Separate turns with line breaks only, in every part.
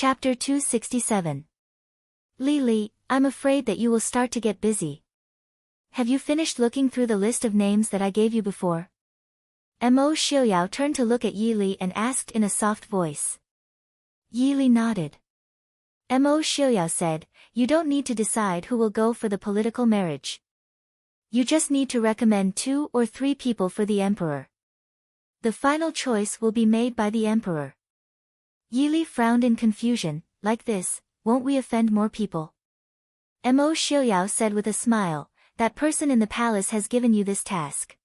Chapter 267. Li, I'm afraid that you will start to get busy. Have you finished looking through the list of names that I gave you before? Mo Xiaoyao turned to look at Li and asked in a soft voice. Li nodded. Mo Xiaoyao said, you don't need to decide who will go for the political marriage. You just need to recommend 2 or 3 people for the emperor. The final choice will be made by the emperor. Li frowned in confusion. Like this, won't we offend more people? Mo Xiaoyao said with a smile, that person in the palace has given you this task.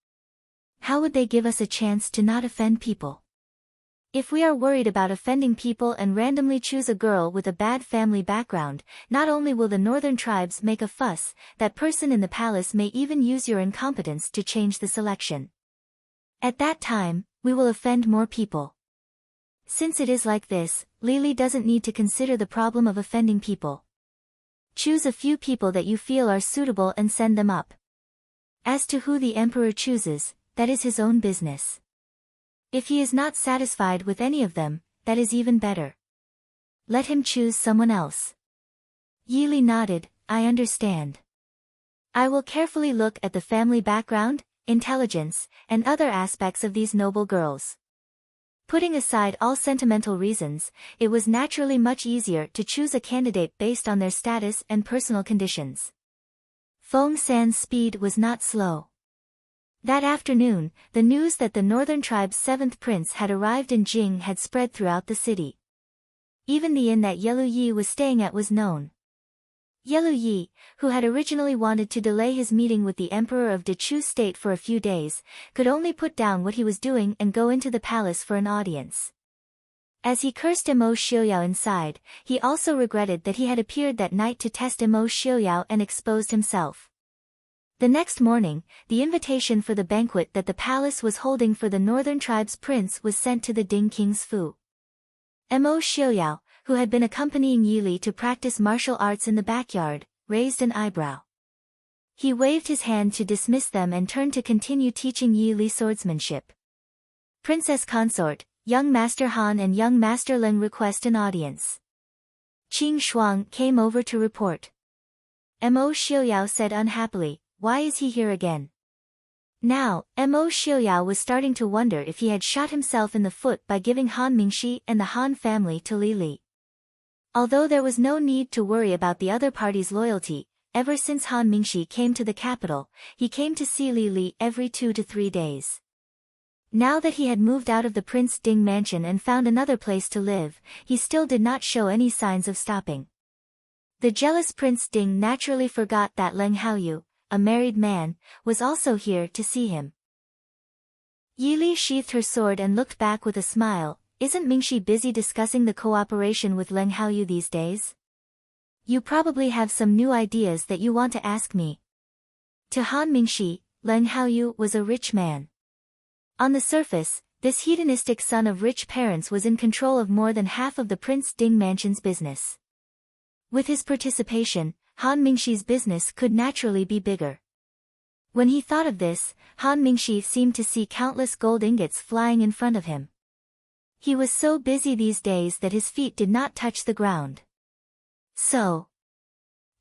How would they give us a chance to not offend people? If we are worried about offending people and randomly choose a girl with a bad family background, not only will the northern tribes make a fuss, that person in the palace may even use your incompetence to change the selection. At that time, we will offend more people. Since it is like this, Li doesn't need to consider the problem of offending people. Choose a few people that you feel are suitable and send them up. As to who the emperor chooses, that is his own business. If he is not satisfied with any of them, that is even better. Let him choose someone else. Li nodded, I understand. I will carefully look at the family background, intelligence, and other aspects of these noble girls. Putting aside all sentimental reasons, it was naturally much easier to choose a candidate based on their status and personal conditions. Feng San's speed was not slow. That afternoon, the news that the northern tribe's 7th prince had arrived in Jing had spread throughout the city. Even the inn that Yelu Yi was staying at was known. Yelu Yi, who had originally wanted to delay his meeting with the emperor of Dechu state for a few days, could only put down what he was doing and go into the palace for an audience. As he cursed Mo Xiaoyao inside, he also regretted that he had appeared that night to test Mo Xiaoyao and exposed himself. The next morning, the invitation for the banquet that the palace was holding for the northern tribe's prince was sent to the Ding King's Fu. Mo Xiaoyao, who had been accompanying Li to practice martial arts in the backyard, raised an eyebrow. He waved his hand to dismiss them and turned to continue teaching Li swordsmanship. Princess Consort, young Master Han and young Master Leng request an audience. Qing Shuang came over to report. Mo Xiaoyao said unhappily, why is he here again? Now, Mo Xiaoyao was starting to wonder if he had shot himself in the foot by giving Han Mingxi and the Han family to Li. Although there was no need to worry about the other party's loyalty, ever since Han Mingxi came to the capital, he came to see Li every 2 to 3 days. Now that he had moved out of the Prince Ding mansion and found another place to live, he still did not show any signs of stopping. The jealous Prince Ding naturally forgot that Leng Haoyu, a married man, was also here to see him. Li sheathed her sword and looked back with a smile. Isn't Mingxi busy discussing the cooperation with Leng Haoyu these days? You probably have some new ideas that you want to ask me. To Han Mingxi, Leng Haoyu was a rich man. On the surface, this hedonistic son of rich parents was in control of more than half of the Prince Ding mansion's business. With his participation, Han Mingxi's business could naturally be bigger. When he thought of this, Han Mingxi seemed to see countless gold ingots flying in front of him. He was so busy these days that his feet did not touch the ground.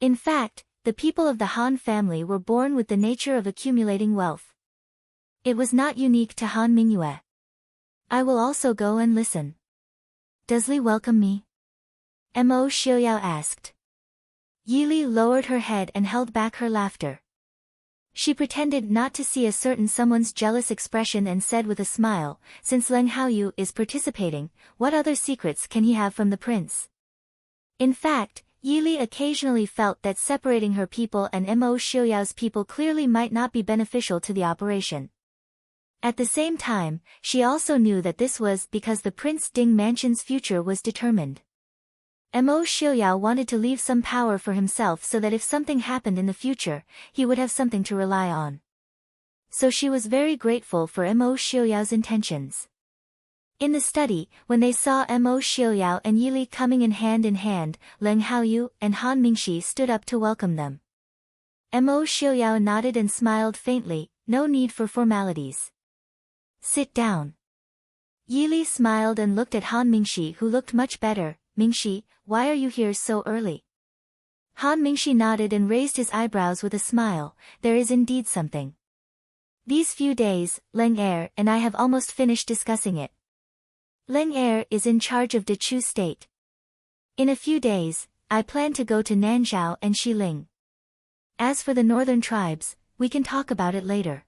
In fact, the people of the Han family were born with the nature of accumulating wealth. It was not unique to Han Mingyue. I will also go and listen. Does Li welcome me? Mo Xiaoyao asked. Li lowered her head and held back her laughter. She pretended not to see a certain someone's jealous expression and said with a smile, since Leng Haoyu is participating, what other secrets can he have from the prince? In fact, Li occasionally felt that separating her people and Mo Xiaoyao's people clearly might not be beneficial to the operation. At the same time, she also knew that this was because the Prince Ding mansion's future was determined. Mo Xiaoyao wanted to leave some power for himself so that if something happened in the future, he would have something to rely on. So she was very grateful for Mo Xiaoyao's intentions. In the study, when they saw Mo Xiaoyao and Li coming in hand, Leng Haoyu and Han Mingxi stood up to welcome them. Mo Xiaoyao nodded and smiled faintly, no need for formalities. Sit down. Li smiled and looked at Han Mingxi, who looked much better. Mingxi, why are you here so early? Han Mingxi nodded and raised his eyebrows with a smile. There is indeed something. These few days, Leng Er and I have almost finished discussing it. Leng Er is in charge of Dechu State. In a few days, I plan to go to Nanzhao and Xiling. As for the northern tribes, we can talk about it later.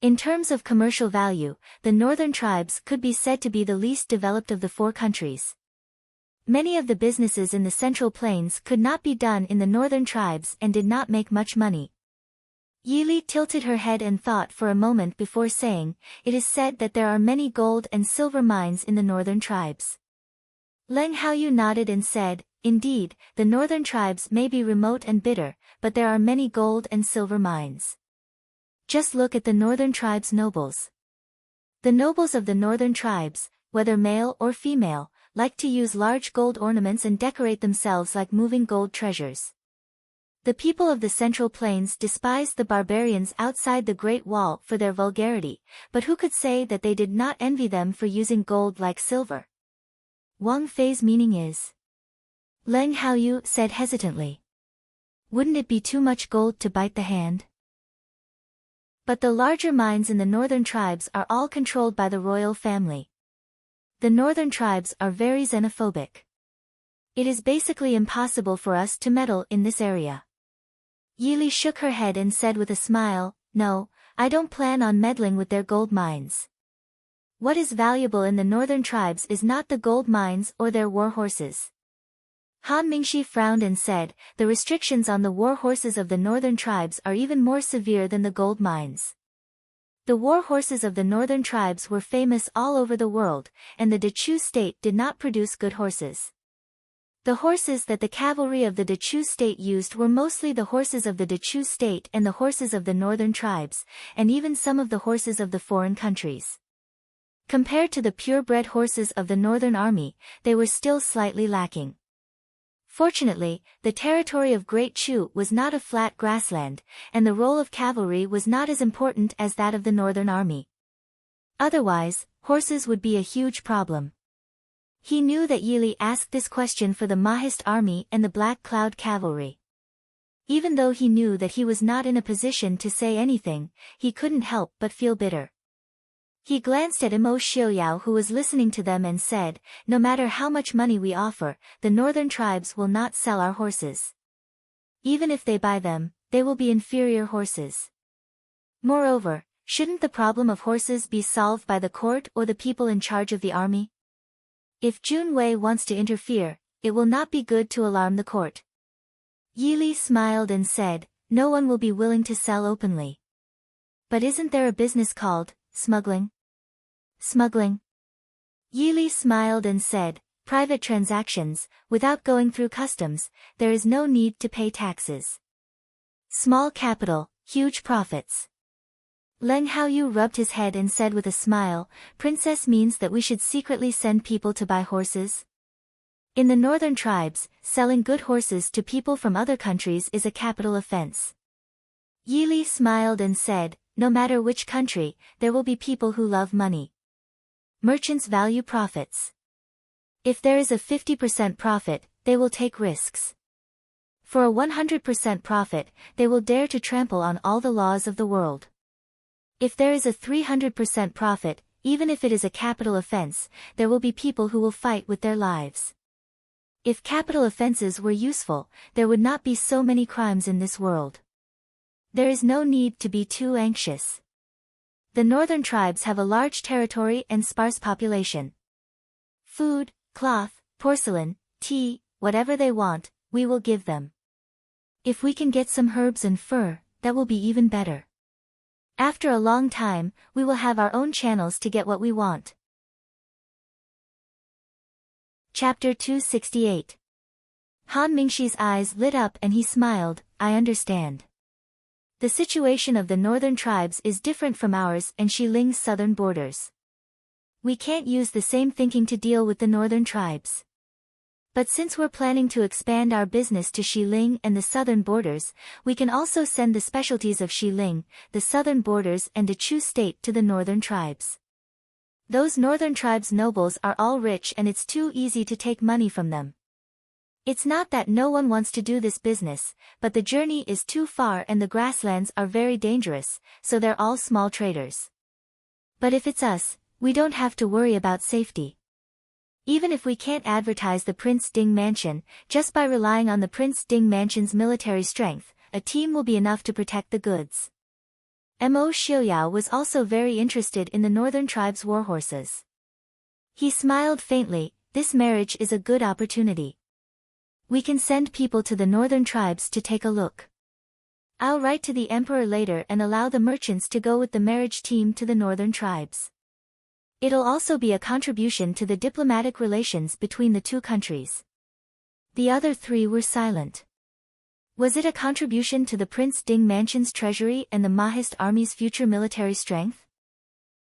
In terms of commercial value, the northern tribes could be said to be the least developed of the 4 countries. Many of the businesses in the Central Plains could not be done in the northern tribes and did not make much money. Yili tilted her head and thought for a moment before saying, it is said that there are many gold and silver mines in the northern tribes. Leng Haoyu nodded and said, indeed, the northern tribes may be remote and bitter, but there are many gold and silver mines. Just look at the northern tribes' nobles. The nobles of the northern tribes, whether male or female, like to use large gold ornaments and decorate themselves like moving gold treasures. The people of the Central Plains despised the barbarians outside the Great Wall for their vulgarity, but who could say that they did not envy them for using gold like silver? Wang Fei's meaning is. Leng Haoyu said hesitantly. Wouldn't it be too much gold to bite the hand? But the larger mines in the northern tribes are all controlled by the royal family. The northern tribes are very xenophobic. It is basically impossible for us to meddle in this area. Yili shook her head and said with a smile, no, I don't plan on meddling with their gold mines. What is valuable in the northern tribes is not the gold mines or their war horses. Han Mingxi frowned and said, the restrictions on the war horses of the northern tribes are even more severe than the gold mines. The war horses of the northern tribes were famous all over the world, and the Dechu state did not produce good horses. The horses that the cavalry of the Dechu state used were mostly the horses of the Dechu state and the horses of the northern tribes, and even some of the horses of the foreign countries. Compared to the purebred horses of the northern army, they were still slightly lacking. Fortunately, the territory of Great Chu was not a flat grassland, and the role of cavalry was not as important as that of the northern army. Otherwise, horses would be a huge problem. He knew that Yili asked this question for the Mahist army and the Black Cloud cavalry. Even though he knew that he was not in a position to say anything, he couldn't help but feel bitter. He glanced at Imo Xiaoyao who was listening to them and said, no matter how much money we offer, the northern tribes will not sell our horses. Even if they buy them, they will be inferior horses. Moreover, shouldn't the problem of horses be solved by the court or the people in charge of the army? If Jun Wei wants to interfere, it will not be good to alarm the court. Yili smiled and said, no one will be willing to sell openly. But isn't there a business called smuggling? Smuggling? Yili smiled and said, private transactions, without going through customs, there is no need to pay taxes. Small capital, huge profits. Leng Haoyu rubbed his head and said with a smile, Princess means that we should secretly send people to buy horses? In the northern tribes, selling good horses to people from other countries is a capital offense. Yili smiled and said, no matter which country, there will be people who love money. Merchants value profits. If there is a 50% profit, they will take risks. For a 100% profit, they will dare to trample on all the laws of the world. If there is a 300% profit, even if it is a capital offense, there will be people who will fight with their lives. If capital offenses were useful, there would not be so many crimes in this world. There is no need to be too anxious. The northern tribes have a large territory and sparse population. Food, cloth, porcelain, tea, whatever they want, we will give them. If we can get some herbs and fur, that will be even better. After a long time, we will have our own channels to get what we want. Chapter 268. Han Mingxi's eyes lit up and he smiled, I understand. The situation of the northern tribes is different from ours and Xiling's southern borders. We can't use the same thinking to deal with the northern tribes. But since we're planning to expand our business to Xiling and the southern borders, we can also send the specialties of Xiling, the southern borders and Dechu state to the northern tribes. Those northern tribes' nobles are all rich and it's too easy to take money from them. It's not that no one wants to do this business, but the journey is too far and the grasslands are very dangerous, so they're all small traders. But if it's us, we don't have to worry about safety. Even if we can't advertise the Prince Ding Mansion, just by relying on the Prince Ding Mansion's military strength, a team will be enough to protect the goods. Mo Xiaoyao was also very interested in the northern tribe's warhorses. He smiled faintly. This marriage is a good opportunity. We can send people to the northern tribes to take a look. I'll write to the emperor later and allow the merchants to go with the marriage team to the northern tribes. It'll also be a contribution to the diplomatic relations between the two countries. The other three were silent. Was it a contribution to the Prince Ding Mansion's treasury and the Mahist army's future military strength?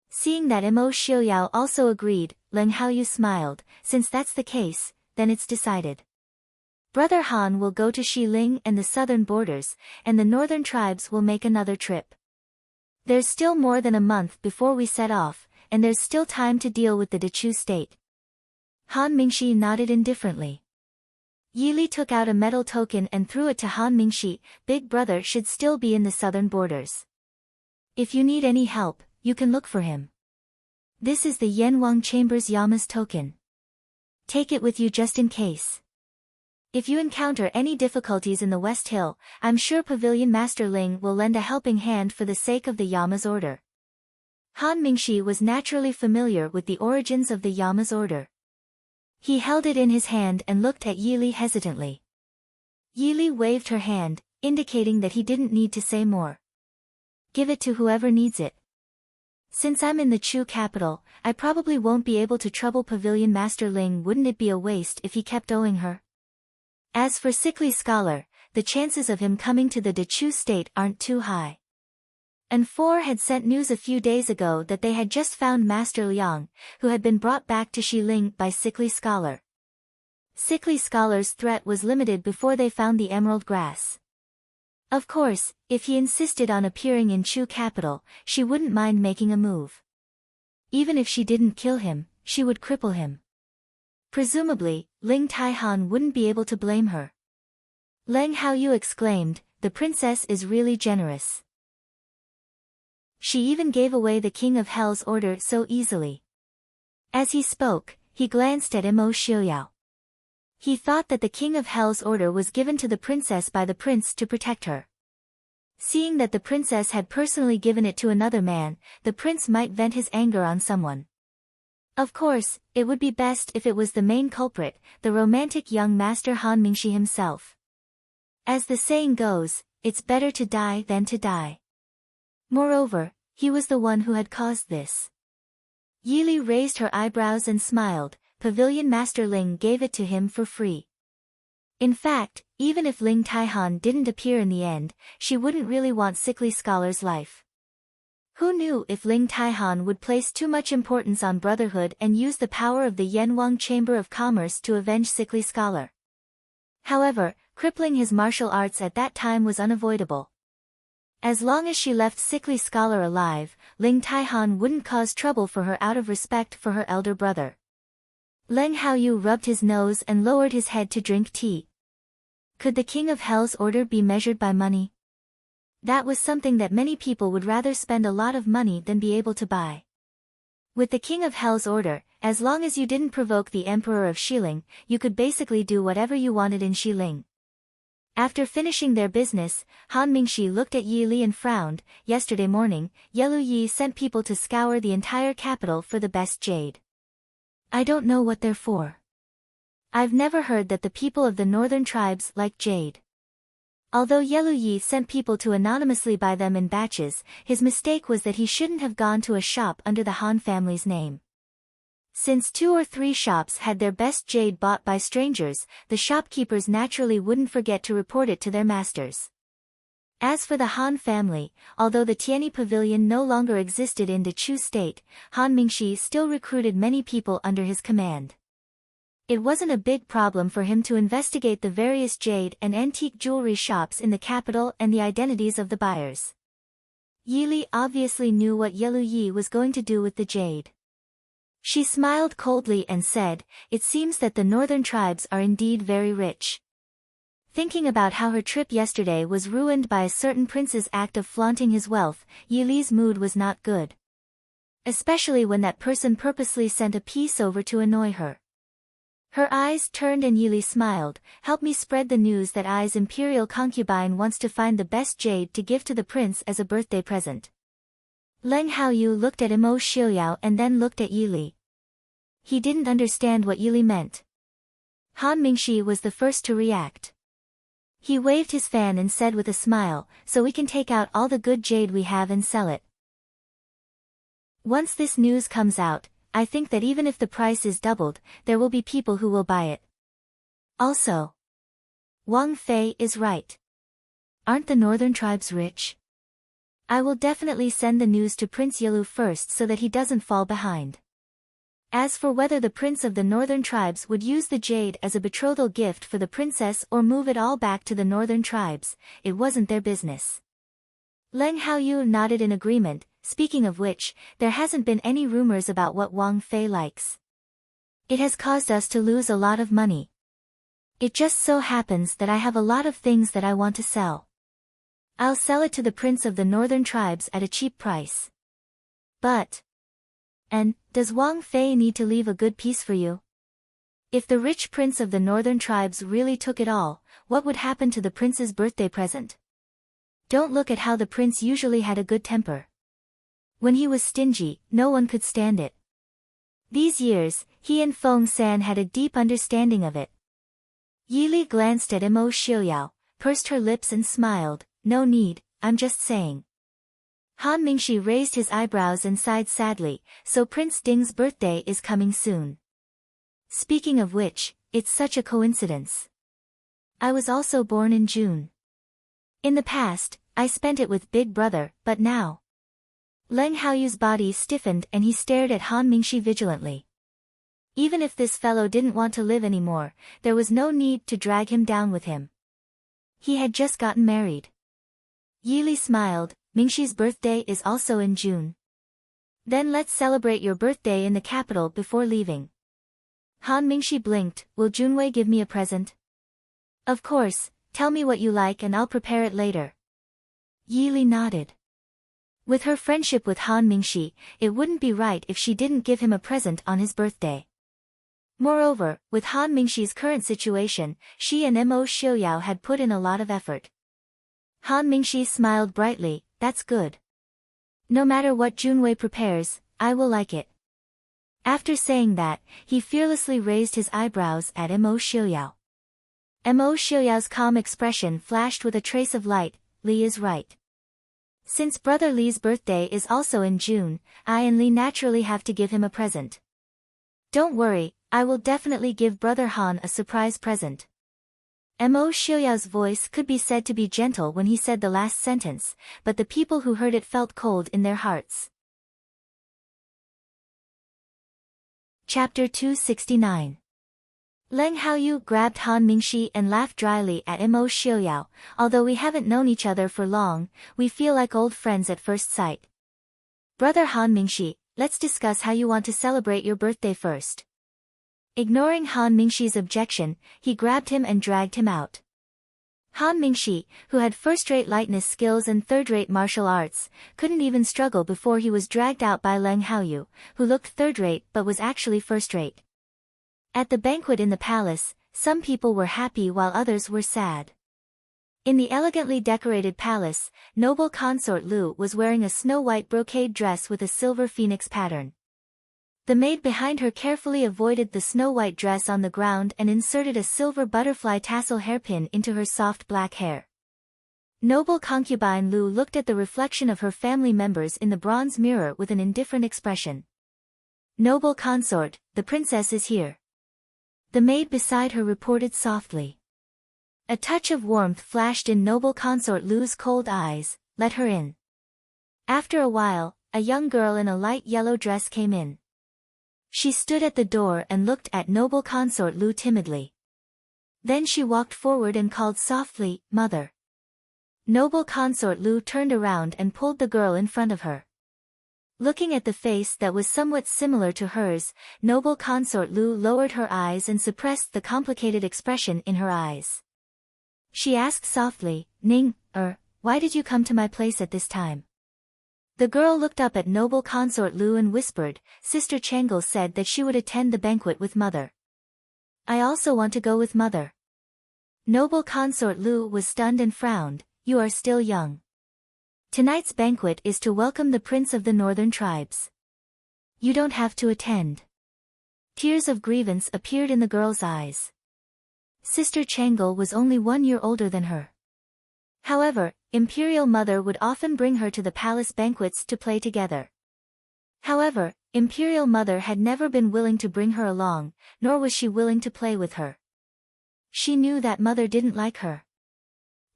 Seeing that Mo Xiaoyao also agreed, Leng Haoyu smiled. Since that's the case, then it's decided. Brother Han will go to Xiling and the southern borders, and the northern tribes will make another trip. There's still more than a month before we set off, and there's still time to deal with the Dechu state. Han Mingxi nodded indifferently. Yili took out a metal token and threw it to Han Mingxi. Big brother should still be in the southern borders. If you need any help, you can look for him. This is the Yanwang Chamber's Yama's token. Take it with you just in case. If you encounter any difficulties in the West Hill, I'm sure Pavilion Master Ling will lend a helping hand for the sake of the Yama's order. Han Mingxi was naturally familiar with the origins of the Yama's order. He held it in his hand and looked at Yili hesitantly. Yili waved her hand, indicating that he didn't need to say more. Give it to whoever needs it. Since I'm in the Chu capital, I probably won't be able to trouble Pavilion Master Ling. Wouldn't it be a waste if he kept owing her? As for Sickly Scholar, the chances of him coming to the Dechu state aren't too high. And Four had sent news a few days ago that they had just found Master Liang, who had been brought back to Xiling by Sickly Scholar. Sickly Scholar's threat was limited before they found the emerald grass. Of course, if he insisted on appearing in Chu capital, she wouldn't mind making a move. Even if she didn't kill him, she would cripple him. Presumably, Ling Taihan wouldn't be able to blame her. Leng Haoyu exclaimed, the princess is really generous. She even gave away the King of Hell's order so easily. As he spoke, he glanced at Mo Xiaoyao. He thought that the King of Hell's order was given to the princess by the prince to protect her. Seeing that the princess had personally given it to another man, the prince might vent his anger on someone. Of course, it would be best if it was the main culprit, the romantic young master Han Mingxi himself. As the saying goes, it's better to die than to die. Moreover, he was the one who had caused this. Yili raised her eyebrows and smiled. Pavilion Master Ling gave it to him for free. In fact, even if Ling Taihan didn't appear in the end, she wouldn't really want Sickly Scholar's life. Who knew if Ling Taihan would place too much importance on brotherhood and use the power of the Yanwang Chamber of Commerce to avenge Sickly Scholar. However, crippling his martial arts at that time was unavoidable. As long as she left Sickly Scholar alive, Ling Taihan wouldn't cause trouble for her out of respect for her elder brother. Leng Haoyu rubbed his nose and lowered his head to drink tea. Could the King of Hell's order be measured by money? That was something that many people would rather spend a lot of money than be able to buy. With the King of Hell's order, as long as you didn't provoke the Emperor of Xiling, you could basically do whatever you wanted in Xiling. After finishing their business, Han Mingxi looked at Yi Li and frowned. Yesterday morning, Yelu Yi sent people to scour the entire capital for the best jade. I don't know what they're for. I've never heard that the people of the northern tribes like jade. Although Yelu Yi sent people to anonymously buy them in batches, his mistake was that he shouldn't have gone to a shop under the Han family's name. Since 2 or 3 shops had their best jade bought by strangers, the shopkeepers naturally wouldn't forget to report it to their masters. As for the Han family, although the Tianyi Pavilion no longer existed in Dechu state, Han Mingxi still recruited many people under his command. It wasn't a big problem for him to investigate the various jade and antique jewelry shops in the capital and the identities of the buyers. Yi Li obviously knew what Yelu Yi was going to do with the jade. She smiled coldly and said, "It seems that the northern tribes are indeed very rich." Thinking about how her trip yesterday was ruined by a certain prince's act of flaunting his wealth, Yi Li's mood was not good. Especially when that person purposely sent a piece over to annoy her. Her eyes turned and Yi Li smiled. "Help me spread the news that I's imperial concubine wants to find the best jade to give to the prince as a birthday present." Leng Haoyu looked at Imo Xiuyao and then looked at Yi Li. He didn't understand what Yi Li meant. Han Mingxi was the first to react. He waved his fan and said with a smile, "So we can take out all the good jade we have and sell it. Once this news comes out, I think that even if the price is doubled, there will be people who will buy it." Also, Wang Fei is right. Aren't the northern tribes rich? I will definitely send the news to Prince Yilu first so that he doesn't fall behind. As for whether the prince of the northern tribes would use the jade as a betrothal gift for the princess or move it all back to the northern tribes, it wasn't their business. Leng Haoyu nodded in agreement. Speaking of which, there hasn't been any rumors about what Wang Fei likes. It has caused us to lose a lot of money. It just so happens that I have a lot of things that I want to sell. I'll sell it to the prince of the northern tribes at a cheap price. But... And, does Wang Fei need to leave a good piece for you? If the rich prince of the northern tribes really took it all, what would happen to the prince's birthday present? Don't look at how the prince usually had a good temper. When he was stingy, no one could stand it. These years, he and Feng San had a deep understanding of it. Yi Li glanced at Imo Xiuyao, pursed her lips and smiled. "No need, I'm just saying." Han Mingxi raised his eyebrows and sighed sadly. "So Prince Ding's birthday is coming soon. Speaking of which, it's such a coincidence. I was also born in June. In the past, I spent it with Big Brother, but now..." Leng Haoyu's body stiffened and he stared at Han Mingxi vigilantly. Even if this fellow didn't want to live anymore, there was no need to drag him down with him. He had just gotten married. Yi Li smiled. "Mingxi's birthday is also in June. Then let's celebrate your birthday in the capital before leaving." Han Mingxi blinked. "Will Junwei give me a present?" "Of course, tell me what you like and I'll prepare it later." Yi Li nodded. With her friendship with Han Mingxi, it wouldn't be right if she didn't give him a present on his birthday. Moreover, with Han Mingxi's current situation, she and Imo Xiuyao had put in a lot of effort. Han Mingxi smiled brightly. "That's good. No matter what Junwei prepares, I will like it." After saying that, he fearlessly raised his eyebrows at Imo Xiuyao. Imo Xiuyao's calm expression flashed with a trace of light. "Li is right. Since brother Li's birthday is also in June, I and Li naturally have to give him a present. Don't worry, I will definitely give brother Han a surprise present." Imo Xiuyao's voice could be said to be gentle when he said the last sentence, but the people who heard it felt cold in their hearts. Chapter 269. Leng Haoyu grabbed Han Mingxi and laughed dryly at Imo Xiuyao. "Although we haven't known each other for long, we feel like old friends at first sight. Brother Han Mingxi, let's discuss how you want to celebrate your birthday first." Ignoring Han Mingxi's objection, he grabbed him and dragged him out. Han Mingxi, who had first-rate lightness skills and third-rate martial arts, couldn't even struggle before he was dragged out by Leng Haoyu, who looked third-rate but was actually first-rate. At the banquet in the palace, some people were happy while others were sad. In the elegantly decorated palace, noble consort Lu was wearing a snow-white brocade dress with a silver phoenix pattern. The maid behind her carefully avoided the snow-white dress on the ground and inserted a silver butterfly tassel hairpin into her soft black hair. Noble concubine Lu looked at the reflection of her family members in the bronze mirror with an indifferent expression. "Noble consort, the princess is here," the maid beside her reported softly. A touch of warmth flashed in noble consort Lu's cold eyes. "Let her in." After a while, a young girl in a light yellow dress came in. She stood at the door and looked at noble consort Lu timidly. Then she walked forward and called softly, "Mother." Noble consort Lu turned around and pulled the girl in front of her. Looking at the face that was somewhat similar to hers, noble consort Lu lowered her eyes and suppressed the complicated expression in her eyes. She asked softly, Ning, why did you come to my place at this time? The girl looked up at noble consort Lu and whispered, Sister Changle said that she would attend the banquet with mother. I also want to go with mother. Noble consort Lu was stunned and frowned, you are still young. Tonight's banquet is to welcome the prince of the northern tribes. You don't have to attend. Tears of grievance appeared in the girl's eyes. Sister Changle was only 1 year older than her. However, Imperial Mother would often bring her to the palace banquets to play together. However, Imperial Mother had never been willing to bring her along, nor was she willing to play with her. She knew that Mother didn't like her.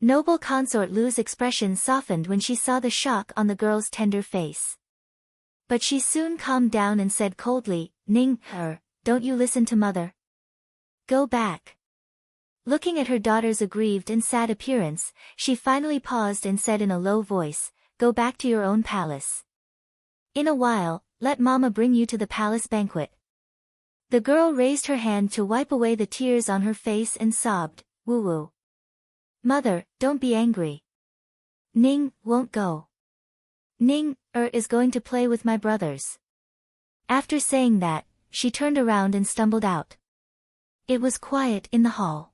Noble consort Lu's expression softened when she saw the shock on the girl's tender face. But she soon calmed down and said coldly, Ning, don't you listen to mother? Go back. Looking at her daughter's aggrieved and sad appearance, she finally paused and said in a low voice, Go back to your own palace. In a while, let Mama bring you to the palace banquet. The girl raised her hand to wipe away the tears on her face and sobbed, Woo-woo. Mother, don't be angry. Ning won't go. Ning is going to play with my brothers. After saying that, she turned around and stumbled out. It was quiet in the hall.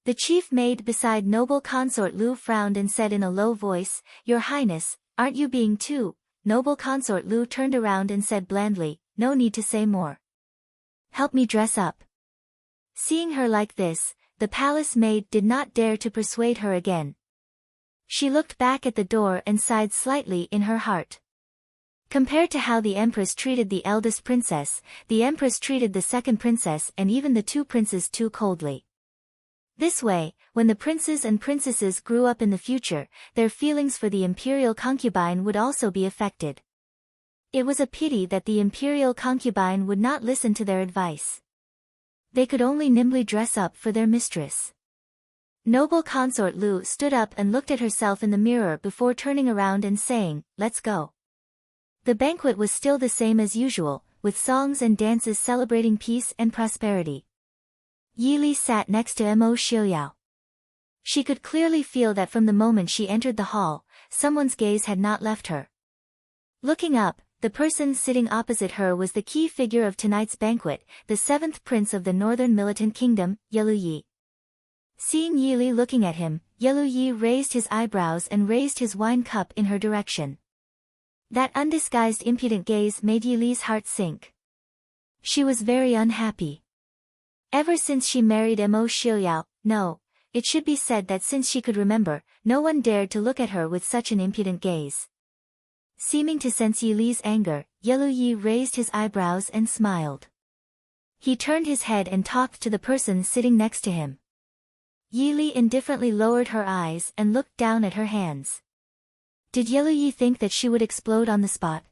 The chief maid beside noble consort Lu frowned and said in a low voice, Your Highness, aren't you being too? Noble consort Lu turned around and said blandly, No need to say more. Help me dress up. Seeing her like this, the palace maid did not dare to persuade her again. She looked back at the door and sighed slightly in her heart. Compared to how the Empress treated the eldest princess, the Empress treated the second princess and even the 2 princes too coldly. This way, when the princes and princesses grew up in the future, their feelings for the imperial concubine would also be affected. It was a pity that the imperial concubine would not listen to their advice. They could only nimbly dress up for their mistress. Noble consort Lu stood up and looked at herself in the mirror before turning around and saying, Let's go. The banquet was still the same as usual, with songs and dances celebrating peace and prosperity. Yi Li sat next to Mo Xiaoyao. She could clearly feel that from the moment she entered the hall, someone's gaze had not left her. Looking up, the person sitting opposite her was the key figure of tonight's banquet, the 7th prince of the northern militant kingdom, Yelu Yi. Seeing Yi Li looking at him, Yelu Yi raised his eyebrows and raised his wine cup in her direction. That undisguised impudent gaze made Yi Li's heart sink. She was very unhappy. Ever since she married Mo Xiaoyao, it should be said that since she could remember, no one dared to look at her with such an impudent gaze. Seeming to sense Yi Li's anger, Yelu Yi raised his eyebrows and smiled. He turned his head and talked to the person sitting next to him. Yi Li indifferently lowered her eyes and looked down at her hands. Did Yelu Yi think that she would explode on the spot?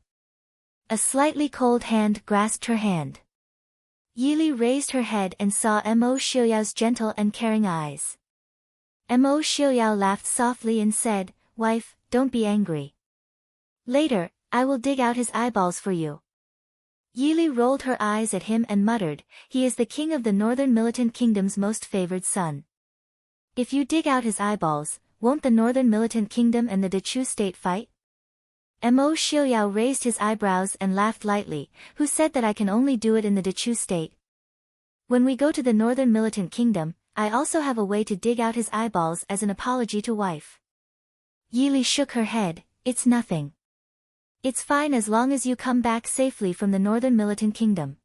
A slightly cold hand grasped her hand. Yi Li raised her head and saw Mo Xiaoyao's gentle and caring eyes. Mo Xiaoyao laughed softly and said, Wife, don't be angry. Later, I will dig out his eyeballs for you. Yi Li rolled her eyes at him and muttered, He is the king of the northern militant kingdom's most favored son. If you dig out his eyeballs, won't the northern militant kingdom and the Dechu state fight? Mo Xiaoyao raised his eyebrows and laughed lightly, Who said that I can only do it in the Dechu state? When we go to the northern militant kingdom, I also have a way to dig out his eyeballs as an apology to wife. Yi Li shook her head, It's nothing. It's fine as long as you come back safely from the northern militant kingdom.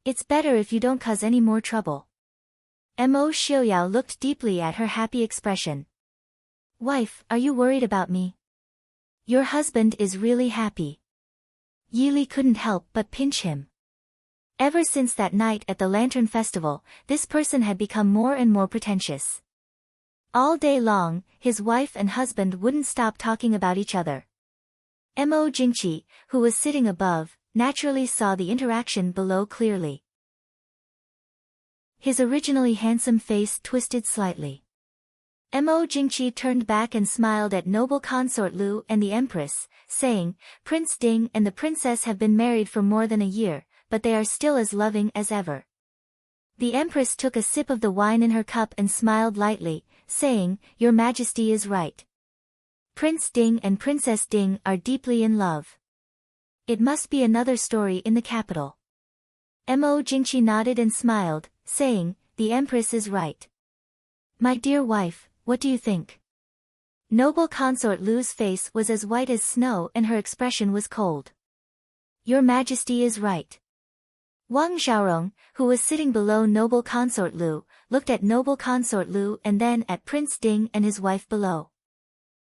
It's better if you don't cause any more trouble. Mo Xiaoyao looked deeply at her happy expression. Wife, are you worried about me? Your husband is really happy. Yi Li couldn't help but pinch him. Ever since that night at the Lantern Festival, this person had become more and more pretentious. All day long, his wife and husband wouldn't stop talking about each other. Mo Jingqi, who was sitting above, naturally saw the interaction below clearly. His originally handsome face twisted slightly. Mo Jingqi turned back and smiled at noble consort Lu and the empress, saying, Prince Ding and the princess have been married for more than a year, but they are still as loving as ever. The empress took a sip of the wine in her cup and smiled lightly, saying, Your Majesty is right. Prince Ding and Princess Ding are deeply in love. It must be another story in the capital. Mo Jingqi nodded and smiled, saying, The empress is right. My dear wife, what do you think? Noble consort Lu's face was as white as snow and her expression was cold. Your Majesty is right. Wang Xiaorong, who was sitting below noble consort Lu, looked at noble consort Lu and then at Prince Ding and his wife below.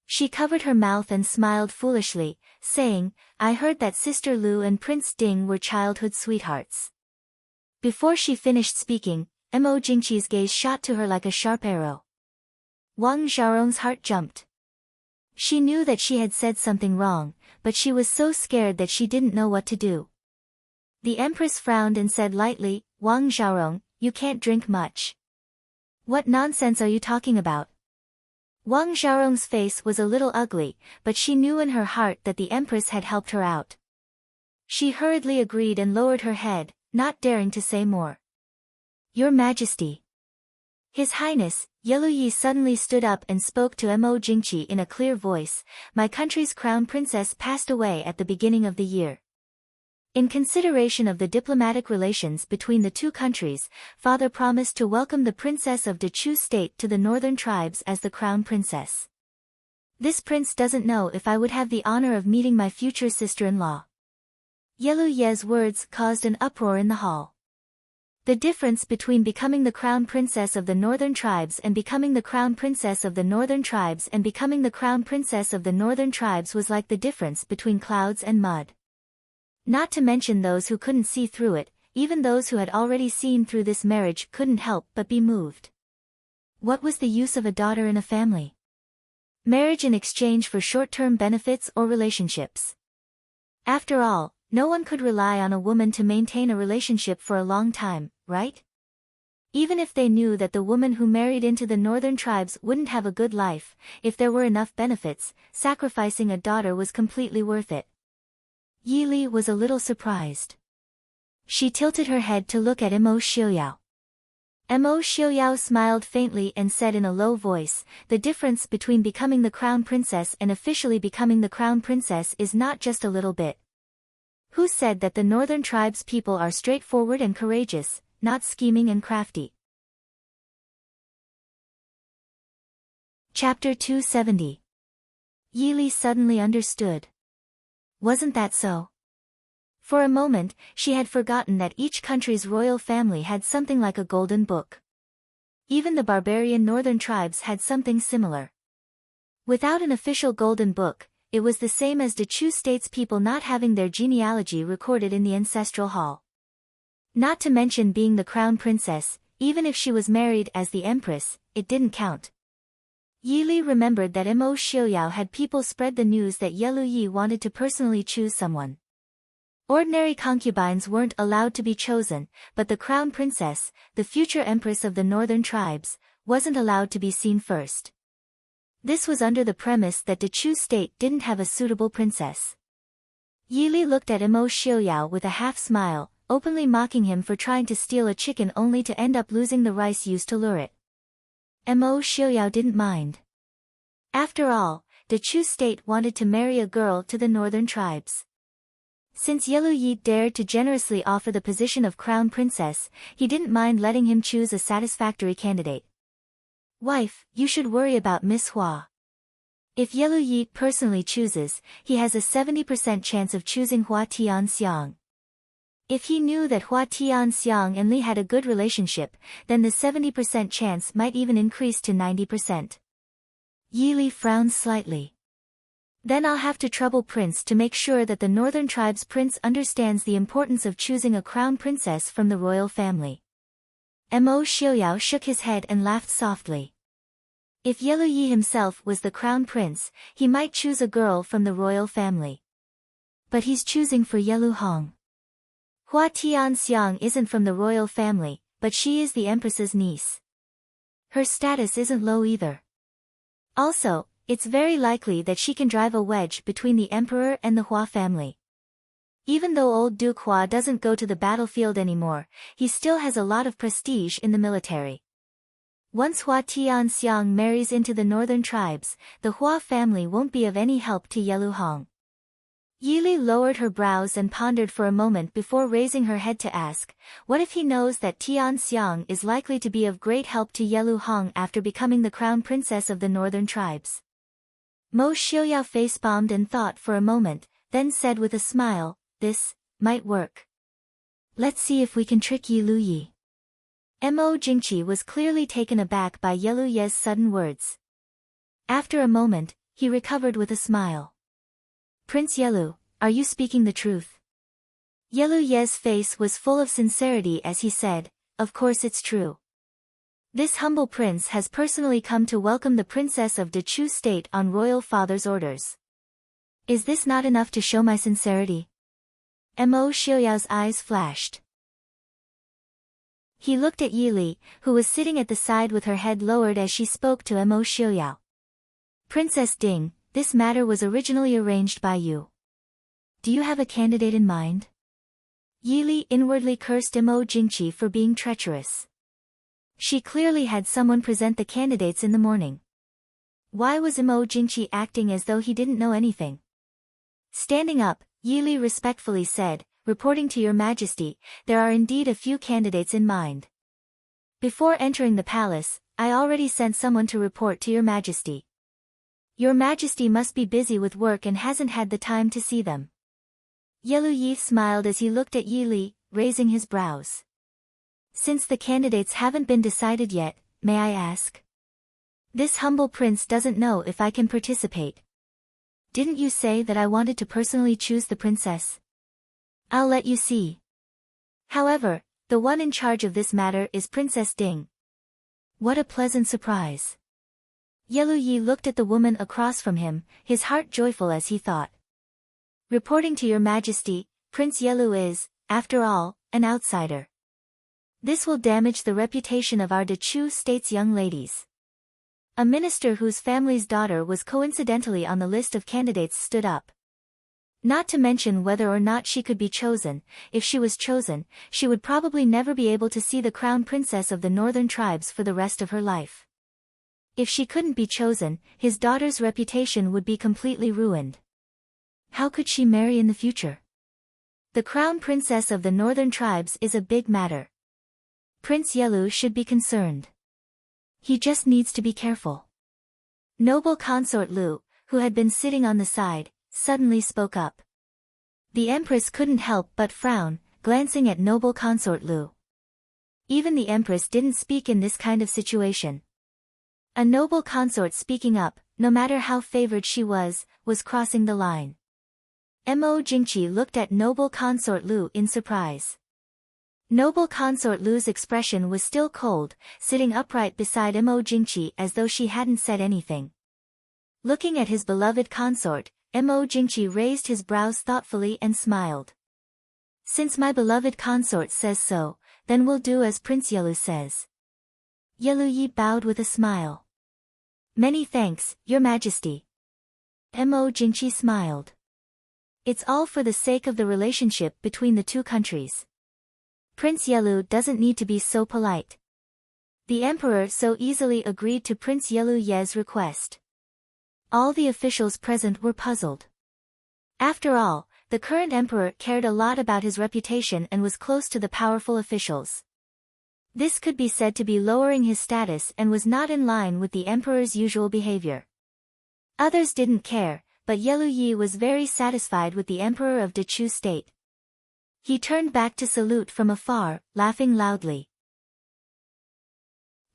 She covered her mouth and smiled foolishly, saying, I heard that Sister Lu and Prince Ding were childhood sweethearts. Before she finished speaking, Mo Jingqi's gaze shot to her like a sharp arrow. Wang Xiaorong's heart jumped. She knew that she had said something wrong, but she was so scared that she didn't know what to do. The empress frowned and said lightly, Wang Xiaorong, you can't drink much. What nonsense are you talking about? Wang Xiaorong's face was a little ugly, but she knew in her heart that the empress had helped her out. She hurriedly agreed and lowered her head, not daring to say more. Your Majesty. His Highness, Yeluyi suddenly stood up and spoke to Mo Jingqi in a clear voice, My country's crown princess passed away at the beginning of the year. In consideration of the diplomatic relations between the two countries, Father promised to welcome the princess of Dechu state to the northern tribes as the crown princess. This prince doesn't know if I would have the honor of meeting my future sister-in-law. Yeluyi's words caused an uproar in the hall. The difference between becoming the crown princess of the northern tribes and becoming the crown princess of the northern tribes and becoming the crown princess of the northern tribes was like the difference between clouds and mud. Not to mention those who couldn't see through it, even those who had already seen through this marriage couldn't help but be moved. What was the use of a daughter in a family? Marriage in exchange for short-term benefits or relationships. After all, no one could rely on a woman to maintain a relationship for a long time, right? Even if they knew that the woman who married into the northern tribes wouldn't have a good life, if there were enough benefits, sacrificing a daughter was completely worth it. Yi Li was a little surprised. She tilted her head to look at Mo Xiuyao. Mo Xiuyao smiled faintly and said in a low voice, The difference between becoming the crown princess and officially becoming the crown princess is not just a little bit. Who said that the northern tribes people are straightforward and courageous, not scheming and crafty? Chapter 270. Yi Li suddenly understood. Wasn't that so? For a moment, she had forgotten that each country's royal family had something like a golden book. Even the barbarian northern tribes had something similar. Without an official golden book, it was the same as Dechu state's people not having their genealogy recorded in the ancestral hall. Not to mention being the crown princess, even if she was married as the empress, it didn't count. Yi Li remembered that Mo Xiuyao had people spread the news that Yeluyi wanted to personally choose someone. Ordinary concubines weren't allowed to be chosen, but the crown princess, the future empress of the northern tribes, wasn't allowed to be seen first. This was under the premise that Dechu state didn't have a suitable princess. Yi Li looked at Mo Xiuyao with a half-smile, openly mocking him for trying to steal a chicken only to end up losing the rice used to lure it. Mo Xiuyao didn't mind. After all, Dechu state wanted to marry a girl to the northern tribes. Since Yeluyi dared to generously offer the position of crown princess, he didn't mind letting him choose a satisfactory candidate. Wife, you should worry about Miss Hua. If Yeluyi personally chooses, he has a 70% chance of choosing Hua Tianxiang. If he knew that Hua Tianxiang and Li had a good relationship, then the 70% chance might even increase to 90%. Yi Li frowned slightly. Then I'll have to trouble Prince to make sure that the northern tribes prince understands the importance of choosing a crown princess from the royal family. Mo Xiuyao shook his head and laughed softly. If Yeluyi himself was the crown prince, he might choose a girl from the royal family. But he's choosing for Yelu Hong. Hua Tianxiang isn't from the royal family, but she is the empress's niece. Her status isn't low either. Also, it's very likely that she can drive a wedge between the emperor and the Hua family. Even though old Duke Hua doesn't go to the battlefield anymore, he still has a lot of prestige in the military. Once Hua Tianxiang marries into the northern tribes, the Hua family won't be of any help to Yelu Hong. Yili lowered her brows and pondered for a moment before raising her head to ask, what if he knows that Tianxiang is likely to be of great help to Yelu Hong after becoming the crown princess of the northern tribes? Mo Xiaoyao face-bombed and thought for a moment, then said with a smile, this might work. Let's see if we can trick Yi Lu Yi. Mo Jingqi was clearly taken aback by Yelu Ye's sudden words. After a moment, he recovered with a smile. Prince Yelu, are you speaking the truth? Yelu Ye's face was full of sincerity as he said, of course it's true. This humble prince has personally come to welcome the princess of Dechu state on royal father's orders. Is this not enough to show my sincerity? Mo Xiaoyao's eyes flashed. He looked at Yili, who was sitting at the side with her head lowered as she spoke to Mo Xiaoyao. Princess Ding, this matter was originally arranged by you. Do you have a candidate in mind? Yili inwardly cursed Mo Jingqi for being treacherous. She clearly had someone present the candidates in the morning. Why was Mo Jingqi acting as though he didn't know anything? Standing up, Yili respectfully said, reporting to your majesty, there are indeed a few candidates in mind. Before entering the palace, I already sent someone to report to your majesty. Your majesty must be busy with work and hasn't had the time to see them. Yelu Yi smiled as he looked at Yili, raising his brows. Since the candidates haven't been decided yet, may I ask? This humble prince doesn't know if I can participate. Didn't you say that I wanted to personally choose the princess? I'll let you see. However, the one in charge of this matter is Princess Ding. What a pleasant surprise. Yelu Yi looked at the woman across from him, his heart joyful as he thought. Reporting to your majesty, Prince Yelu is, after all, an outsider. This will damage the reputation of our Dechu state's young ladies. A minister whose family's daughter was coincidentally on the list of candidates stood up. Not to mention whether or not she could be chosen, if she was chosen, she would probably never be able to see the crown princess of the northern tribes for the rest of her life. If she couldn't be chosen, his daughter's reputation would be completely ruined. How could she marry in the future? The crown princess of the northern tribes is a big matter. Prince Yelu should be concerned. He just needs to be careful. Noble consort Lu, who had been sitting on the side, suddenly spoke up. The empress couldn't help but frown, glancing at noble consort Lu. Even the empress didn't speak in this kind of situation. A noble consort speaking up, no matter how favored she was crossing the line. Mo Jingqi looked at noble consort Lu in surprise. Noble consort Lu's expression was still cold, sitting upright beside Mo Jingqi as though she hadn't said anything. Looking at his beloved consort, Mo Jingqi raised his brows thoughtfully and smiled. Since my beloved consort says so, then we'll do as Prince Yelu says. Yelu Yi bowed with a smile. Many thanks, your majesty. Mo Jingqi smiled. It's all for the sake of the relationship between the two countries. Prince Yelu doesn't need to be so polite. The emperor so easily agreed to Prince Yelu Ye's request. All the officials present were puzzled. After all, the current emperor cared a lot about his reputation and was close to the powerful officials. This could be said to be lowering his status and was not in line with the emperor's usual behavior. Others didn't care, but Yelu Yi was very satisfied with the emperor of Dechu state. He turned back to salute from afar, laughing loudly.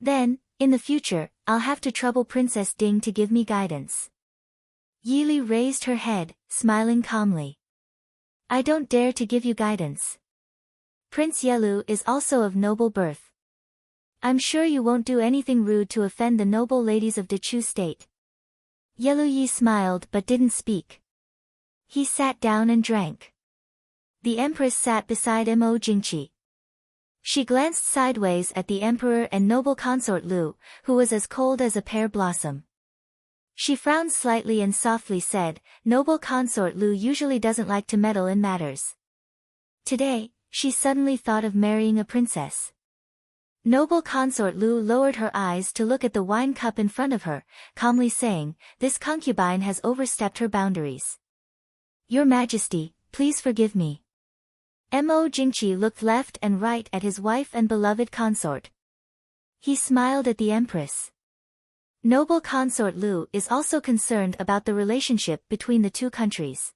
Then, in the future, I'll have to trouble Princess Ding to give me guidance. Yili raised her head, smiling calmly. I don't dare to give you guidance. Prince Yelu is also of noble birth. I'm sure you won't do anything rude to offend the noble ladies of Dechu state. Yelu Yi smiled but didn't speak. He sat down and drank. The empress sat beside Mo Jingqi. She glanced sideways at the emperor and noble consort Lu, who was as cold as a pear blossom. She frowned slightly and softly said, "Noble consort Lu usually doesn't like to meddle in matters." Today, she suddenly thought of marrying a princess. Noble consort Lu lowered her eyes to look at the wine cup in front of her, calmly saying, "This concubine has overstepped her boundaries. Your Majesty, please forgive me." Mo Jingqi looked left and right at his wife and beloved consort. He smiled at the Empress. Noble consort Lu is also concerned about the relationship between the two countries.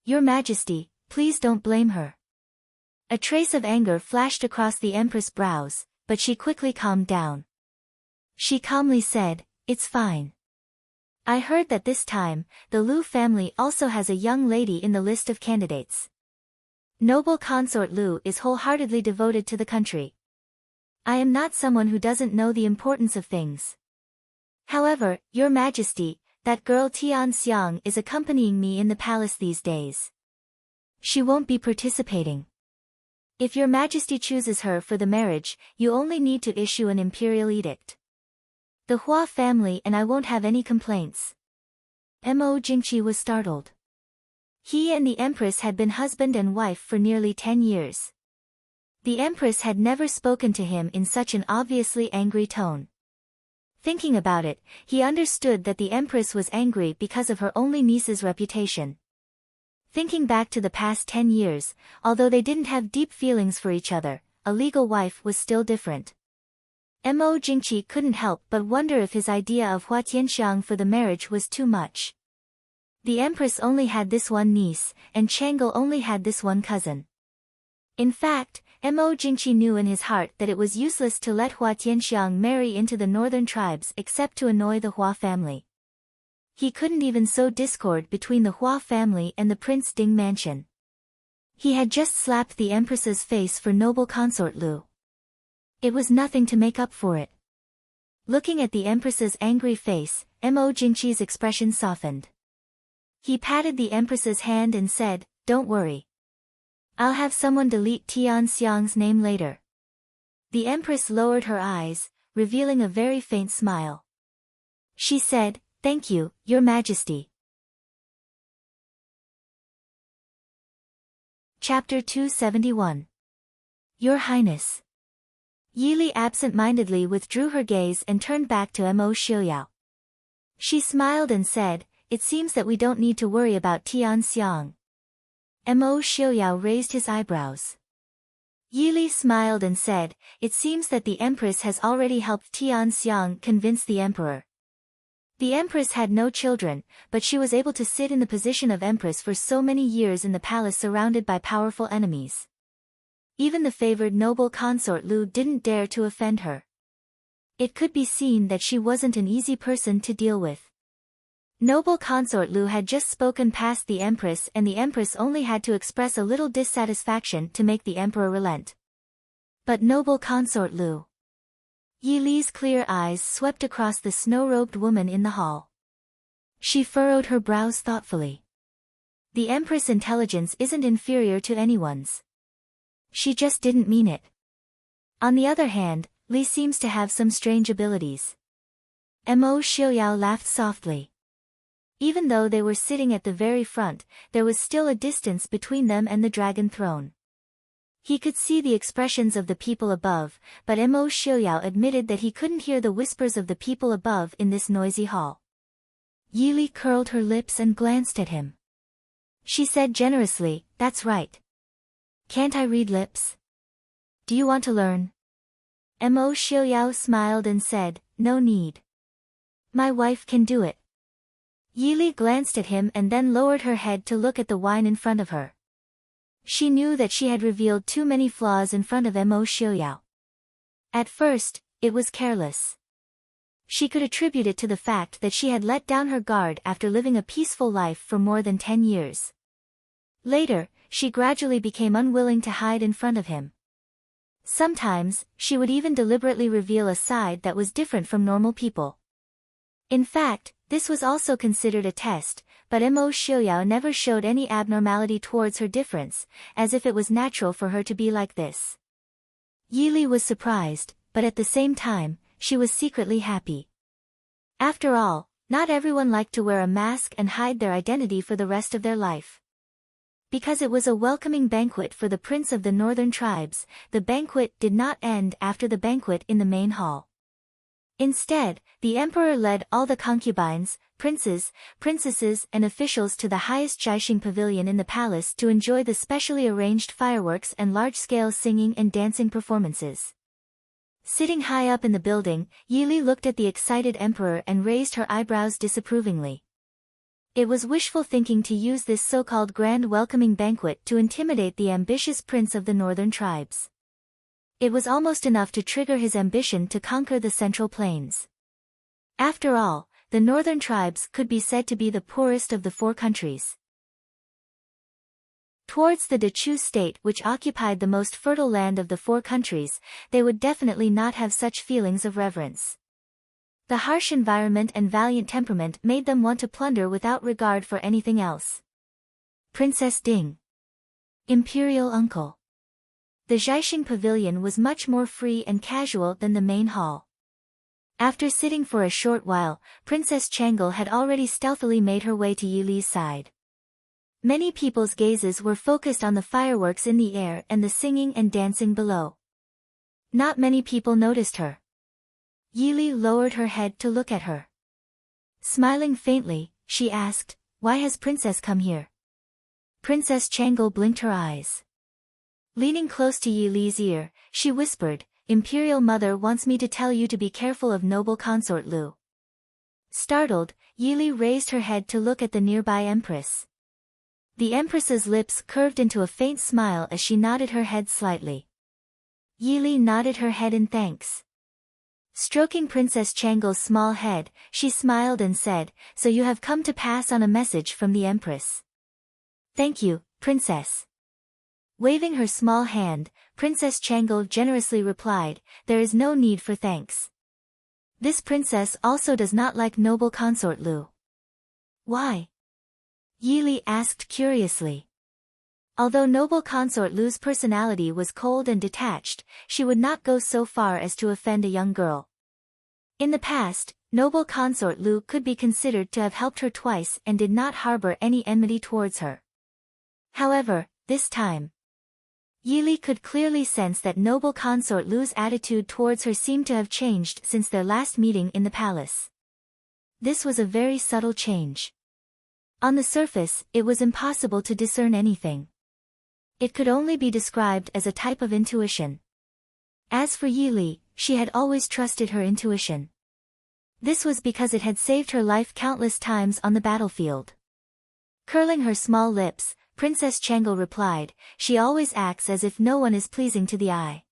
"Your Majesty, please don't blame her." A trace of anger flashed across the Empress' brows, but she quickly calmed down. She calmly said, "It's fine. I heard that this time, the Lu family also has a young lady in the list of candidates. Noble consort Lu is wholeheartedly devoted to the country. I am not someone who doesn't know the importance of things. However, Your Majesty, that girl Tian Xiang is accompanying me in the palace these days. She won't be participating. If Your Majesty chooses her for the marriage, you only need to issue an imperial edict. The Hua family and I won't have any complaints." Mo Jingqi was startled. He and the Empress had been husband and wife for nearly 10 years. The Empress had never spoken to him in such an obviously angry tone. Thinking about it, he understood that the Empress was angry because of her only niece's reputation. Thinking back to the past 10 years, although they didn't have deep feelings for each other, a legal wife was still different. Mo Jingqi couldn't help but wonder if his idea of Hua Tianxiang for the marriage was too much. The Empress only had this one niece, and Chang'e only had this one cousin. In fact, Mo Jingqi knew in his heart that it was useless to let Hua Tianxiang marry into the northern tribes except to annoy the Hua family. He couldn't even sow discord between the Hua family and the Prince Ding mansion. He had just slapped the Empress's face for noble consort Lu. It was nothing to make up for it. Looking at the Empress's angry face, Mo Jingqi's expression softened. He patted the Empress's hand and said, "Don't worry. I'll have someone delete Tian Xiang's name later." The Empress lowered her eyes, revealing a very faint smile. She said, "Thank you, Your Majesty." Chapter 271. Your Highness. Yi Li absent-mindedly withdrew her gaze and turned back to Mo Xiuyao. She smiled and said, "It seems that we don't need to worry about Tian Xiang." Mo Xiuyao raised his eyebrows. Yi Li smiled and said, "It seems that the Empress has already helped Tian Xiang convince the Emperor." The Empress had no children, but she was able to sit in the position of Empress for so many years in the palace surrounded by powerful enemies. Even the favored noble consort Lu didn't dare to offend her. It could be seen that she wasn't an easy person to deal with. Noble consort Lu had just spoken past the Empress and the Empress only had to express a little dissatisfaction to make the Emperor relent. But noble consort Lu. Yi Li's clear eyes swept across the snow-robed woman in the hall. She furrowed her brows thoughtfully. The Empress' intelligence isn't inferior to anyone's. She just didn't mean it. On the other hand, Li seems to have some strange abilities. Mo Xiuyao laughed softly. Even though they were sitting at the very front, there was still a distance between them and the dragon throne. He could see the expressions of the people above, but Mo Xiuyao admitted that he couldn't hear the whispers of the people above in this noisy hall. Yi Li curled her lips and glanced at him. She said generously, "That's right. Can't I read lips? Do you want to learn?" Mo Xiuyao smiled and said, "No need. My wife can do it." Yi Li glanced at him and then lowered her head to look at the wine in front of her. She knew that she had revealed too many flaws in front of Mo Xiuyao. At first, it was careless. She could attribute it to the fact that she had let down her guard after living a peaceful life for more than 10 years. Later, she gradually became unwilling to hide in front of him. Sometimes, she would even deliberately reveal a side that was different from normal people. In fact, this was also considered a test, but Mo Xiuyao never showed any abnormality towards her difference, as if it was natural for her to be like this. Yi Li was surprised, but at the same time, she was secretly happy. After all, Not everyone liked to wear a mask and hide their identity for the rest of their life. Because it was a welcoming banquet for the prince of the northern tribes, the banquet did not end after the banquet in the main hall. Instead, the emperor led all the concubines, princes, princesses and officials to the highest Jaishing pavilion in the palace to enjoy the specially arranged fireworks and large-scale singing and dancing performances. Sitting high up in the building, Yili looked at the excited emperor and raised her eyebrows disapprovingly. It was wishful thinking to use this so-called grand welcoming banquet to intimidate the ambitious prince of the northern tribes. It was almost enough to trigger his ambition to conquer the Central Plains. After all, the northern tribes could be said to be the poorest of the four countries. Towards the Dechu state, which occupied the most fertile land of the four countries, they would definitely not have such feelings of reverence. The harsh environment and valiant temperament made them want to plunder without regard for anything else. Princess Ding. Imperial Uncle. The Jaishing pavilion was much more free and casual than the main hall. After sitting for a short while, Princess Changle had already stealthily made her way to Yili's side. Many people's gazes were focused on the fireworks in the air and the singing and dancing below. Not many people noticed her. Yili lowered her head to look at her. Smiling faintly, she asked, "Why has Princess come here?" Princess Changle blinked her eyes. Leaning close to Yili's ear, she whispered, "Imperial Mother wants me to tell you to be careful of noble consort Lu." Startled, Yili raised her head to look at the nearby Empress. The Empress's lips curved into a faint smile as she nodded her head slightly. Yili nodded her head in thanks. Stroking Princess Changle's small head, she smiled and said, "So you have come to pass on a message from the Empress." "Thank you, Princess." Waving her small hand, Princess Changle generously replied, "There is no need for thanks. This princess also does not like noble consort Lu." "Why?" Yili asked curiously. Although noble consort Lu's personality was cold and detached, she would not go so far as to offend a young girl. In the past, noble consort Lu could be considered to have helped her twice and did not harbor any enmity towards her. However, this time, Yili could clearly sense that noble consort Lu's attitude towards her seemed to have changed since their last meeting in the palace. This was a very subtle change. On the surface, it was impossible to discern anything. It could only be described as a type of intuition. As for Yili, she had always trusted her intuition. This was because it had saved her life countless times on the battlefield. Curling her small lips, Princess Changle replied, "She always acts as if no one is pleasing to the eye.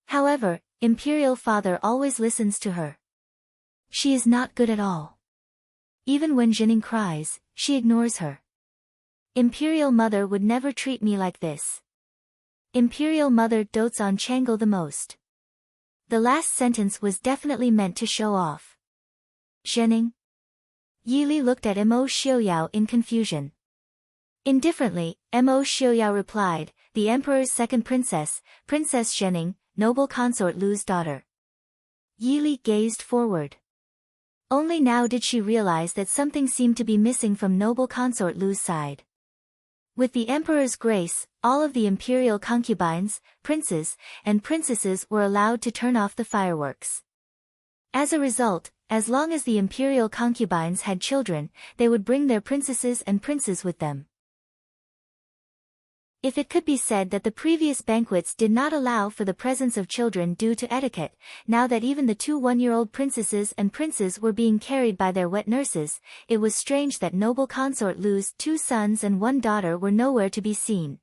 However, Imperial Father always listens to her. She is not good at all. Even when Jining cries, she ignores her. Imperial Mother would never treat me like this. Imperial Mother dotes on Changle the most." The last sentence was definitely meant to show off. "Jining?" Yili looked at Mo Xiaoyao in confusion. Indifferently, Mo Xiaoyao replied, "The Emperor's second princess, Princess Jining, noble consort Lu's daughter." Yili gazed forward. Only now did she realize that something seemed to be missing from noble consort Lu's side. With the Emperor's grace, all of the imperial concubines, princes, and princesses were allowed to turn off the fireworks. As a result, as long as the imperial concubines had children, they would bring their princesses and princes with them. If it could be said that the previous banquets did not allow for the presence of children due to etiquette, now that even the two one-year-old princesses and princes were being carried by their wet nurses, it was strange that noble consort Lu's 2 sons and 1 daughter were nowhere to be seen.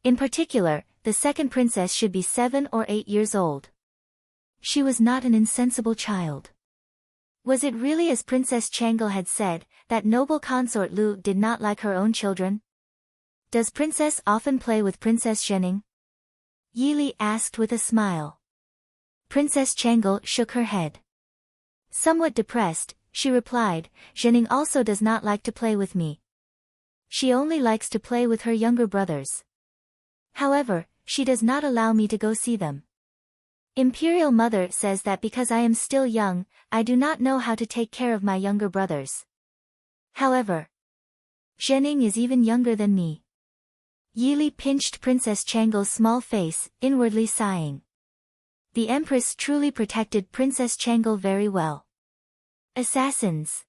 In particular, the second princess should be 7 or 8 years old. She was not an insensible child. Was it really as Princess Changle had said, that noble consort Lu did not like her own children? Does Princess often play with Princess Jining? Yili asked with a smile. Princess Changle shook her head. Somewhat depressed, she replied, "Jining also does not like to play with me. She only likes to play with her younger brothers. However, she does not allow me to go see them." Imperial Mother says that because I am still young, I do not know how to take care of my younger brothers. However, Zhening is even younger than me. Yili pinched Princess Changle's small face, inwardly sighing. The Empress truly protected Princess Changle very well. Assassins!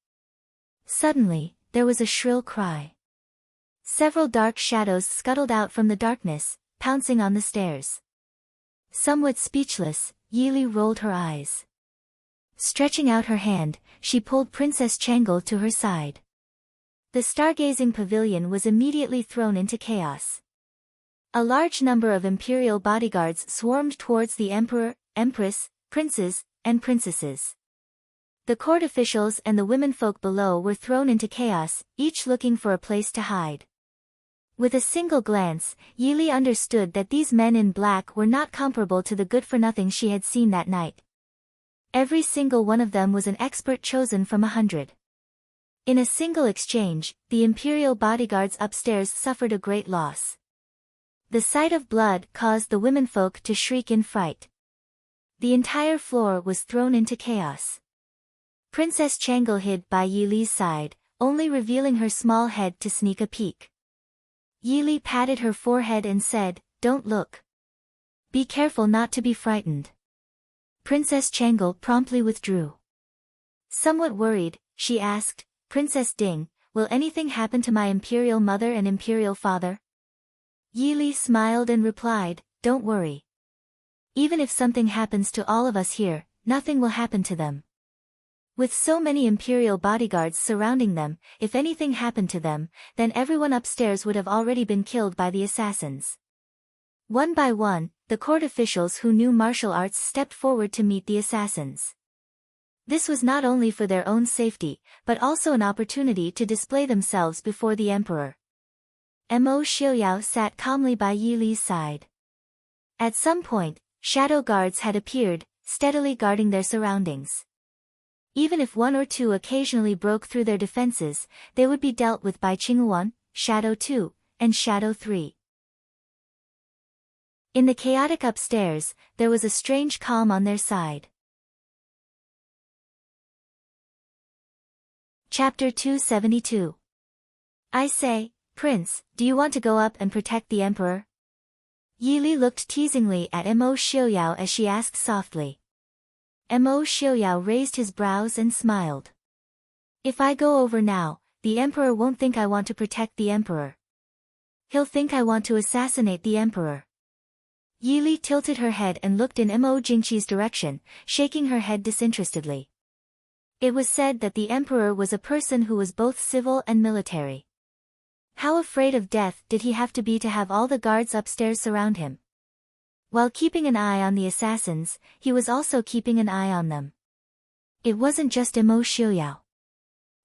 Suddenly, there was a shrill cry. Several dark shadows scuttled out from the darkness, pouncing on the stairs. Somewhat speechless, Yili rolled her eyes. Stretching out her hand, she pulled Princess Changle to her side. The stargazing pavilion was immediately thrown into chaos. A large number of imperial bodyguards swarmed towards the emperor, empress, princes, and princesses. The court officials and the womenfolk below were thrown into chaos, each looking for a place to hide. With a single glance, Yili understood that these men in black were not comparable to the good-for-nothing she had seen that night. Every single one of them was an expert chosen from 100. In a single exchange, the imperial bodyguards upstairs suffered a great loss. The sight of blood caused the womenfolk to shriek in fright. The entire floor was thrown into chaos. Princess Changle hid by Yili's side, only revealing her small head to sneak a peek. Yili patted her forehead and said, "Don't look. Be careful not to be frightened." Princess Changle promptly withdrew. Somewhat worried, she asked, "Princess Ding, will anything happen to my imperial mother and imperial father?" Yili smiled and replied, "Don't worry. Even if something happens to all of us here, nothing will happen to them. With so many imperial bodyguards surrounding them, if anything happened to them, then everyone upstairs would have already been killed by the assassins." One by one, the court officials who knew martial arts stepped forward to meet the assassins. This was not only for their own safety, but also an opportunity to display themselves before the emperor. Mo Xiaoyao sat calmly by Yili's side. At some point, shadow guards had appeared, steadily guarding their surroundings. Even if one or two occasionally broke through their defenses, they would be dealt with by Qingyuan, Shadow 2, and Shadow 3. In the chaotic upstairs, there was a strange calm on their side. Chapter 272. I say, Prince, do you want to go up and protect the emperor? Yili looked teasingly at Mo Xiaoyao as she asked softly. Mo Xiaoyao raised his brows and smiled. If I go over now, the emperor won't think I want to protect the emperor. He'll think I want to assassinate the emperor. Yili tilted her head and looked in Mo Jingqi's direction, shaking her head disinterestedly. It was said that the emperor was a person who was both civil and military. How afraid of death did he have to be to have all the guards upstairs surround him? While keeping an eye on the assassins, he was also keeping an eye on them. It wasn't just Mo Xiaoyao.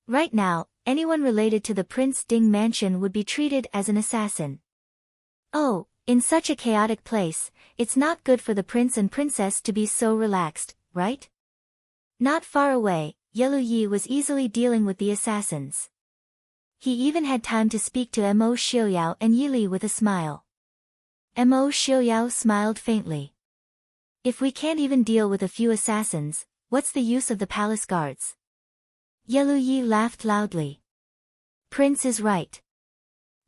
Right now, anyone related to the Prince Ding mansion would be treated as an assassin. Oh, in such a chaotic place, it's not good for the prince and princess to be so relaxed, right? Not far away, Yelu Yi was easily dealing with the assassins. He even had time to speak to Mo Xiaoyao and Yili with a smile. Mo Xiaoyao smiled faintly. If we can't even deal with a few assassins, what's the use of the palace guards? Yelu Yi laughed loudly. Prince is right.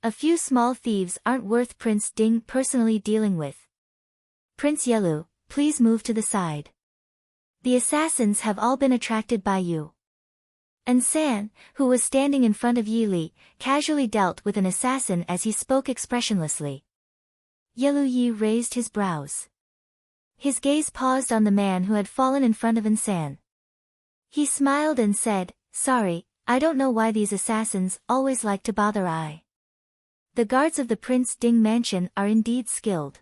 A few small thieves aren't worth Prince Ding personally dealing with. Prince Yelu, please move to the side. The assassins have all been attracted by you. And San, who was standing in front of Yili, casually dealt with an assassin as he spoke expressionlessly. Yelu Yi raised his brows. His gaze paused on the man who had fallen in front of San. He smiled and said, "Sorry, I don't know why these assassins always like to bother I. The guards of the Prince Ding mansion are indeed skilled."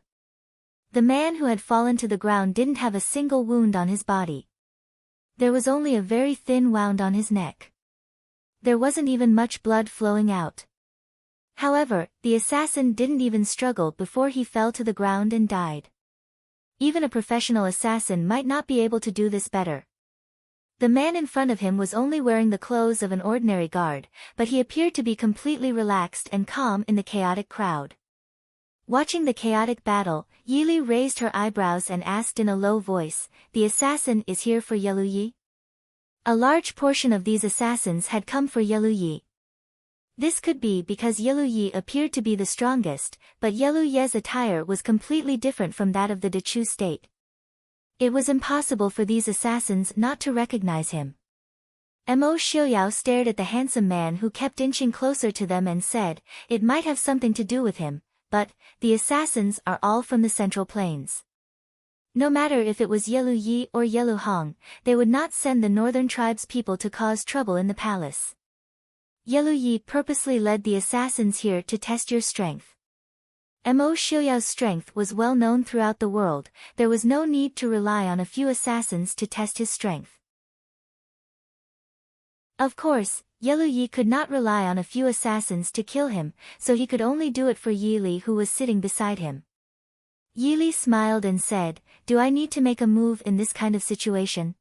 The man who had fallen to the ground didn't have a single wound on his body. There was only a very thin wound on his neck. There wasn't even much blood flowing out. However, the assassin didn't even struggle before he fell to the ground and died. Even a professional assassin might not be able to do this better. The man in front of him was only wearing the clothes of an ordinary guard, but he appeared to be completely relaxed and calm in the chaotic crowd. Watching the chaotic battle, Yili raised her eyebrows and asked in a low voice, "The assassin is here for Yeluyi?" A large portion of these assassins had come for Yeluyi. This could be because Yeluyi appeared to be the strongest, but Yeluye's attire was completely different from that of the Dechu state. It was impossible for these assassins not to recognize him. Mo Xiuyao stared at the handsome man who kept inching closer to them and said, "It might have something to do with him, but the assassins are all from the Central Plains. No matter if it was Yeluyi or Yeluhong, they would not send the northern tribes' people to cause trouble in the palace. Yeluyi purposely led the assassins here to test your strength." Mo Xiuyao's strength was well known throughout the world, there was no need to rely on a few assassins to test his strength. Of course, Yeluyi could not rely on a few assassins to kill him, so he could only do it for Yili who was sitting beside him. Yili smiled and said, "Do I need to make a move in this kind of situation?"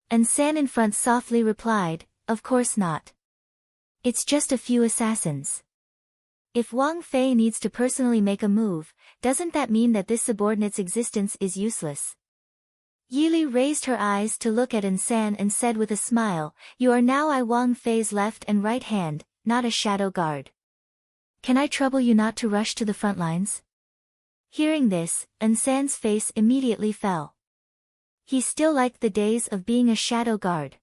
And San in front softly replied, "Of course not. It's just a few assassins. If Wang Fei needs to personally make a move, doesn't that mean that this subordinate's existence is useless?" Yili raised her eyes to look at San and said with a smile, "You are now Wang Fei's left and right hand, not a shadow guard. Can I trouble you not to rush to the front lines?" Hearing this, San's face immediately fell. He still liked the days of being a shadow guard.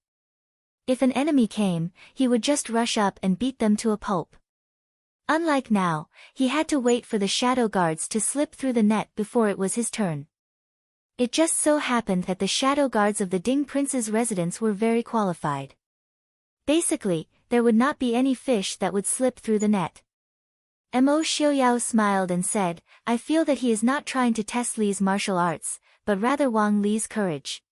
If an enemy came, he would just rush up and beat them to a pulp. Unlike now, he had to wait for the shadow guards to slip through the net before it was his turn. It just so happened that the shadow guards of the Ding Prince's residence were very qualified. Basically, there would not be any fish that would slip through the net. Mo Xiuyao smiled and said, "I feel that he is not trying to test Li's martial arts, but rather Wang Li's courage."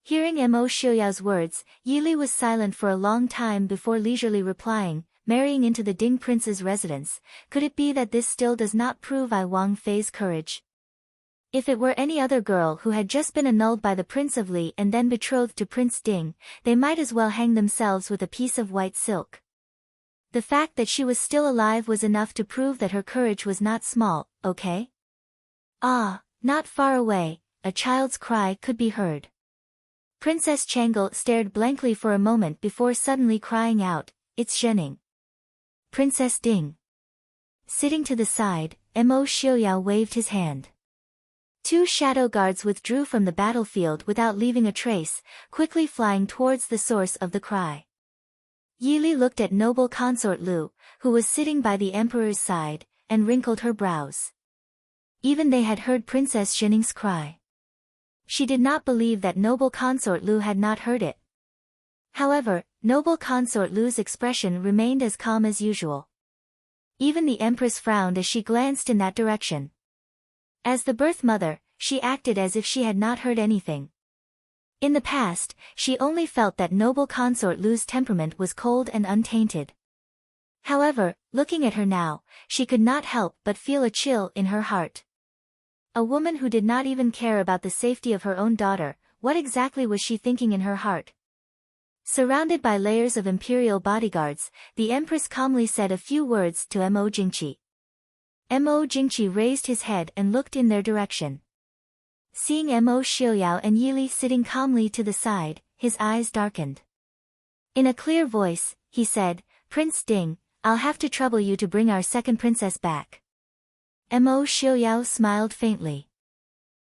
Hearing Mo Xiuyao's words, Yili was silent for a long time before leisurely replying, "Marrying into the Ding Prince's residence, could it be that this still does not prove Wang Fei's courage? If it were any other girl who had just been annulled by the Prince of Li and then betrothed to Prince Ding, they might as well hang themselves with a piece of white silk. The fact that she was still alive was enough to prove that her courage was not small, okay?" Ah, not far away, a child's cry could be heard. Princess Changle stared blankly for a moment before suddenly crying out, "It's Zhening. Princess Ding." Sitting to the side, Mo Xiuyao waved his hand. Two shadow guards withdrew from the battlefield without leaving a trace, quickly flying towards the source of the cry. Yili looked at noble consort Lu, who was sitting by the emperor's side, and wrinkled her brows. Even they had heard Princess Zhening's cry. She did not believe that noble consort Lu had not heard it. However, noble consort Lu's expression remained as calm as usual. Even the empress frowned as she glanced in that direction. As the birth mother, she acted as if she had not heard anything. In the past, she only felt that noble consort Lu's temperament was cold and untainted. However, looking at her now, she could not help but feel a chill in her heart. A woman who did not even care about the safety of her own daughter, what exactly was she thinking in her heart? Surrounded by layers of imperial bodyguards, the empress calmly said a few words to Mo Jingqi. Mo Jingqi raised his head and looked in their direction. Seeing Mo Xiuyao and Yili sitting calmly to the side, his eyes darkened. In a clear voice, he said, "Prince Ding, I'll have to trouble you to bring our second princess back." Mo Xiuyao smiled faintly.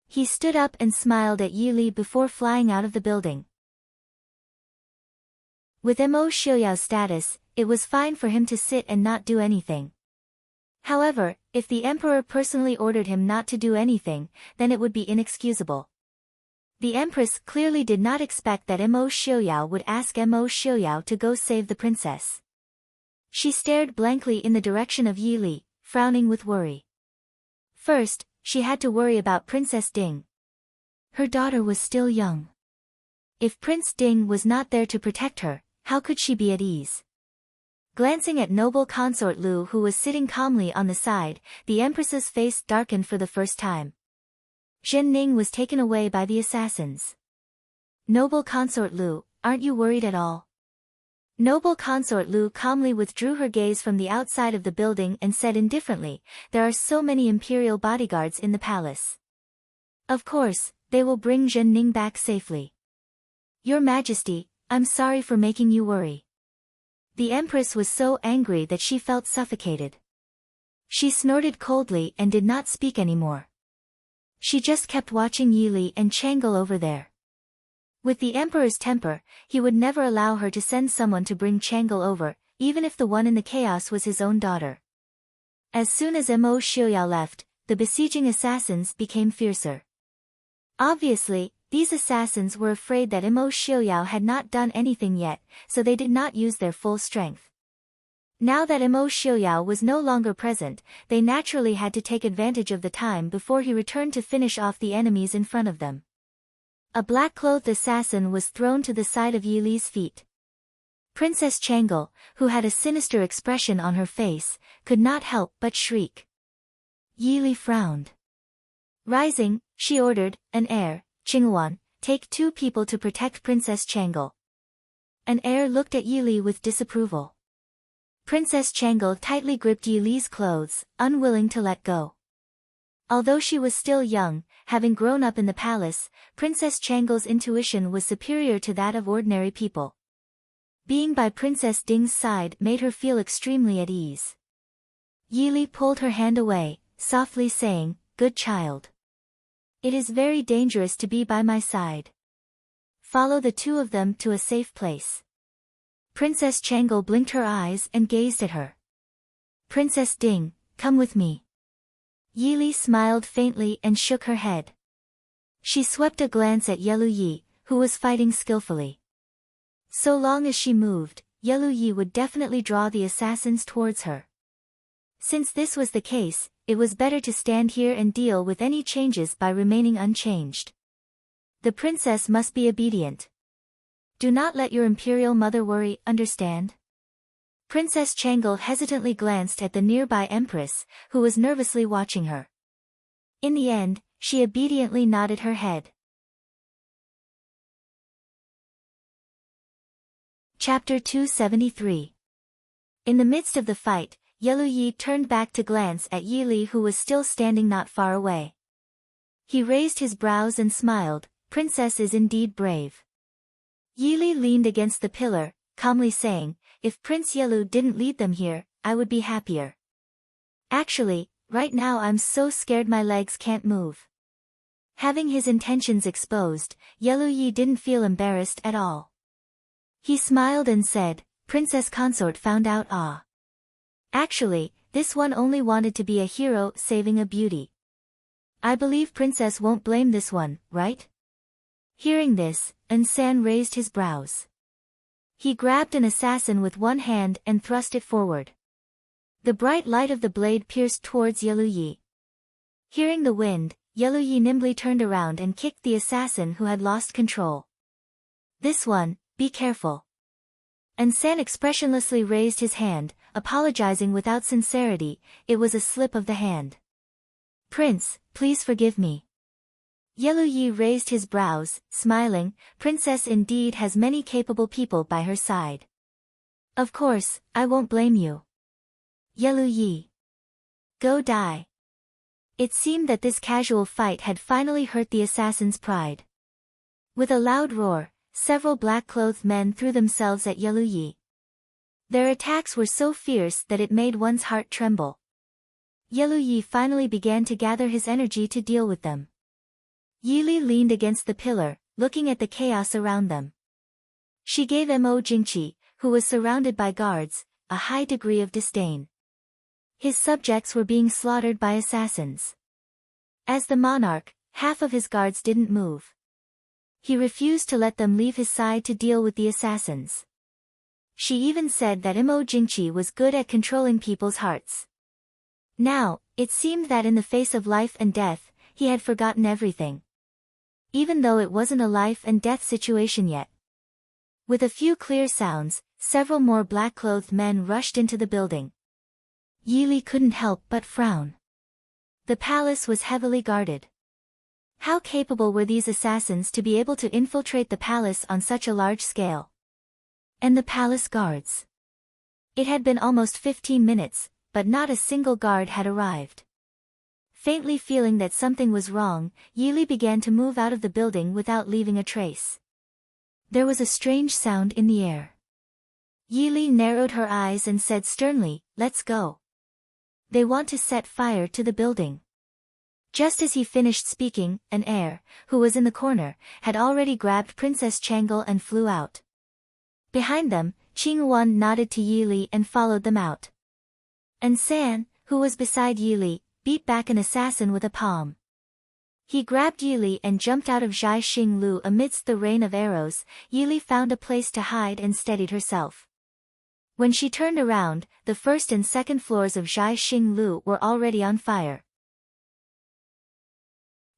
He stood up and smiled at Yili before flying out of the building. With Mo Xiuyao's status, it was fine for him to sit and not do anything. However, if the emperor personally ordered him not to do anything, then it would be inexcusable. The empress clearly did not expect that Mo Xiuyao would ask Mo Xiuyao to go save the princess. She stared blankly in the direction of Yili, frowning with worry. First, she had to worry about Princess Ding. Her daughter was still young. If Prince Ding was not there to protect her, how could she be at ease? Glancing at noble consort Lu who was sitting calmly on the side, the empress's face darkened for the first time. Zhen Ning was taken away by the assassins. "Noble consort Lu, aren't you worried at all?" Noble consort Lu calmly withdrew her gaze from the outside of the building and said indifferently, "There are so many imperial bodyguards in the palace. Of course, they will bring Zhen Ning back safely. Your Majesty, I'm sorry for making you worry." The Empress was so angry that she felt suffocated. She snorted coldly and did not speak anymore. She just kept watching Yili and Chang'e over there. With the Emperor's temper, he would never allow her to send someone to bring Chang'e over, even if the one in the chaos was his own daughter. As soon as Mo Xiuyao left, the besieging assassins became fiercer. Obviously, these assassins were afraid that Mo Xiuyao had not done anything yet, so they did not use their full strength. Now that Mo Xiuyao was no longer present, they naturally had to take advantage of the time before he returned to finish off the enemies in front of them. A black-clothed assassin was thrown to the side of Yili's feet. Princess Chang'e, who had a sinister expression on her face, could not help but shriek. Yili frowned. Rising, she ordered, "An heir, Qinghuan, take 2 people to protect Princess Chang'e." An heir looked at Yili with disapproval. Princess Chang'e tightly gripped Yili's clothes, unwilling to let go. Although she was still young, having grown up in the palace, Princess Chang'e's intuition was superior to that of ordinary people. Being by Princess Ding's side made her feel extremely at ease. Yili pulled her hand away, softly saying, "Good child. It is very dangerous to be by my side. Follow the 2 of them to a safe place." Princess Chang'e blinked her eyes and gazed at her. "Princess Ding, come with me." Yili smiled faintly and shook her head. She swept a glance at Yelu Yi, who was fighting skillfully. So long as she moved, Yelu Yi would definitely draw the assassins towards her. Since this was the case, it was better to stand here and deal with any changes by remaining unchanged. The princess must be obedient. Do not let your imperial mother worry, understand? Princess Chang'e hesitantly glanced at the nearby empress, who was nervously watching her. In the end, she obediently nodded her head. Chapter 273. In the midst of the fight, Yelu Yi turned back to glance at Yili, who was still standing not far away. He raised his brows and smiled. "Princess is indeed brave." Yili leaned against the pillar, calmly saying, "If Prince Yelu didn't lead them here, I would be happier. Actually, right now I'm so scared my legs can't move." Having his intentions exposed, Yelu Yi didn't feel embarrassed at all. He smiled and said, "Princess Consort found out ah. Actually, this one only wanted to be a hero saving a beauty. I believe Princess won't blame this one, right?" Hearing this, San raised his brows. He grabbed an assassin with one hand and thrust it forward. The bright light of the blade pierced towards Yelu Yi. Hearing the wind, Yelu Yi nimbly turned around and kicked the assassin who had lost control. "This one, be careful." San expressionlessly raised his hand, apologizing without sincerity. It was a slip of the hand. "Prince, please forgive me." Yelu Yi raised his brows, smiling. Princess indeed has many capable people by her side. "Of course, I won't blame you. Yelu Yi. Go die." It seemed that this casual fight had finally hurt the assassin's pride. With a loud roar, several black-clothed men threw themselves at Yelu Yi. Their attacks were so fierce that it made one's heart tremble. Yelu Yi finally began to gather his energy to deal with them. Yili leaned against the pillar, looking at the chaos around them. She gave Mo Jingqi, who was surrounded by guards, a high degree of disdain. His subjects were being slaughtered by assassins. As the monarch, half of his guards didn't move. He refused to let them leave his side to deal with the assassins. She even said that Mo Jingqi was good at controlling people's hearts. Now, it seemed that in the face of life and death, he had forgotten everything. Even though it wasn't a life and death situation yet. With a few clear sounds, several more black-clothed men rushed into the building. Yili couldn't help but frown. The palace was heavily guarded. How capable were these assassins to be able to infiltrate the palace on such a large scale? And the palace guards. It had been almost 15 minutes, but not a single guard had arrived. Faintly feeling that something was wrong, Yili began to move out of the building without leaving a trace. There was a strange sound in the air. Yili narrowed her eyes and said sternly, "Let's go. They want to set fire to the building." Just as he finished speaking, an heir, who was in the corner, had already grabbed Princess Changle and flew out. Behind them, Qinghuan nodded to Yili and followed them out. And San, who was beside Yili, beat back an assassin with a palm. He grabbed Yili and jumped out of Zhai Xinglu amidst the rain of arrows. Yili found a place to hide and steadied herself. When she turned around, the first and second floors of Zhai Xinglu were already on fire.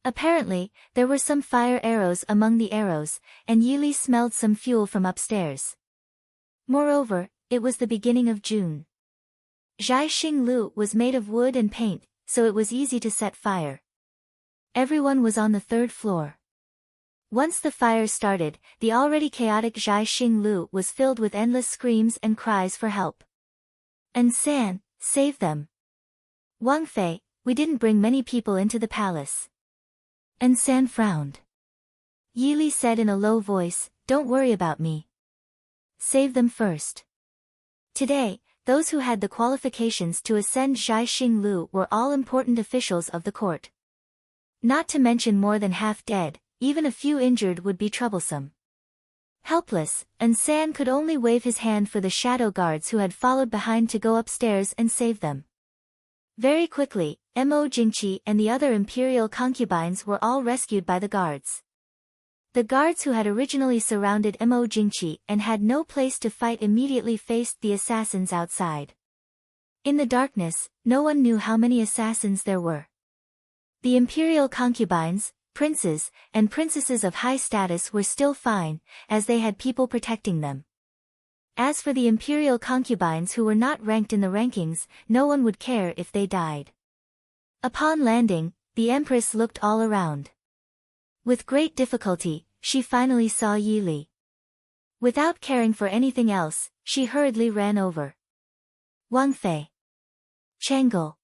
Apparently, there were some fire arrows among the arrows, and Yili smelled some fuel from upstairs. Moreover, it was the beginning of June. Zhai Xinglu was made of wood and paint, so it was easy to set fire. Everyone was on the third floor. Once the fire started, the already chaotic Zhai Xinglu was filled with endless screams and cries for help. And San, save them. Wang Fei, we didn't bring many people into the palace. And San frowned. Yili said in a low voice, don't worry about me. Save them first. Today, those who had the qualifications to ascend Zhai Xinglu were all important officials of the court. Not to mention more than half dead, even a few injured would be troublesome. Helpless, and San could only wave his hand for the shadow guards who had followed behind to go upstairs and save them. Very quickly, Mo Jingqi and the other imperial concubines were all rescued by the guards. The guards who had originally surrounded Mo Jingqi and had no place to fight immediately faced the assassins outside. In the darkness, no one knew how many assassins there were. The imperial concubines, princes, and princesses of high status were still fine, as they had people protecting them. As for the imperial concubines who were not ranked in the rankings, no one would care if they died. Upon landing, the empress looked all around. With great difficulty, she finally saw Yili. Without caring for anything else, she hurriedly ran over. Wang Fei. Changle.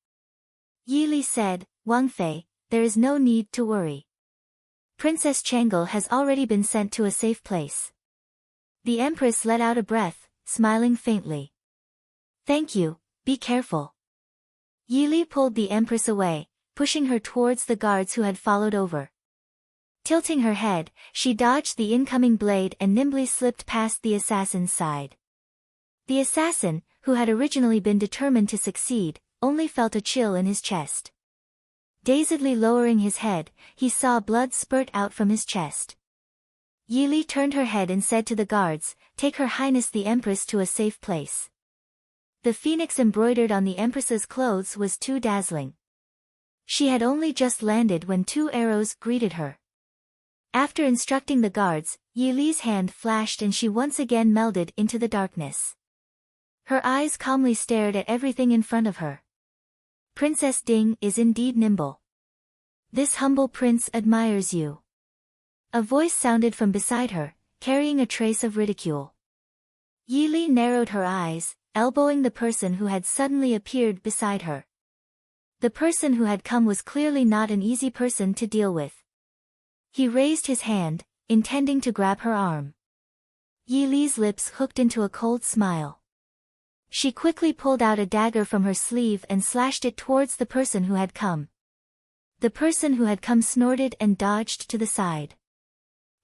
Yili said, Wang Fei, there is no need to worry. Princess Changle has already been sent to a safe place. The empress let out a breath, smiling faintly. Thank you, be careful. Yili pulled the empress away, pushing her towards the guards who had followed over. Tilting her head, she dodged the incoming blade and nimbly slipped past the assassin's side. The assassin, who had originally been determined to succeed, only felt a chill in his chest. Dazedly lowering his head, he saw blood spurt out from his chest. Yili turned her head and said to the guards, take Her Highness the Empress to a safe place. The phoenix embroidered on the Empress's clothes was too dazzling. She had only just landed when 2 arrows greeted her. After instructing the guards, Yili's hand flashed and she once again melded into the darkness. Her eyes calmly stared at everything in front of her. Princess Ding is indeed nimble. This humble prince admires you. A voice sounded from beside her, carrying a trace of ridicule. Yili narrowed her eyes, elbowing the person who had suddenly appeared beside her. The person who had come was clearly not an easy person to deal with. He raised his hand, intending to grab her arm. Yili's lips hooked into a cold smile. She quickly pulled out a dagger from her sleeve and slashed it towards the person who had come. The person who had come snorted and dodged to the side.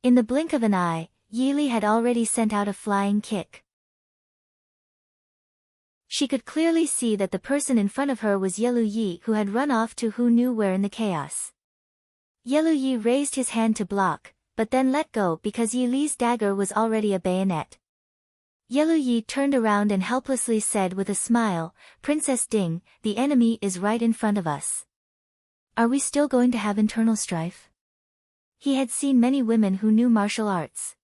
In the blink of an eye, Yili had already sent out a flying kick. She could clearly see that the person in front of her was Yelu Yi, who had run off to who knew where in the chaos. Yelu Yi raised his hand to block, but then let go because Yili's dagger was already a bayonet. Yelu Yi turned around and helplessly said with a smile, Princess Ding, the enemy is right in front of us. Are we still going to have internal strife? He had seen many women who knew martial arts.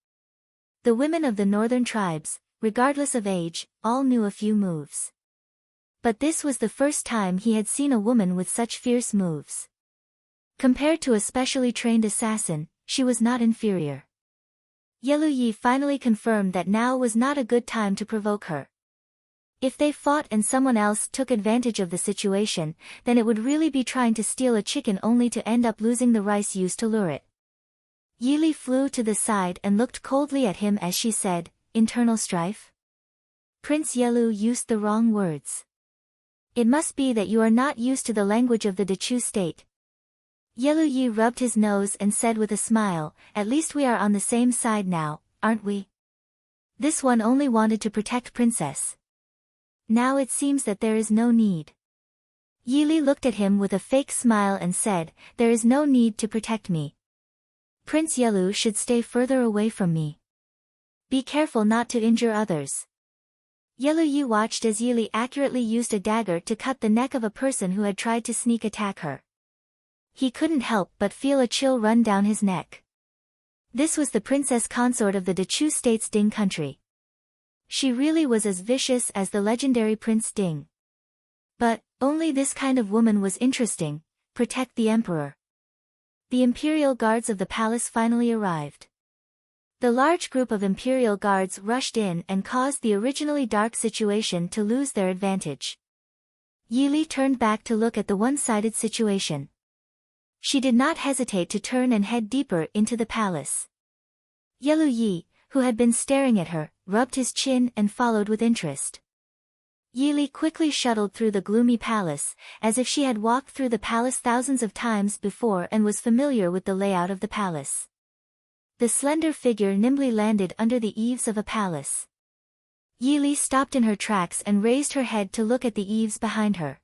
The women of the northern tribes, regardless of age, all knew a few moves. But this was the first time he had seen a woman with such fierce moves. Compared to a specially trained assassin, she was not inferior. Yelu Yi finally confirmed that now was not a good time to provoke her. If they fought and someone else took advantage of the situation, then it would really be trying to steal a chicken only to end up losing the rice used to lure it. Yili flew to the side and looked coldly at him as she said, "Internal strife?" Prince Yelu used the wrong words. It must be that you are not used to the language of the Dechu state. Yelu Yi rubbed his nose and said with a smile, "At least we are on the same side now, aren't we? This one only wanted to protect Princess. Now it seems that there is no need." Yili looked at him with a fake smile and said, "There is no need to protect me. Prince Yelu should stay further away from me. Be careful not to injure others." Yelu Yi watched as Yili accurately used a dagger to cut the neck of a person who had tried to sneak attack her. He couldn't help but feel a chill run down his neck. This was the princess consort of the Dechu state's Ding country. She really was as vicious as the legendary Prince Ding. But, only this kind of woman was interesting. Protect the emperor. The imperial guards of the palace finally arrived. The large group of imperial guards rushed in and caused the originally dark situation to lose their advantage. Yili turned back to look at the one-sided situation. She did not hesitate to turn and head deeper into the palace. Yelu Yi, who had been staring at her, rubbed his chin and followed with interest. Yili quickly shuttled through the gloomy palace, as if she had walked through the palace thousands of times before and was familiar with the layout of the palace. The slender figure nimbly landed under the eaves of a palace. Yili stopped in her tracks and raised her head to look at the eaves behind her.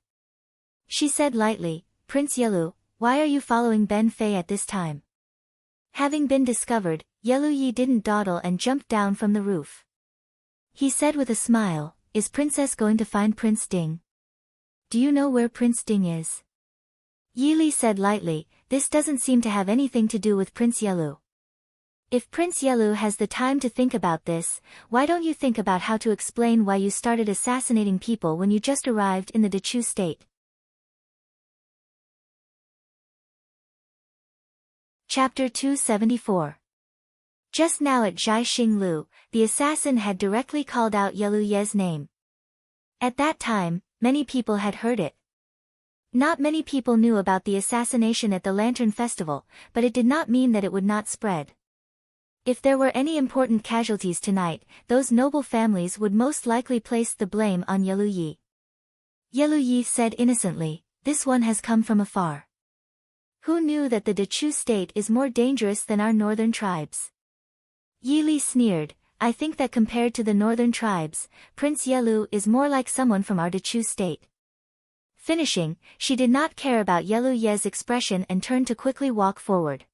She said lightly, "Prince Yelu, why are you following Ben Fei at this time?" Having been discovered, Yelu Yi didn't dawdle and jumped down from the roof. He said with a smile, "Is Princess going to find Prince Ding? Do you know where Prince Ding is?" Yili said lightly, "This doesn't seem to have anything to do with Prince Yelu. If Prince Yelu has the time to think about this, why don't you think about how to explain why you started assassinating people when you just arrived in the Dechu state?" Chapter 274. Just now at Zhai Xinglu, the assassin had directly called out Yelu Ye's name. At that time, many people had heard it. Not many people knew about the assassination at the Lantern Festival, but it did not mean that it would not spread. If there were any important casualties tonight, those noble families would most likely place the blame on Yelu Yi. Yelu Yi said innocently, "This one has come from afar. Who knew that the Dechu state is more dangerous than our northern tribes?" Yili sneered, "I think that compared to the northern tribes, Prince Yelu is more like someone from our Dechu state." Finishing, she did not care about Yelu Ye's expression and turned to quickly walk forward.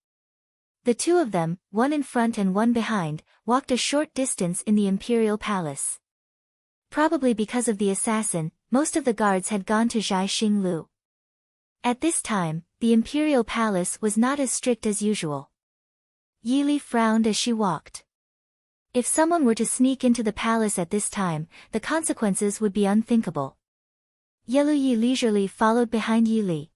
The two of them, one in front and one behind, walked a short distance in the imperial palace. Probably because of the assassin, most of the guards had gone to Zhai Xinglu. At this time, the imperial palace was not as strict as usual. Yili frowned as she walked. If someone were to sneak into the palace at this time, the consequences would be unthinkable. Yelu Yi leisurely followed behind Yili.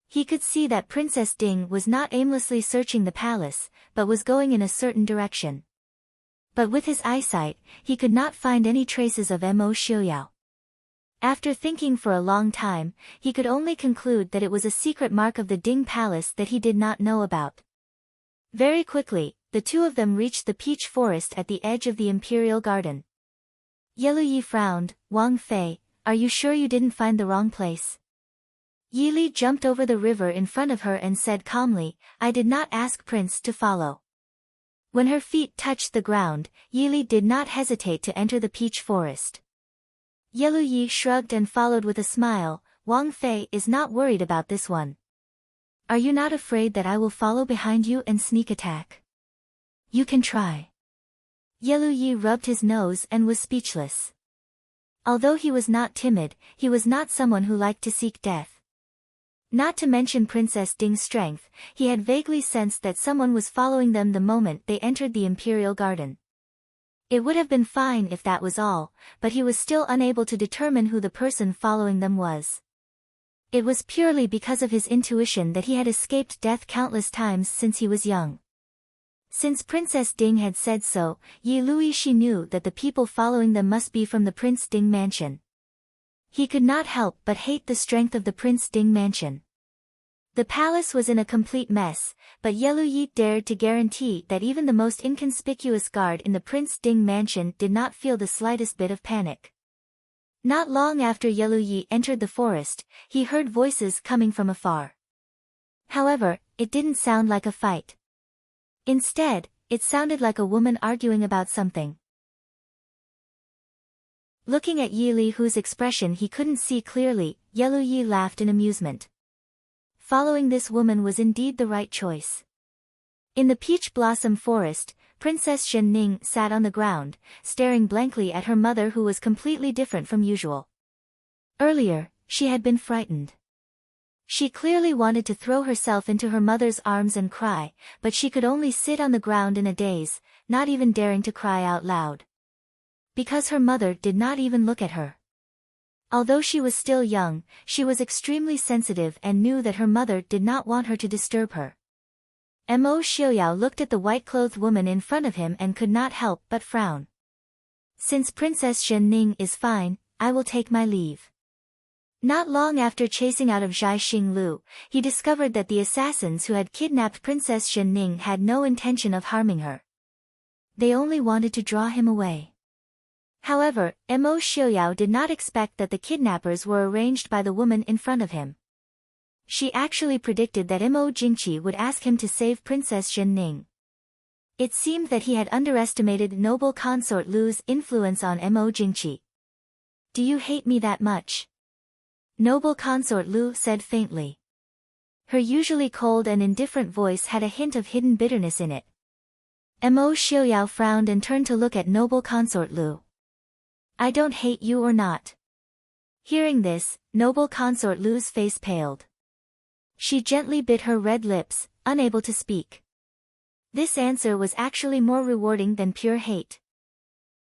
He could see that Princess Ding was not aimlessly searching the palace, but was going in a certain direction. But with his eyesight, he could not find any traces of Mo Xiuyao. After thinking for a long time, he could only conclude that it was a secret mark of the Ding Palace that he did not know about. Very quickly, the two of them reached the peach forest at the edge of the imperial garden. Yelu Yi frowned, "Wang Fei, are you sure you didn't find the wrong place?" Yili jumped over the river in front of her and said calmly, "I did not ask Prince to follow." When her feet touched the ground, Yili did not hesitate to enter the peach forest. Yelu Yi shrugged and followed with a smile, "Wang Fei is not worried about this one. Are you not afraid that I will follow behind you and sneak attack? You can try." Yelu Yi rubbed his nose and was speechless. Although he was not timid, he was not someone who liked to seek death. Not to mention Princess Ding's strength, he had vaguely sensed that someone was following them the moment they entered the imperial garden. It would have been fine if that was all, but he was still unable to determine who the person following them was. It was purely because of his intuition that he had escaped death countless times since he was young. Since Princess Ding had said so, Yi Lui she knew that the people following them must be from the Prince Ding mansion. He could not help but hate the strength of the Prince Ding mansion. The palace was in a complete mess, but Yi dared to guarantee that even the most inconspicuous guard in the Prince Ding mansion did not feel the slightest bit of panic. Not long after Yi entered the forest, he heard voices coming from afar. However, it didn't sound like a fight. Instead, it sounded like a woman arguing about something. Looking at Yi Li, whose expression he couldn't see clearly, Yi laughed in amusement. Following this woman was indeed the right choice. In the peach blossom forest, Princess Shen Ning sat on the ground, staring blankly at her mother, who was completely different from usual. Earlier, she had been frightened. She clearly wanted to throw herself into her mother's arms and cry, but she could only sit on the ground in a daze, not even daring to cry out loud. Because her mother did not even look at her. Although she was still young, she was extremely sensitive and knew that her mother did not want her to disturb her. Mo Xiaoyao looked at the white-clothed woman in front of him and could not help but frown. Since Princess Shen Ning is fine, I will take my leave. Not long after chasing out of Zhai Xinglu, he discovered that the assassins who had kidnapped Princess Shen Ning had no intention of harming her. They only wanted to draw him away. However, Mo Xiaoyao did not expect that the kidnappers were arranged by the woman in front of him. She actually predicted that Mo Jingqi would ask him to save Princess Shen Ning. It seemed that he had underestimated noble consort Lu's influence on Mo Jingqi. Do you hate me that much? Noble consort Lu said faintly. Her usually cold and indifferent voice had a hint of hidden bitterness in it. Mo Xiaoyao frowned and turned to look at noble consort Lu. I don't hate you or not. Hearing this, noble consort Lu's face paled. She gently bit her red lips, unable to speak. This answer was actually more rewarding than pure hate.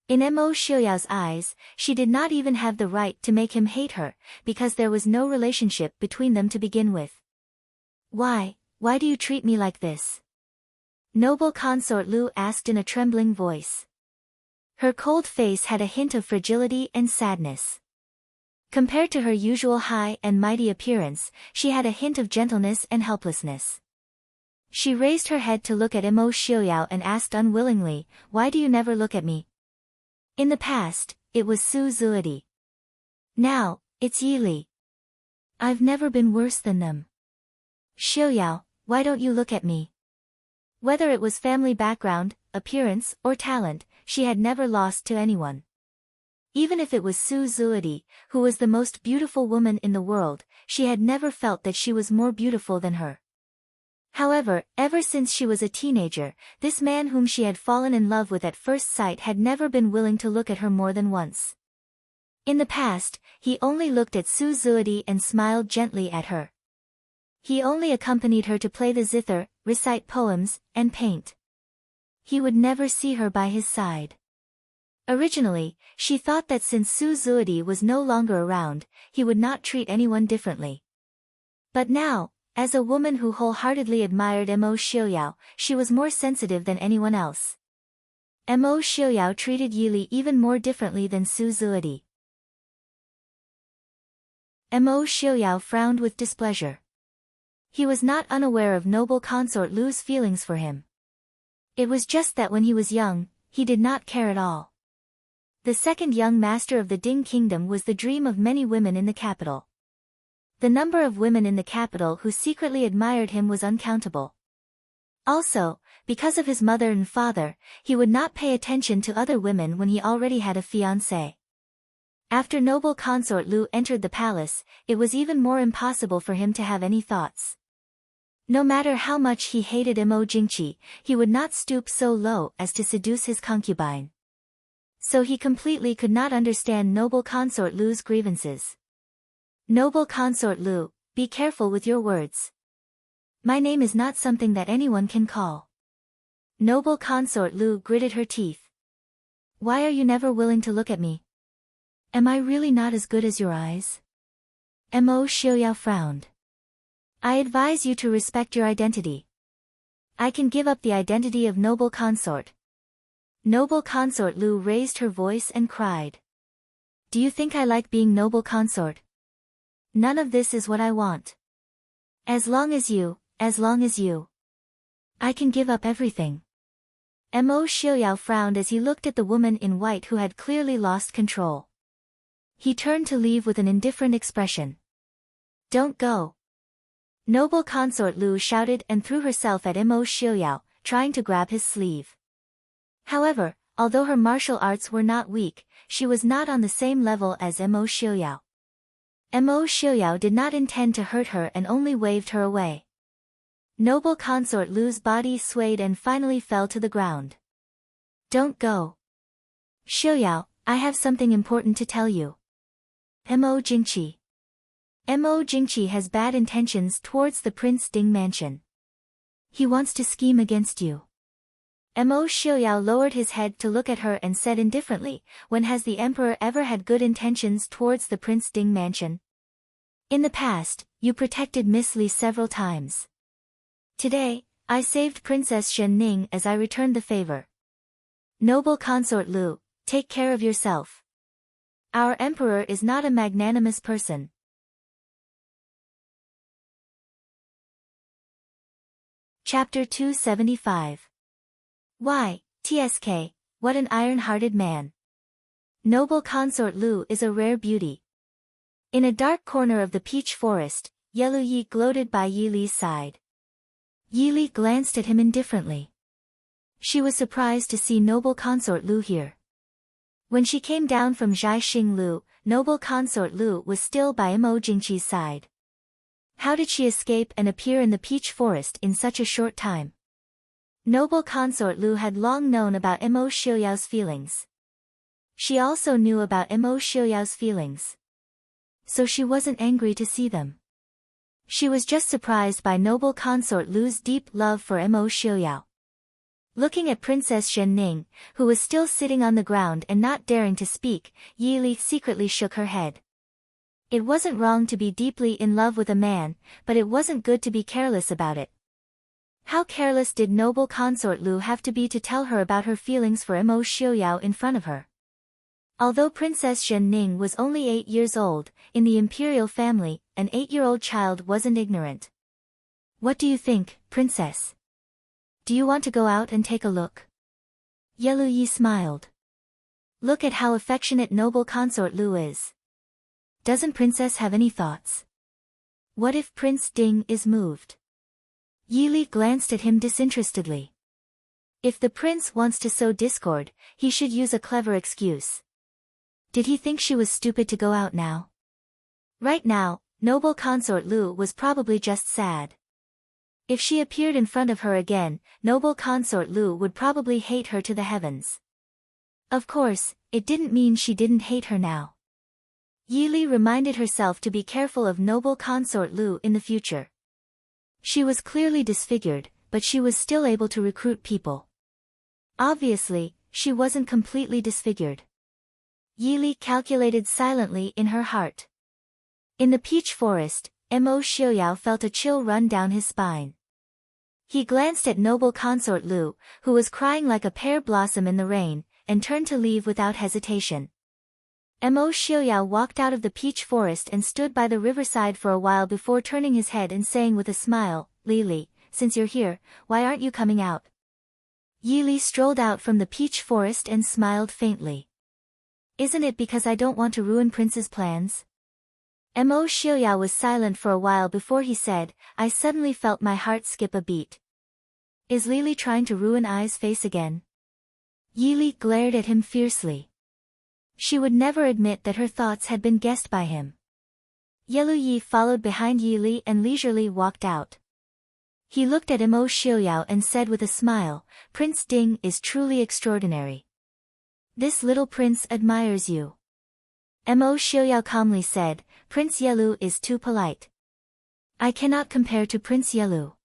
In Mo Xiaoyao's eyes, she did not even have the right to make him hate her, because there was no relationship between them to begin with. Why do you treat me like this? Noble consort Lu asked in a trembling voice. Her cold face had a hint of fragility and sadness. Compared to her usual high and mighty appearance, she had a hint of gentleness and helplessness. She raised her head to look at Mo Xiaoyao and asked unwillingly, why do you never look at me? In the past, it was Su Zuidi. Now, it's Yi Li. I've never been worse than them. Xiaoyao, why don't you look at me? Whether it was family background, appearance, or talent, she had never lost to anyone. Even if it was Su Zuidi, who was the most beautiful woman in the world, she had never felt that she was more beautiful than her. However, ever since she was a teenager, this man whom she had fallen in love with at first sight had never been willing to look at her more than once. In the past, he only looked at Su Zuidi and smiled gently at her. He only accompanied her to play the zither, recite poems, and paint. He would never see her by his side. Originally, she thought that since Su Zuidi was no longer around, he would not treat anyone differently. But now, as a woman who wholeheartedly admired Mo Xiaoyao, she was more sensitive than anyone else. Mo Xiaoyao treated Yi Li even more differently than Su Zuidi. Mo Xiaoyao frowned with displeasure. He was not unaware of noble consort Lu's feelings for him. It was just that when he was young, he did not care at all. The second young master of the Ding kingdom was the dream of many women in the capital. The number of women in the capital who secretly admired him was uncountable. Also, because of his mother and father, he would not pay attention to other women when he already had a fiancée. After noble consort Lu entered the palace, it was even more impossible for him to have any thoughts. No matter how much he hated Mo Jingqi, he would not stoop so low as to seduce his concubine. So he completely could not understand noble consort Lu's grievances. Noble consort Lu, be careful with your words. My name is not something that anyone can call. Noble consort Lu gritted her teeth. Why are you never willing to look at me? Am I really not as good as your eyes? Mo Xiaoyao frowned. I advise you to respect your identity. I can give up the identity of noble consort. Noble consort Lu raised her voice and cried. Do you think I like being noble consort? None of this is what I want. As long as you. I can give up everything. Mo Xiuyao frowned as he looked at the woman in white who had clearly lost control. He turned to leave with an indifferent expression. Don't go. Noble consort Lu shouted and threw herself at Mo Xiuyao, trying to grab his sleeve. However, although her martial arts were not weak, she was not on the same level as Mo Xiuyao. Mo Xiuyao did not intend to hurt her and only waved her away. Noble consort Lu's body swayed and finally fell to the ground. Don't go. Xiuyao, I have something important to tell you. Mo Jingqi. Mo Jingqi has bad intentions towards the Prince Ding mansion. He wants to scheme against you. Mo Xiuyao lowered his head to look at her and said indifferently, when has the emperor ever had good intentions towards the Prince Ding mansion? In the past, you protected Miss Li several times. Today, I saved Princess Shen Ning as I returned the favor. Noble consort Lu, take care of yourself. Our emperor is not a magnanimous person. Chapter 275. Why, TSK, what an iron-hearted man. Noble consort Lu is a rare beauty. In a dark corner of the peach forest, Yelu Yi gloated by Yi Li's side. Yi Li glanced at him indifferently. She was surprised to see noble consort Lu here. When she came down from Zhai Xing Lu, noble consort Lu was still by Mo Jingqi's side. How did she escape and appear in the peach forest in such a short time? Noble consort Lu had long known about Mo Xiuyao's feelings. She also knew about Mo Xiuyao's feelings. So she wasn't angry to see them. She was just surprised by noble consort Lu's deep love for Mo Xiuyao. Looking at Princess Shen Ning, who was still sitting on the ground and not daring to speak, Yi Li secretly shook her head. It wasn't wrong to be deeply in love with a man, but it wasn't good to be careless about it. How careless did noble consort Lu have to be to tell her about her feelings for Mo Xiuyao in front of her? Although Princess Shen Ning was only 8 years old, in the imperial family, an 8-year-old child wasn't ignorant. What do you think, princess? Do you want to go out and take a look? Yelu Yi smiled. Look at how affectionate noble consort Lu is. Doesn't princess have any thoughts? What if Prince Ding is moved? Yi Li glanced at him disinterestedly. If the prince wants to sow discord, he should use a clever excuse. Did he think she was stupid to go out now? Right now, noble consort Lu was probably just sad. If she appeared in front of her again, noble consort Lu would probably hate her to the heavens. Of course, it didn't mean she didn't hate her now. Yi Li reminded herself to be careful of noble consort Lu in the future. She was clearly disfigured, but she was still able to recruit people. Obviously, she wasn't completely disfigured. Yi Li calculated silently in her heart. In the peach forest, Mo Xiuyao felt a chill run down his spine. He glanced at noble consort Lu, who was crying like a pear blossom in the rain, and turned to leave without hesitation. Mo Xiuyao walked out of the peach forest and stood by the riverside for a while before turning his head and saying with a smile, Li Li, since you're here, why aren't you coming out? Yi Li strolled out from the peach forest and smiled faintly. Isn't it because I don't want to ruin Prince's plans? Mo Xiuyao was silent for a while before he said, I suddenly felt my heart skip a beat. Is Li Li trying to ruin Ai's face again? Yi Li glared at him fiercely. She would never admit that her thoughts had been guessed by him. Yelu Yi followed behind Yi Li and leisurely walked out. He looked at Mo Xiuyao and said with a smile, Prince Ding is truly extraordinary. This little prince admires you. Mo Xiuyao calmly said, Prince Yelu is too polite. I cannot compare to Prince Yelu.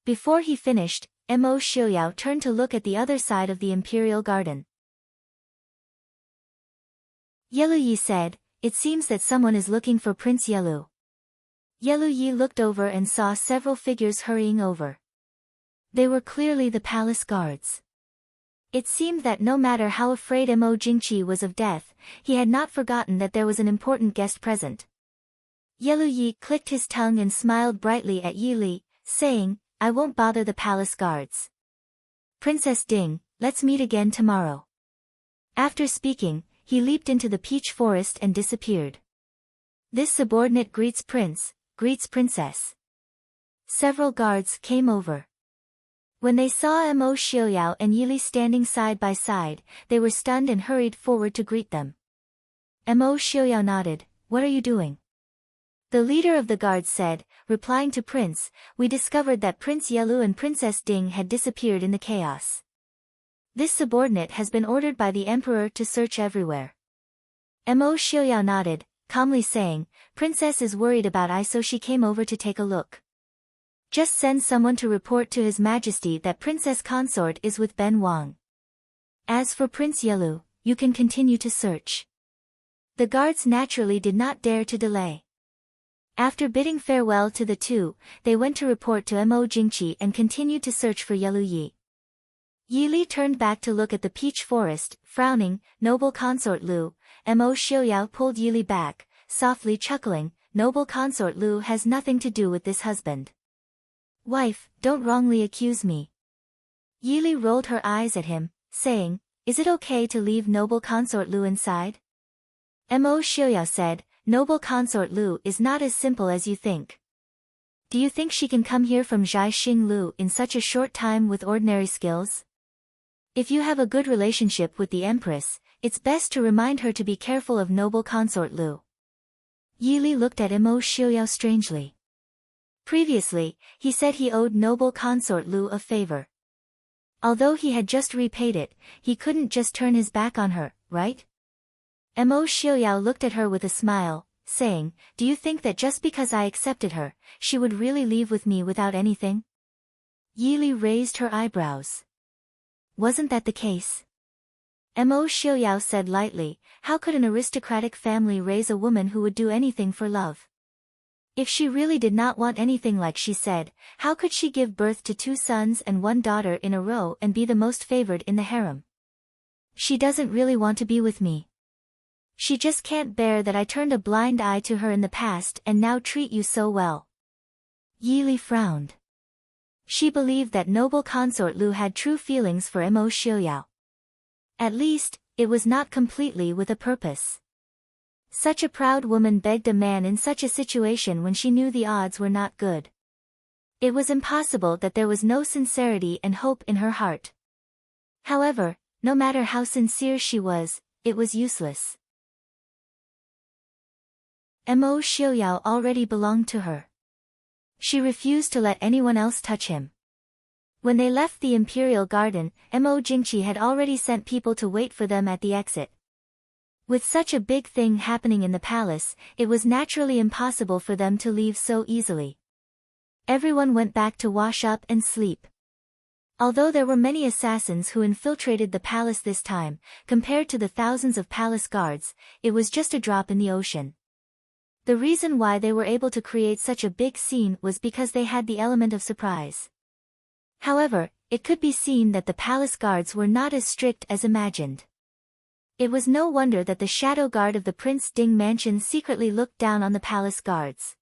Before he finished, Mo Xiuyao turned to look at the other side of the imperial garden. Yelu Yi said, it seems that someone is looking for Prince Yelu. Yelu Yi looked over and saw several figures hurrying over. They were clearly the palace guards. It seemed that no matter how afraid Mo Jingqi was of death, he had not forgotten that there was an important guest present. Yelu Yi clicked his tongue and smiled brightly at Yi Li, saying, I won't bother the palace guards. Princess Ding, let's meet again tomorrow. After speaking, he leaped into the peach forest and disappeared. This subordinate greets prince, greets princess. Several guards came over. When they saw Mo Xiaoyao and Yi Li standing side by side, they were stunned and hurried forward to greet them. Mo Xiaoyao nodded, what are you doing? The leader of the guards said, replying to Prince, we discovered that Prince Yelu and Princess Ding had disappeared in the chaos. This subordinate has been ordered by the emperor to search everywhere. Mo Xiaoyao nodded, calmly saying, Princess is worried about I, so she came over to take a look. Just send someone to report to His Majesty that Princess Consort is with Ben Wang. As for Prince Yelu, you can continue to search. The guards naturally did not dare to delay. After bidding farewell to the two, they went to report to Mo Jingqi and continued to search for Yelu Yi. Yi Li turned back to look at the peach forest, frowning, noble consort Lu. Mo Xiaoyao pulled Yi Li back, softly chuckling, noble consort Lu has nothing to do with this husband. Wife, don't wrongly accuse me. Yi Li rolled her eyes at him, saying, is it okay to leave noble consort Lu inside? Mo Xiaoyao said, noble consort Lu is not as simple as you think. Do you think she can come here from Zhai Xing Lu in such a short time with ordinary skills? If you have a good relationship with the Empress, it's best to remind her to be careful of noble consort Lu. Yi Li looked at Mo Xiaoyao strangely. Previously, he said he owed noble consort Lu a favor. Although he had just repaid it, he couldn't just turn his back on her, right? Mo Xiaoyao looked at her with a smile, saying, do you think that just because I accepted her, she would really leave with me without anything? Yi Li raised her eyebrows. Wasn't that the case? Mo Xiaoyao said lightly, how could an aristocratic family raise a woman who would do anything for love? If she really did not want anything like she said, how could she give birth to 2 sons and 1 daughter in a row and be the most favored in the harem? She doesn't really want to be with me. She just can't bear that I turned a blind eye to her in the past and now treat you so well. Yi Li frowned. She believed that noble consort Lu had true feelings for Mo Xiaoyao. At least, it was not completely with a purpose. Such a proud woman begged a man in such a situation when she knew the odds were not good. It was impossible that there was no sincerity and hope in her heart. However, no matter how sincere she was, it was useless. Mo Xiaoyao already belonged to her. She refused to let anyone else touch him. When they left the imperial garden, Mo Jingqi had already sent people to wait for them at the exit. With such a big thing happening in the palace, it was naturally impossible for them to leave so easily. Everyone went back to wash up and sleep. Although there were many assassins who infiltrated the palace this time, compared to the thousands of palace guards, it was just a drop in the ocean. The reason why they were able to create such a big scene was because they had the element of surprise. However, it could be seen that the palace guards were not as strict as imagined. It was no wonder that the shadow guard of the Prince Ding mansion secretly looked down on the palace guards.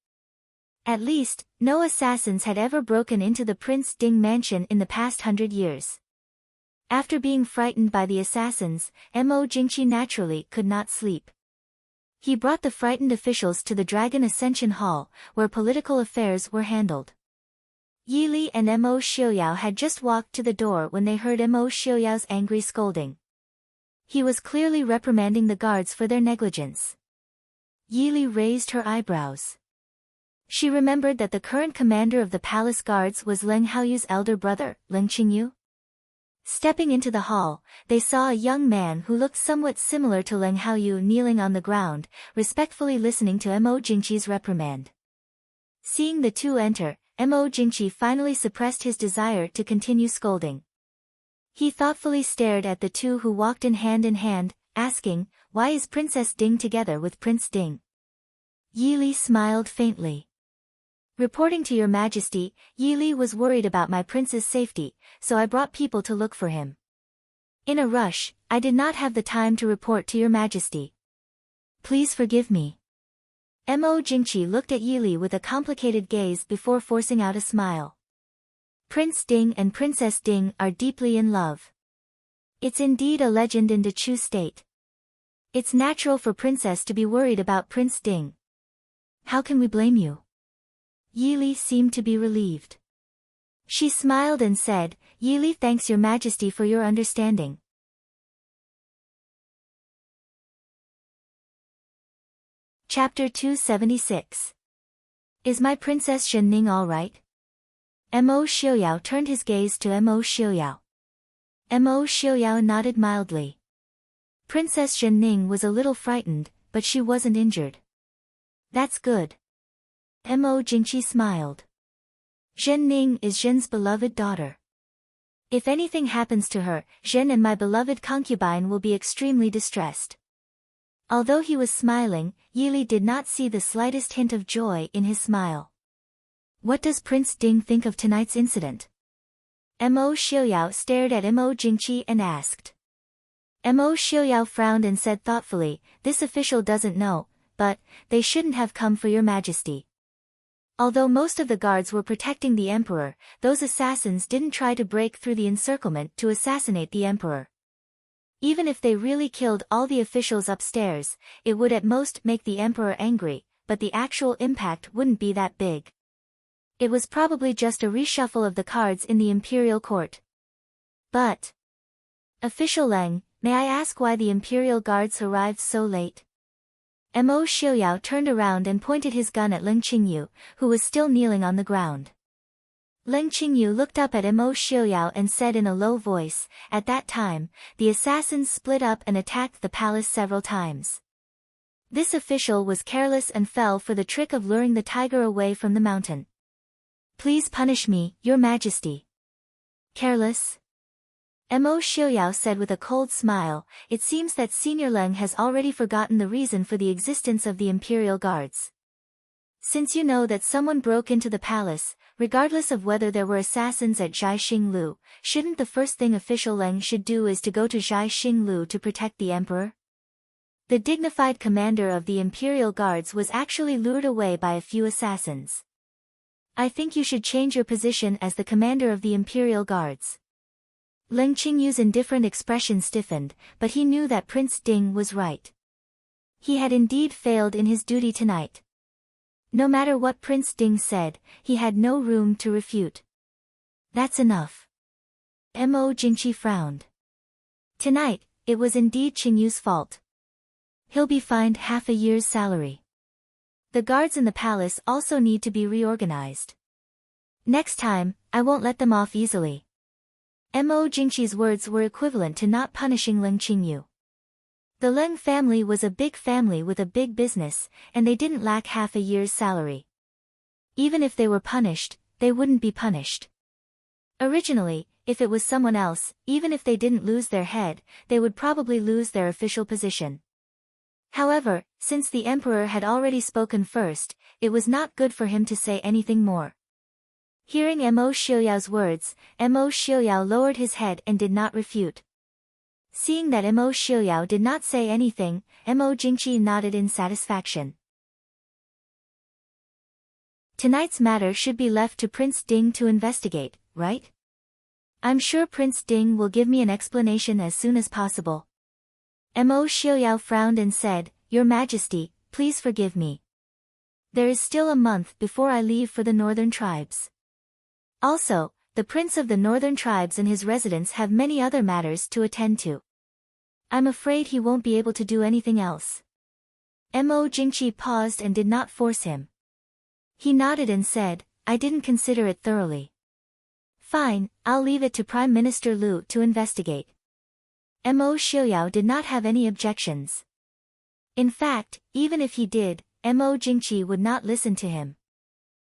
At least, no assassins had ever broken into the Prince Ding mansion in the past 100 years. After being frightened by the assassins, Mo Jingqi naturally could not sleep. He brought the frightened officials to the Dragon Ascension Hall, where political affairs were handled. Yi Li and Mo Xiaoyao had just walked to the door when they heard Mo Xiaoyao's angry scolding. He was clearly reprimanding the guards for their negligence. Yi Li raised her eyebrows. She remembered that the current commander of the palace guards was Leng Haoyu's elder brother, Leng Qingyu. Stepping into the hall, they saw a young man who looked somewhat similar to Leng Haoyu kneeling on the ground, respectfully listening to Mo Jingqi's reprimand. Seeing the two enter, Mo Jingqi finally suppressed his desire to continue scolding. He thoughtfully stared at the two who walked in hand, asking, why is Princess Ding together with Prince Ding? Yi Li smiled faintly. Reporting to your majesty, Yi Li was worried about my prince's safety, so I brought people to look for him. In a rush, I did not have the time to report to your majesty. Please forgive me. Mo Jingqi looked at Yi Li with a complicated gaze before forcing out a smile. Prince Ding and Princess Ding are deeply in love. It's indeed a legend in Dechu State. It's natural for Princess to be worried about Prince Ding. How can we blame you? Yi Li seemed to be relieved. She smiled and said, Yi Li thanks your majesty for your understanding. Chapter 276. Is my Princess Zhenning all right? Mo Xiuyao turned his gaze to Mo Xiuyao. Mo Xiuyao nodded mildly. Princess Zhenning was a little frightened, but she wasn't injured. That's good. Mo Jingqi smiled. Zhenning is Zhen's beloved daughter. If anything happens to her, Zhen and my beloved concubine will be extremely distressed. Although he was smiling, Yi Li did not see the slightest hint of joy in his smile. What does Prince Ding think of tonight's incident? Mo Xiuyao stared at Mo Jingqi and asked. Mo Xiuyao frowned and said thoughtfully, this official doesn't know, but they shouldn't have come for your majesty. Although most of the guards were protecting the emperor, those assassins didn't try to break through the encirclement to assassinate the emperor. Even if they really killed all the officials upstairs, it would at most make the emperor angry, but the actual impact wouldn't be that big. It was probably just a reshuffle of the cards in the imperial court. But... Official Leng, may I ask why the imperial guards arrived so late? Mo Xiuyao turned around and pointed his gun at Leng Qingyu, who was still kneeling on the ground. Leng Qingyu looked up at Mo Xiuyao and said in a low voice, at that time, the assassins split up and attacked the palace several times. This official was careless and fell for the trick of luring the tiger away from the mountain. Please punish me, your majesty. Careless? Mo Xiuyao said with a cold smile, it seems that Senior Leng has already forgotten the reason for the existence of the imperial guards. Since you know that someone broke into the palace, regardless of whether there were assassins at Zhai Xinglu, shouldn't the first thing official Leng should do is to go to Zhai Xinglu to protect the emperor? The dignified commander of the imperial guards was actually lured away by a few assassins. I think you should change your position as the commander of the imperial guards. Leng Qingyu's indifferent expression stiffened, but he knew that Prince Ding was right. He had indeed failed in his duty tonight. No matter what Prince Ding said, he had no room to refute. That's enough. Mo Jingqi frowned. Tonight, it was indeed Qingyu's fault. He'll be fined half a year's salary. The guards in the palace also need to be reorganized. Next time, I won't let them off easily. Mo Jingqi's words were equivalent to not punishing Leng Qingyu. The Leng family was a big family with a big business, and they didn't lack half a year's salary. Even if they were punished, they wouldn't be punished. Originally, if it was someone else, even if they didn't lose their head, they would probably lose their official position. However, since the emperor had already spoken first, it was not good for him to say anything more. Hearing Mo Xiuyao's words, Mo Xiuyao lowered his head and did not refute. Seeing that Mo Xiuyao did not say anything, Mo Jingqi nodded in satisfaction. Tonight's matter should be left to Prince Ding to investigate, right? I'm sure Prince Ding will give me an explanation as soon as possible. Mo Xiuyao frowned and said, Your Majesty, please forgive me. There is still a month before I leave for the northern tribes. Also, the prince of the northern tribes and his residents have many other matters to attend to. I'm afraid he won't be able to do anything else. Mo Jingqi paused and did not force him. He nodded and said, I didn't consider it thoroughly. Fine, I'll leave it to Prime Minister Lu to investigate. Mo Xiuyao did not have any objections. In fact, even if he did, Mo Jingqi would not listen to him.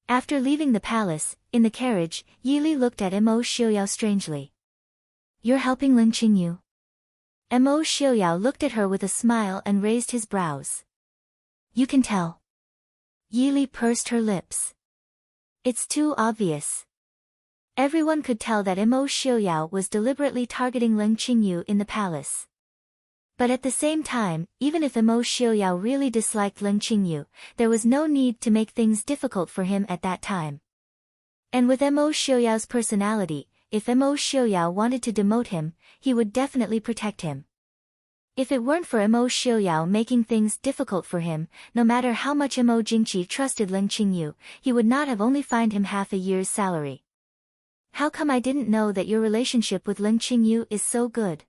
After leaving the palace, in the carriage, Yi Li looked at Mo Xiuyao strangely. You're helping Leng Qingyu? Mo Xiuyao looked at her with a smile and raised his brows. You can tell. Yi Li pursed her lips. It's too obvious. Everyone could tell that Mo Xiaoyao was deliberately targeting Lin Qingyu in the palace. But at the same time, even if Mo Xiaoyao really disliked Lin Qingyu, there was no need to make things difficult for him at that time. And with Mo Xiaoyao's personality, if Mo Xiaoyao wanted to demote him, he would definitely protect him. If it weren't for Mo Xiaoyao making things difficult for him, no matter how much Mo Jingqi trusted Lin Qingyu, he would not have only fined him half a year's salary. How come I didn't know that your relationship with Lin Qingyu is so good?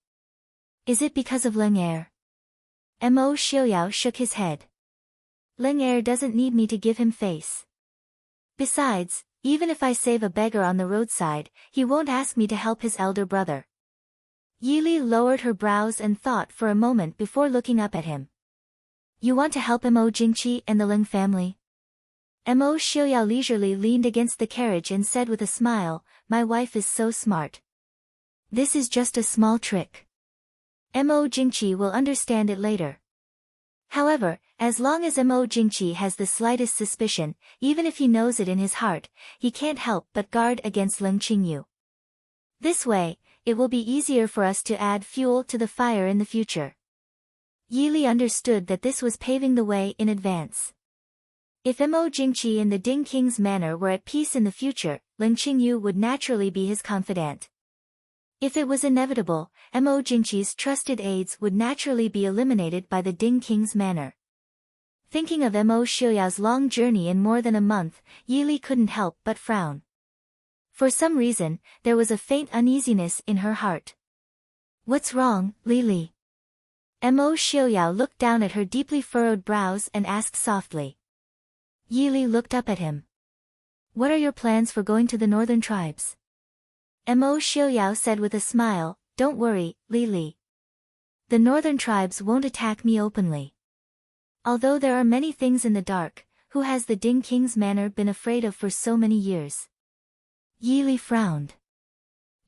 Is it because of Ling Er? Mo Xiaoyao shook his head. Ling Er doesn't need me to give him face. Besides, even if I save a beggar on the roadside, he won't ask me to help his elder brother. Yili lowered her brows and thought for a moment before looking up at him. You want to help Mo Jingqi and the Ling family? Mo Xiaoyao leisurely leaned against the carriage and said with a smile, my wife is so smart. This is just a small trick. Mo Jingqi will understand it later. However, as long as Mo Jingqi has the slightest suspicion, even if he knows it in his heart, he can't help but guard against Lin Qingyu. This way, it will be easier for us to add fuel to the fire in the future. Yili understood that this was paving the way in advance. If Mo Jingqi and the Ding King's manor were at peace in the future, Lin Qingyu would naturally be his confidant. If it was inevitable, Mo Jingqi's trusted aides would naturally be eliminated by the Ding King's manor. Thinking of Mo Xiaoyao's long journey in more than a month, Yili couldn't help but frown. For some reason, there was a faint uneasiness in her heart. What's wrong, Lili? Mo Xiaoyao looked down at her deeply furrowed brows and asked softly. Yili looked up at him. What are your plans for going to the northern tribes? Mo Xiaoyao said with a smile, don't worry, Lili. The northern tribes won't attack me openly. Although there are many things in the dark, who has the Ding King's manor been afraid of for so many years? Yili frowned.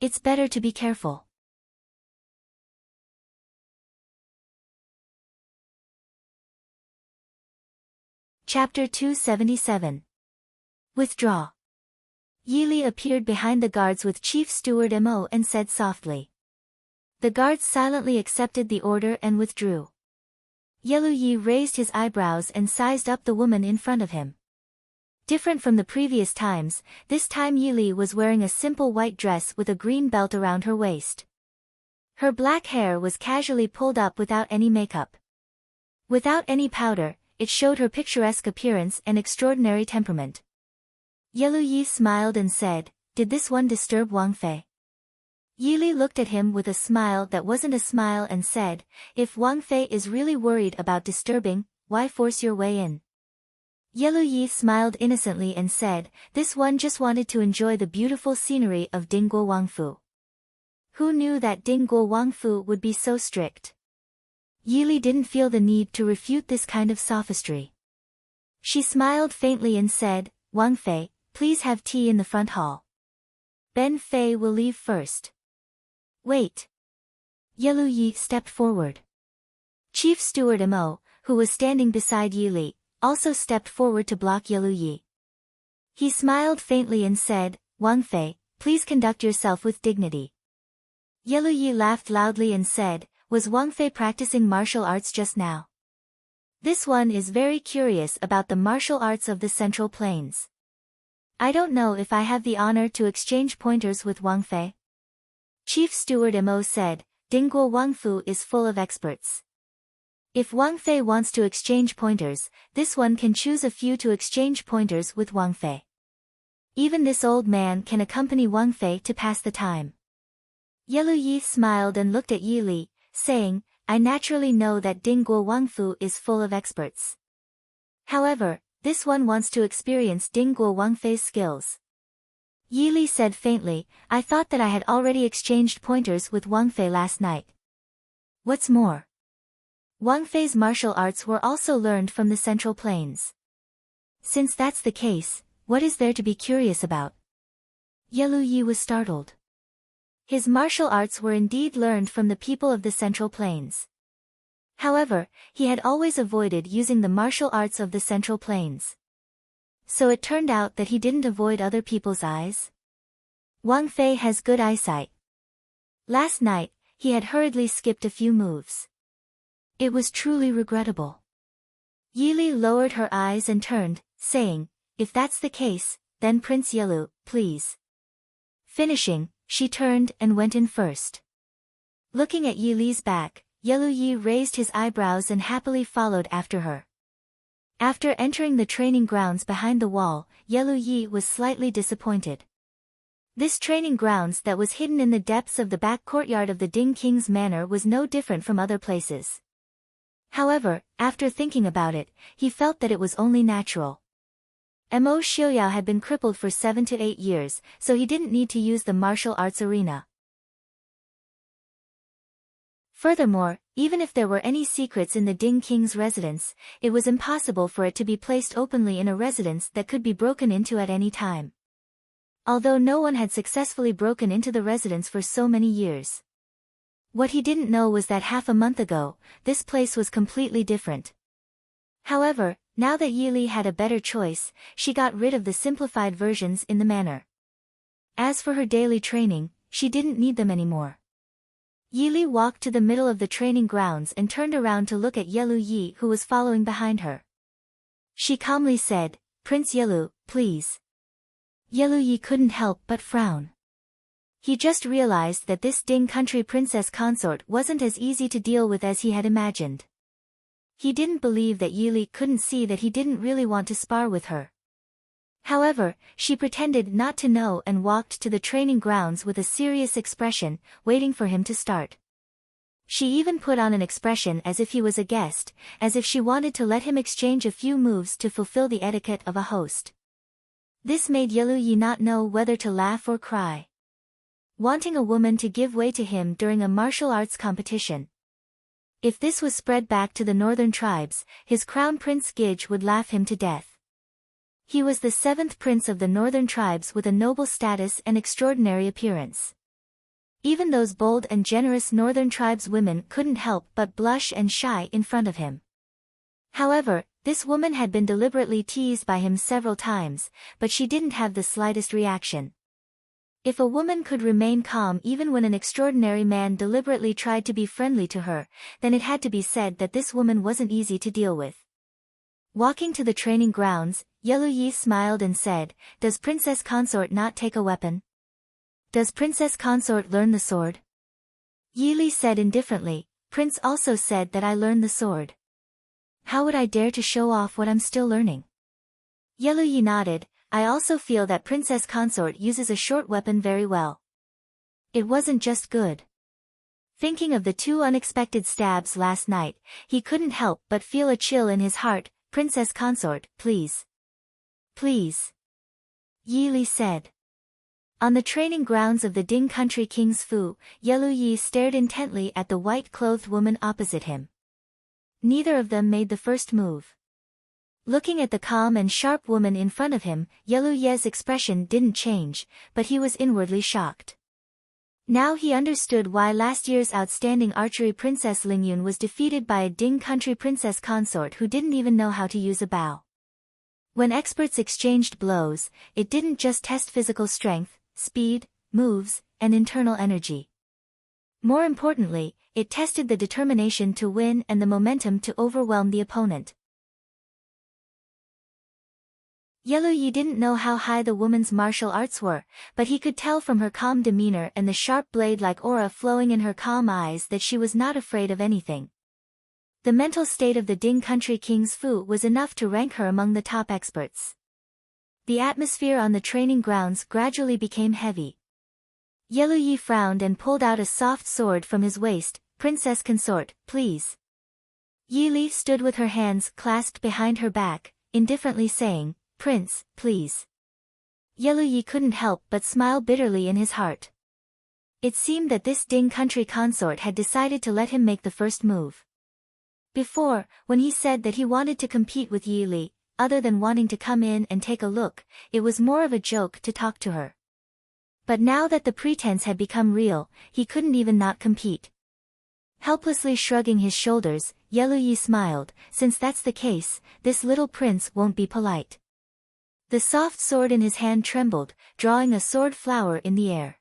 It's better to be careful. Chapter 277. Withdraw. Yili appeared behind the guards with Chief Steward Mo and said softly. The guards silently accepted the order and withdrew. Yelu Yi raised his eyebrows and sized up the woman in front of him. Different from the previous times, this time Yili was wearing a simple white dress with a green belt around her waist. Her black hair was casually pulled up without any makeup. Without any powder, it showed her picturesque appearance and extraordinary temperament. Yelu Yi smiled and said, did this one disturb Wang Fei? Yili looked at him with a smile that wasn't a smile and said, if Wang Fei is really worried about disturbing, why force your way in? Yelu Yi smiled innocently and said, this one just wanted to enjoy the beautiful scenery of Dingguo Wangfu. Who knew that Dingguo Wangfu would be so strict? Yili didn't feel the need to refute this kind of sophistry. She smiled faintly and said, Wang Fei, please have tea in the front hall. Ben Fei will leave first. Wait. Yelu Yi stepped forward. Chief Steward Mo, who was standing beside Yili, also stepped forward to block Yelu Yi. He smiled faintly and said, Wang Fei, please conduct yourself with dignity. Yelu Yi laughed loudly and said, was Wang Fei practicing martial arts just now? This one is very curious about the martial arts of the Central Plains. I don't know if I have the honor to exchange pointers with Wang Fei. Chief Steward Mo said, Dingguo Wangfu is full of experts. If Wang Fei wants to exchange pointers, this one can choose a few to exchange pointers with Wang Fei. Even this old man can accompany Wang Fei to pass the time. Yelu Yi smiled and looked at Yili, saying, I naturally know that Dingguo Wangfu is full of experts. However, this one wants to experience Dingguo Wangfei's skills. Yili said faintly, I thought that I had already exchanged pointers with Wang Fei last night. What's more, Wang Fei's martial arts were also learned from the Central Plains. Since that's the case, what is there to be curious about? Yelu Yi was startled. His martial arts were indeed learned from the people of the Central Plains. However, he had always avoided using the martial arts of the Central Plains. So it turned out that he didn't avoid other people's eyes? Wang Fei has good eyesight. Last night, he had hurriedly skipped a few moves. It was truly regrettable. Yi Li lowered her eyes and turned, saying, "If that's the case, then Prince Yelu, please." Finishing, she turned and went in first. Looking at Yi Li's back, Yelu Yi raised his eyebrows and happily followed after her. After entering the training grounds behind the wall, Yelu Yi was slightly disappointed. This training grounds that was hidden in the depths of the back courtyard of the Ding King's manor was no different from other places. However, after thinking about it, he felt that it was only natural. Mo Xiuyao had been crippled for 7 to 8 years, so he didn't need to use the martial arts arena. Furthermore, even if there were any secrets in the Ding King's residence, it was impossible for it to be placed openly in a residence that could be broken into at any time. Although no one had successfully broken into the residence for so many years. What he didn't know was that half a month ago, this place was completely different. However, now that Yi Li had a better choice, she got rid of the simplified versions in the manor. As for her daily training, she didn't need them anymore. Yi Li walked to the middle of the training grounds and turned around to look at Yelu Yi, who was following behind her. She calmly said, "Prince Yelu, please." Yelu Yi couldn't help but frown. He just realized that this Ding country princess consort wasn't as easy to deal with as he had imagined. He didn't believe that Yi Li couldn't see that he didn't really want to spar with her. However, she pretended not to know and walked to the training grounds with a serious expression, waiting for him to start. She even put on an expression as if he was a guest, as if she wanted to let him exchange a few moves to fulfill the etiquette of a host. This made Yelu Yi not know whether to laugh or cry. Wanting a woman to give way to him during a martial arts competition. If this was spread back to the northern tribes, his crown prince Gij would laugh him to death. He was the 7th prince of the northern tribes with a noble status and extraordinary appearance. Even those bold and generous northern tribes women couldn't help but blush and shy in front of him. However, this woman had been deliberately teased by him several times, but she didn't have the slightest reaction. If a woman could remain calm even when an extraordinary man deliberately tried to be friendly to her, then it had to be said that this woman wasn't easy to deal with. Walking to the training grounds, Yelu Yi smiled and said, "Does Princess Consort not take a weapon? Does Princess Consort learn the sword?" Yi Li said indifferently, "Prince also said that I learned the sword. How would I dare to show off what I'm still learning?" Yelu Yi nodded, "I also feel that Princess Consort uses a short weapon very well. It wasn't just good." Thinking of the 2 unexpected stabs last night, he couldn't help but feel a chill in his heart. "Princess Consort, please. Please," Yi Li said. On the training grounds of the Ding country King's Fu, Yelu Yi stared intently at the white-clothed woman opposite him. Neither of them made the first move. Looking at the calm and sharp woman in front of him, Yelu Ye's expression didn't change, but he was inwardly shocked. Now he understood why last year's outstanding archery princess Lingyun was defeated by a Ding country princess consort who didn't even know how to use a bow. When experts exchanged blows, it didn't just test physical strength, speed, moves, and internal energy. More importantly, it tested the determination to win and the momentum to overwhelm the opponent. Yelu Yi didn't know how high the woman's martial arts were, but he could tell from her calm demeanor and the sharp blade-like aura flowing in her calm eyes that she was not afraid of anything. The mental state of the Ding country King's Fu was enough to rank her among the top experts. The atmosphere on the training grounds gradually became heavy. Yelu Yi frowned and pulled out a soft sword from his waist. "Princess Consort, please." Yi Li stood with her hands clasped behind her back, indifferently saying, "Prince, please." Yelu Yi couldn't help but smile bitterly in his heart. It seemed that this Ding country consort had decided to let him make the first move. Before, when he said that he wanted to compete with Yi Li, other than wanting to come in and take a look, it was more of a joke to talk to her. But now that the pretense had become real, he couldn't even not compete. Helplessly shrugging his shoulders, Yelu Yi smiled, "Since that's the case, this little prince won't be polite." The soft sword in his hand trembled, drawing a sword flower in the air.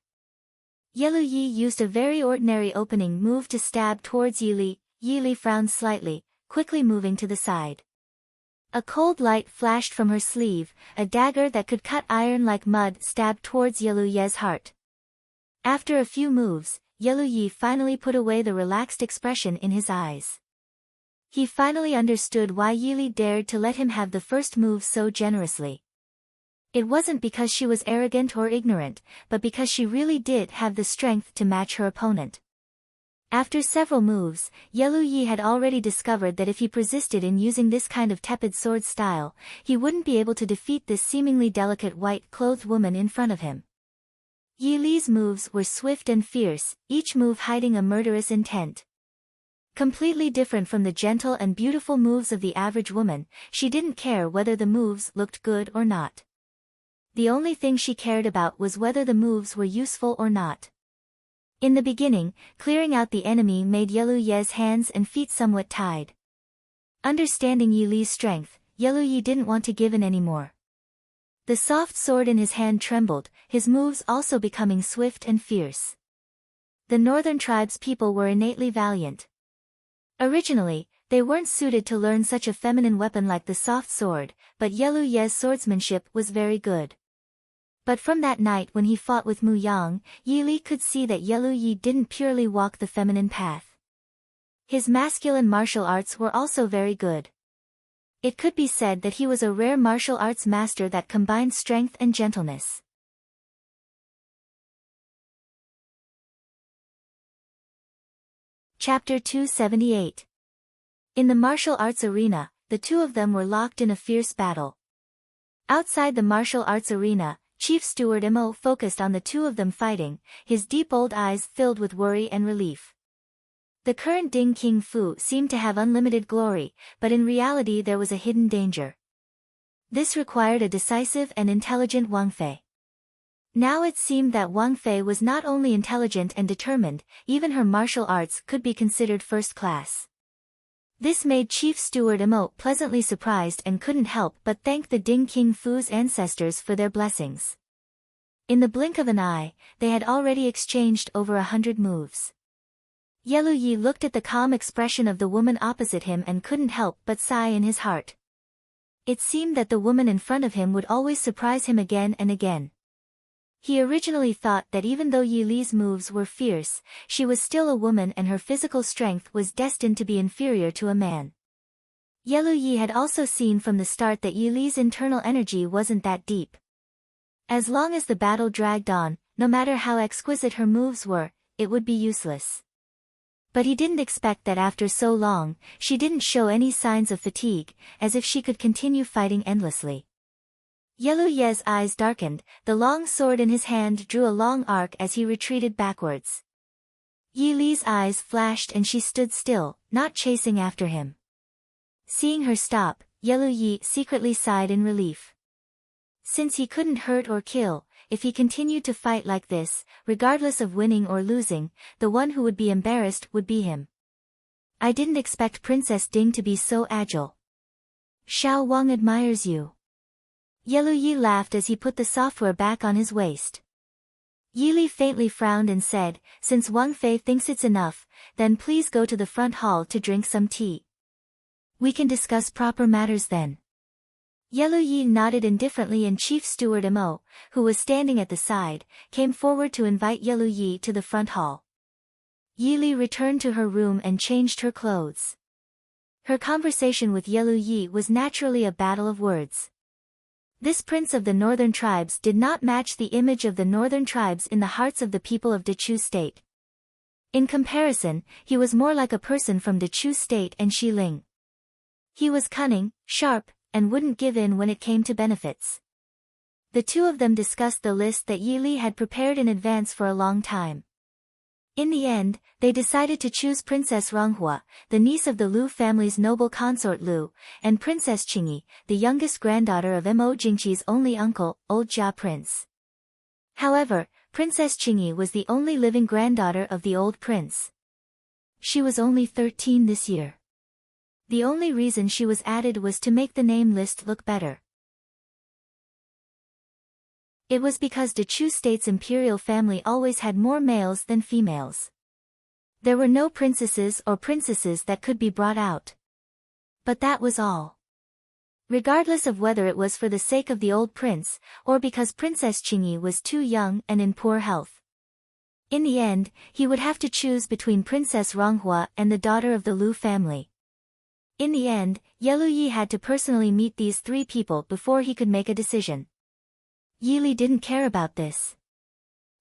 Yelu Yi used a very ordinary opening move to stab towards Yi Li. Yi Li frowned slightly, quickly moving to the side. A cold light flashed from her sleeve, a dagger that could cut iron like mud stabbed towards Yelu Yi's heart. After a few moves, Yelu Yi finally put away the relaxed expression in his eyes. He finally understood why Yi Li dared to let him have the first move so generously. It wasn't because she was arrogant or ignorant, but because she really did have the strength to match her opponent. After several moves, Yelu Yi had already discovered that if he persisted in using this kind of tepid sword style, he wouldn't be able to defeat this seemingly delicate white-clothed woman in front of him. Yi Li's moves were swift and fierce, each move hiding a murderous intent. Completely different from the gentle and beautiful moves of the average woman, she didn't care whether the moves looked good or not. The only thing she cared about was whether the moves were useful or not. In the beginning, clearing out the enemy made Yelu Yi's hands and feet somewhat tied. Understanding Yi Li's strength, Yelu Yi didn't want to give in anymore. The soft sword in his hand trembled, his moves also becoming swift and fierce. The northern tribes people were innately valiant. Originally, they weren't suited to learn such a feminine weapon like the soft sword, but Yelu Yi's swordsmanship was very good. But from that night when he fought with Mu Yang, Yi Li could see that Yelu Yi didn't purely walk the feminine path. His masculine martial arts were also very good. It could be said that he was a rare martial arts master that combined strength and gentleness. Chapter 278. In the martial arts arena, the two of them were locked in a fierce battle. Outside the martial arts arena, Chief Steward Mo focused on the two of them fighting, his deep old eyes filled with worry and relief. The current Ding King Fu seemed to have unlimited glory, but in reality there was a hidden danger. This required a decisive and intelligent Wang Fei. Now it seemed that Wang Fei was not only intelligent and determined, even her martial arts could be considered first class. This made Chief Steward Emo pleasantly surprised and couldn't help but thank the Ding King Fu's ancestors for their blessings. In the blink of an eye, they had already exchanged over 100 moves. Yelu Yi looked at the calm expression of the woman opposite him and couldn't help but sigh in his heart. It seemed that the woman in front of him would always surprise him again and again. He originally thought that even though Yi Li's moves were fierce, she was still a woman and her physical strength was destined to be inferior to a man. Yelu Yi had also seen from the start that Yi Li's internal energy wasn't that deep. As long as the battle dragged on, no matter how exquisite her moves were, it would be useless. But he didn't expect that after so long, she didn't show any signs of fatigue, as if she could continue fighting endlessly. Yelu Yi's eyes darkened, the long sword in his hand drew a long arc as he retreated backwards. Yi Li's eyes flashed and she stood still, not chasing after him. Seeing her stop, Yelu Yi secretly sighed in relief. Since he couldn't hurt or kill, if he continued to fight like this, regardless of winning or losing, the one who would be embarrassed would be him. I didn't expect Princess Ding to be so agile. Xiao Wang admires you. Yelu Yi laughed as he put the software back on his waist. Yi Li faintly frowned and said, since Wang Fei thinks it's enough, then please go to the front hall to drink some tea. We can discuss proper matters then. Yelu Yi nodded indifferently and Chief Steward Mo, who was standing at the side, came forward to invite Yelu Yi to the front hall. Yi Li returned to her room and changed her clothes. Her conversation with Yelu Yi was naturally a battle of words. This prince of the northern tribes did not match the image of the northern tribes in the hearts of the people of Dechu State. In comparison, he was more like a person from Dechu State and Xiling. He was cunning, sharp, and wouldn't give in when it came to benefits. The two of them discussed the list that Yi Li had prepared in advance for a long time. In the end, they decided to choose Princess Ronghua, the niece of the Lu family's noble consort Lu, and Princess Qingyi, the youngest granddaughter of Mo Jingqi's only uncle, Old Jia Prince. However, Princess Qingyi was the only living granddaughter of the old prince. She was only 13 this year. The only reason she was added was to make the name list look better. It was because the Chu state's imperial family always had more males than females. There were no princesses or princesses that could be brought out. But that was all. Regardless of whether it was for the sake of the old prince, or because Princess Qingyi was too young and in poor health. In the end, he would have to choose between Princess Ronghua and the daughter of the Lu family. In the end, Yeluyi had to personally meet these three people before he could make a decision. Yili didn't care about this.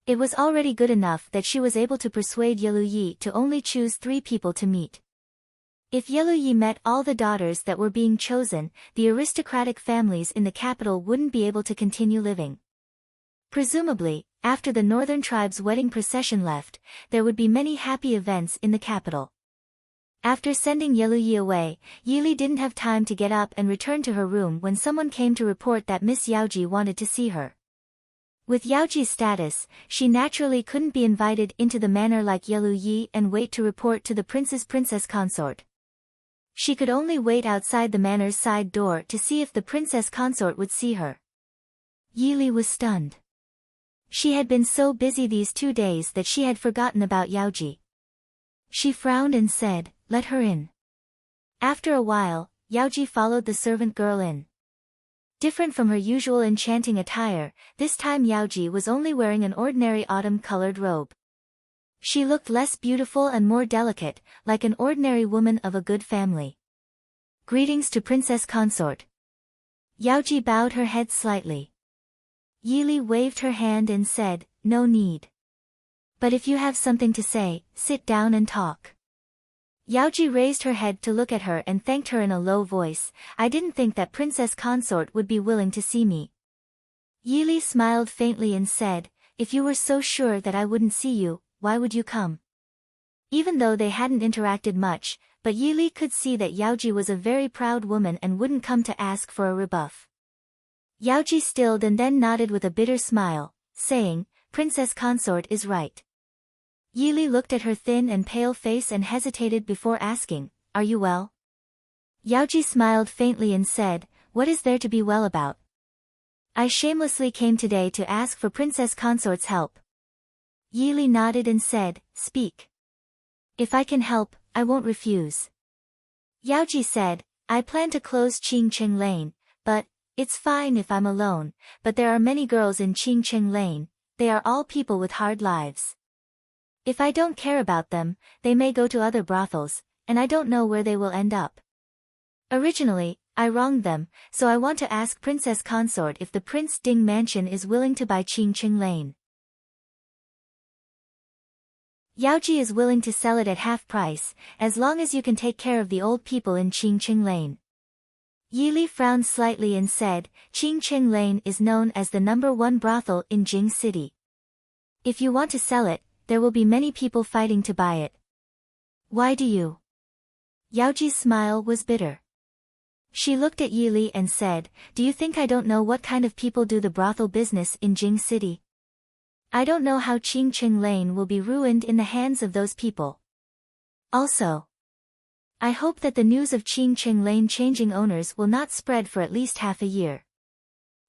It was already good enough that she was able to persuade Yeluyi to only choose 3 people to meet. If Yeluyi met all the daughters that were being chosen, the aristocratic families in the capital wouldn't be able to continue living. Presumably, after the northern tribe's wedding procession left, there would be many happy events in the capital. After sending Yeluyi away, Yili didn't have time to get up and return to her room when someone came to report that Miss Yaoji wanted to see her. With Yaoji's status, she naturally couldn't be invited into the manor like Yeluyi and wait to report to the princess consort. She could only wait outside the manor's side door to see if the princess consort would see her. Yili was stunned. She had been so busy these 2 days that she had forgotten about Yaoji. She frowned and said, "Let her in." After a while, Yaoji followed the servant girl in. Different from her usual enchanting attire, this time Yaoji was only wearing an ordinary autumn-colored robe. She looked less beautiful and more delicate, like an ordinary woman of a good family. "Greetings to Princess Consort." Yaoji bowed her head slightly. Yili waved her hand and said, "No need. But if you have something to say, sit down and talk." Yaoji raised her head to look at her and thanked her in a low voice. "I didn't think that Princess Consort would be willing to see me." Yili smiled faintly and said, "If you were so sure that I wouldn't see you, why would you come?" Even though they hadn't interacted much, but Yili could see that Yaoji was a very proud woman and wouldn't come to ask for a rebuff. Yaoji stilled and then nodded with a bitter smile, saying, "Princess Consort is right." Yili looked at her thin and pale face and hesitated before asking, "Are you well?" Yaoji smiled faintly and said, "What is there to be well about? I shamelessly came today to ask for Princess Consort's help." Yili nodded and said, "Speak. If I can help, I won't refuse." Yaoji said, "I plan to close Qingqing Lane, but it's fine if I'm alone, but there are many girls in Qingqing Lane, they are all people with hard lives. If I don't care about them, they may go to other brothels, and I don't know where they will end up. Originally, I wronged them, so I want to ask Princess Consort if the Prince Ding Mansion is willing to buy Qingqing Lane." Yaoji is willing to sell it at half price, as long as you can take care of the old people in Qingqing Lane. Yili frowned slightly and said, "Qingqing Lane is known as the #1 brothel in Jing City. If you want to sell it, there will be many people fighting to buy it." "Why do you?" Yaoji's smile was bitter. She looked at Yili and said, "Do you think I don't know what kind of people do the brothel business in Jing City? I don't know how Qingqing Lane will be ruined in the hands of those people. Also, I hope that the news of Qingqing Lane changing owners will not spread for at least half a year."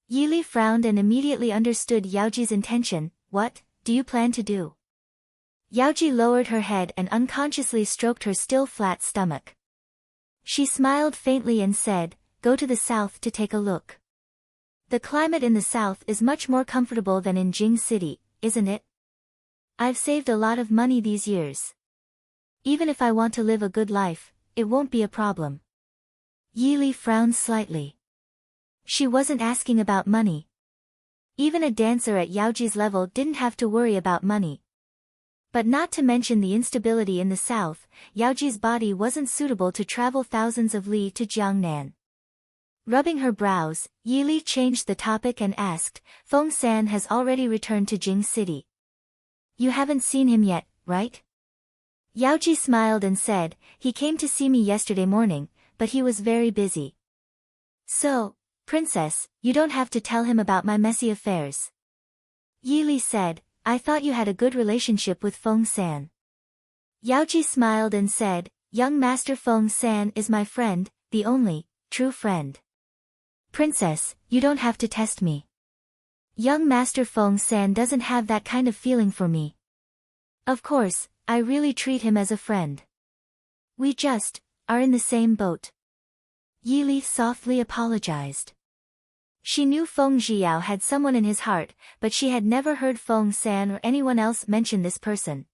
Yili frowned and immediately understood Yaoji's intention. "What do you plan to do?" Yaoji lowered her head and unconsciously stroked her still flat stomach. She smiled faintly and said, "Go to the south to take a look. The climate in the south is much more comfortable than in Jing City, isn't it? I've saved a lot of money these years. Even if I want to live a good life, it won't be a problem." Yili frowned slightly. She wasn't asking about money. Even a dancer at Yaoji's level didn't have to worry about money. But not to mention the instability in the south, Yaoji's body wasn't suitable to travel thousands of li to Jiangnan. Rubbing her brows, Yili changed the topic and asked, "Feng San has already returned to Jing City. You haven't seen him yet, right?" Yaoji smiled and said, "He came to see me yesterday morning, but he was very busy." "So, Princess, you don't have to tell him about my messy affairs." Yili said, "I thought you had a good relationship with Feng San." Yaoji smiled and said, "Young Master Feng San is my friend, the only true friend. Princess, you don't have to test me. Young Master Feng San doesn't have that kind of feeling for me. Of course, I really treat him as a friend. We just are in the same boat. Yi Li softly apologized. She knew Feng Zhiyao had someone in his heart, but she had never heard Feng San or anyone else mention this person.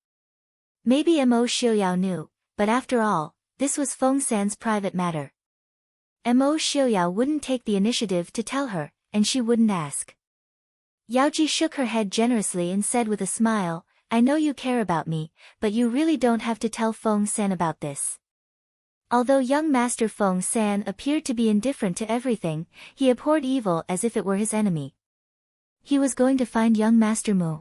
Maybe Mo Xiuyao knew, but after all, this was Feng San's private matter. Mo Xiuyao wouldn't take the initiative to tell her, and she wouldn't ask. Yaoji shook her head generously and said with a smile, I know you care about me, but you really don't have to tell Feng San about this. Although young Master Feng San appeared to be indifferent to everything, he abhorred evil as if it were his enemy. He was going to find young Master Mu.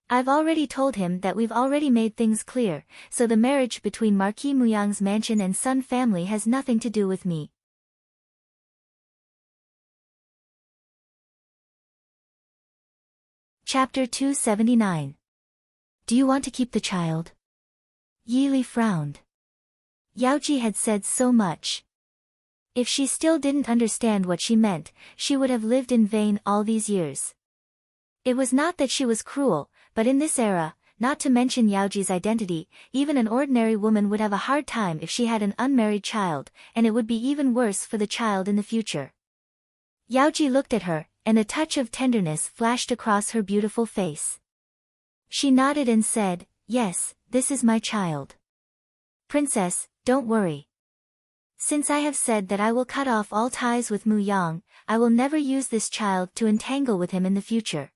I've already told him that we've already made things clear, so the marriage between Marquis Muyang's mansion and Sun family has nothing to do with me. Chapter 279. Do you want to keep the child? Yi Li frowned. Yaoji had said so much. If she still didn't understand what she meant, she would have lived in vain all these years. It was not that she was cruel, but in this era, not to mention Yaoji's identity, even an ordinary woman would have a hard time if she had an unmarried child, and it would be even worse for the child in the future. Yaoji looked at her, and a touch of tenderness flashed across her beautiful face. She nodded and said, Yes, this is my child. Princess, don't worry. Since I have said that I will cut off all ties with Mu Yang, I will never use this child to entangle with him in the future.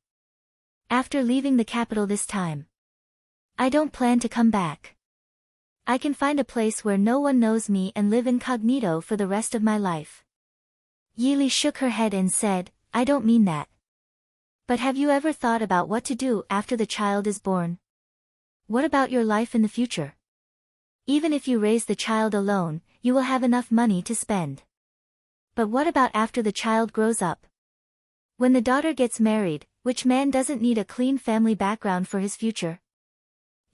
After leaving the capital this time, I don't plan to come back. I can find a place where no one knows me and live incognito for the rest of my life. Yi Li shook her head and said, I don't mean that. But have you ever thought about what to do after the child is born? What about your life in the future? Even if you raise the child alone, you will have enough money to spend. But what about after the child grows up? When the daughter gets married, which man doesn't need a clean family background for his future?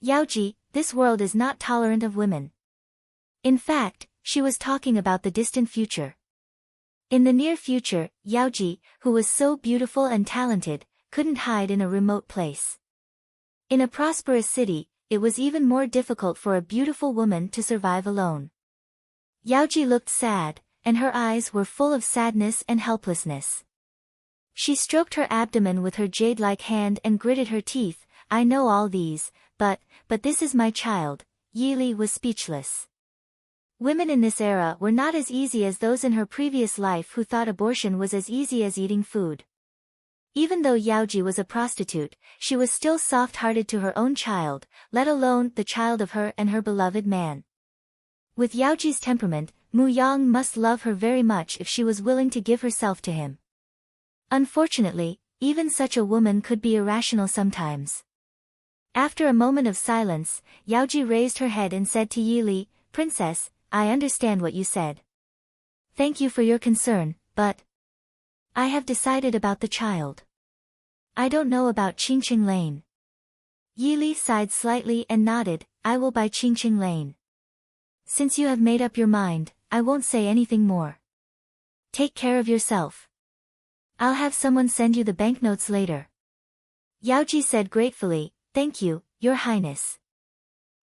Yaoji, this world is not tolerant of women. In fact, she was talking about the distant future. In the near future, Yaoji, who was so beautiful and talented, couldn't hide in a remote place. In a prosperous city, it was even more difficult for a beautiful woman to survive alone. Yaoji looked sad, and her eyes were full of sadness and helplessness. She stroked her abdomen with her jade-like hand and gritted her teeth. I know all these, but this is my child. Yi Li was speechless. Women in this era were not as easy as those in her previous life who thought abortion was as easy as eating food. Even though Yaoji was a prostitute, she was still soft-hearted to her own child, let alone the child of her and her beloved man. With Yaoji's temperament, Mu Yang must love her very much if she was willing to give herself to him. Unfortunately, even such a woman could be irrational sometimes. After a moment of silence, Yaoji raised her head and said to Yi Li, Princess, I understand what you said. Thank you for your concern, but I have decided about the child. I don't know about Qingqing Lane. Yi Li sighed slightly and nodded, I will buy Qingqing Lane. Since you have made up your mind, I won't say anything more. Take care of yourself. I'll have someone send you the banknotes later. Yaoji said gratefully, Thank you, Your Highness.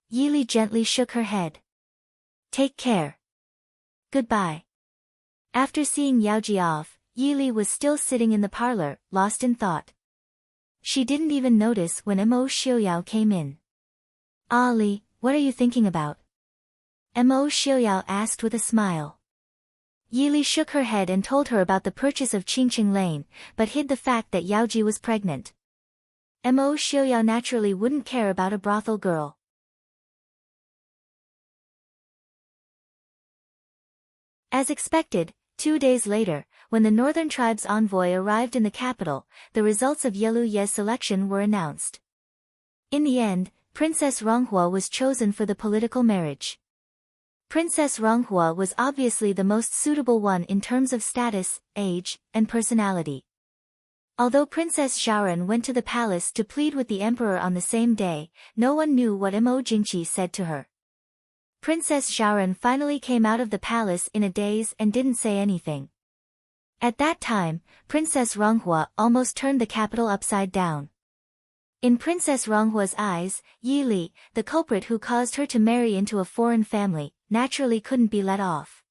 Yi Li gently shook her head. Take care. Goodbye. After seeing Yaoji off, Yi Li was still sitting in the parlor, lost in thought. She didn't even notice when Mo Xiuyao came in. Ah Li, what are you thinking about? Mo Xiuyao asked with a smile. Yi Li shook her head and told her about the purchase of Qingqing Lane, but hid the fact that Yaoji was pregnant. Mo Xiuyao naturally wouldn't care about a brothel girl. As expected, 2 days later, when the Northern Tribe's envoy arrived in the capital, the results of Yelu Ye's selection were announced. In the end, Princess Ronghua was chosen for the political marriage. Princess Ronghua was obviously the most suitable one in terms of status, age, and personality. Although Princess Zhaoran went to the palace to plead with the emperor on the same day, no one knew what Mo Jingqi said to her. Princess Zhaoran finally came out of the palace in a daze and didn't say anything. At that time, Princess Ronghua almost turned the capital upside down. In Princess Ronghua's eyes, Yi Li, the culprit who caused her to marry into a foreign family, naturally couldn't be let off.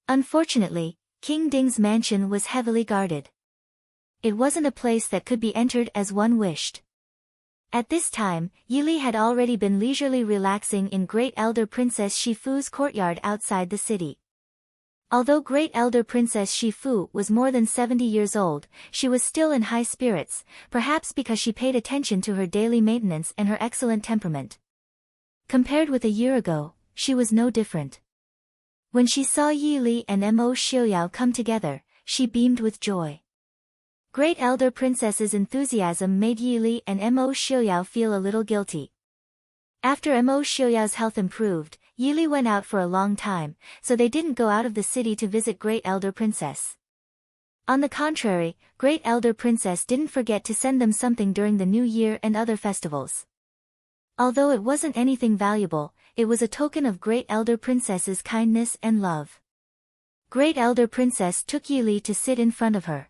Unfortunately, King Ding's mansion was heavily guarded. It wasn't a place that could be entered as one wished. At this time, Yi Li had already been leisurely relaxing in Great Elder Princess Shifu's courtyard outside the city. Although Great Elder Princess Shifu was more than 70 years old, she was still in high spirits, perhaps because she paid attention to her daily maintenance and her excellent temperament. Compared with a year ago, she was no different. When she saw Yi Li and Mo Xiuyao come together, she beamed with joy. Great Elder Princess's enthusiasm made Yi Li and Mo Xiuyao feel a little guilty. After Mo Xiuyao's health improved, Yi Li went out for a long time, so they didn't go out of the city to visit Great Elder Princess. On the contrary, Great Elder Princess didn't forget to send them something during the New Year and other festivals. Although it wasn't anything valuable, it was a token of Great Elder Princess's kindness and love. Great Elder Princess took Yi Li to sit in front of her.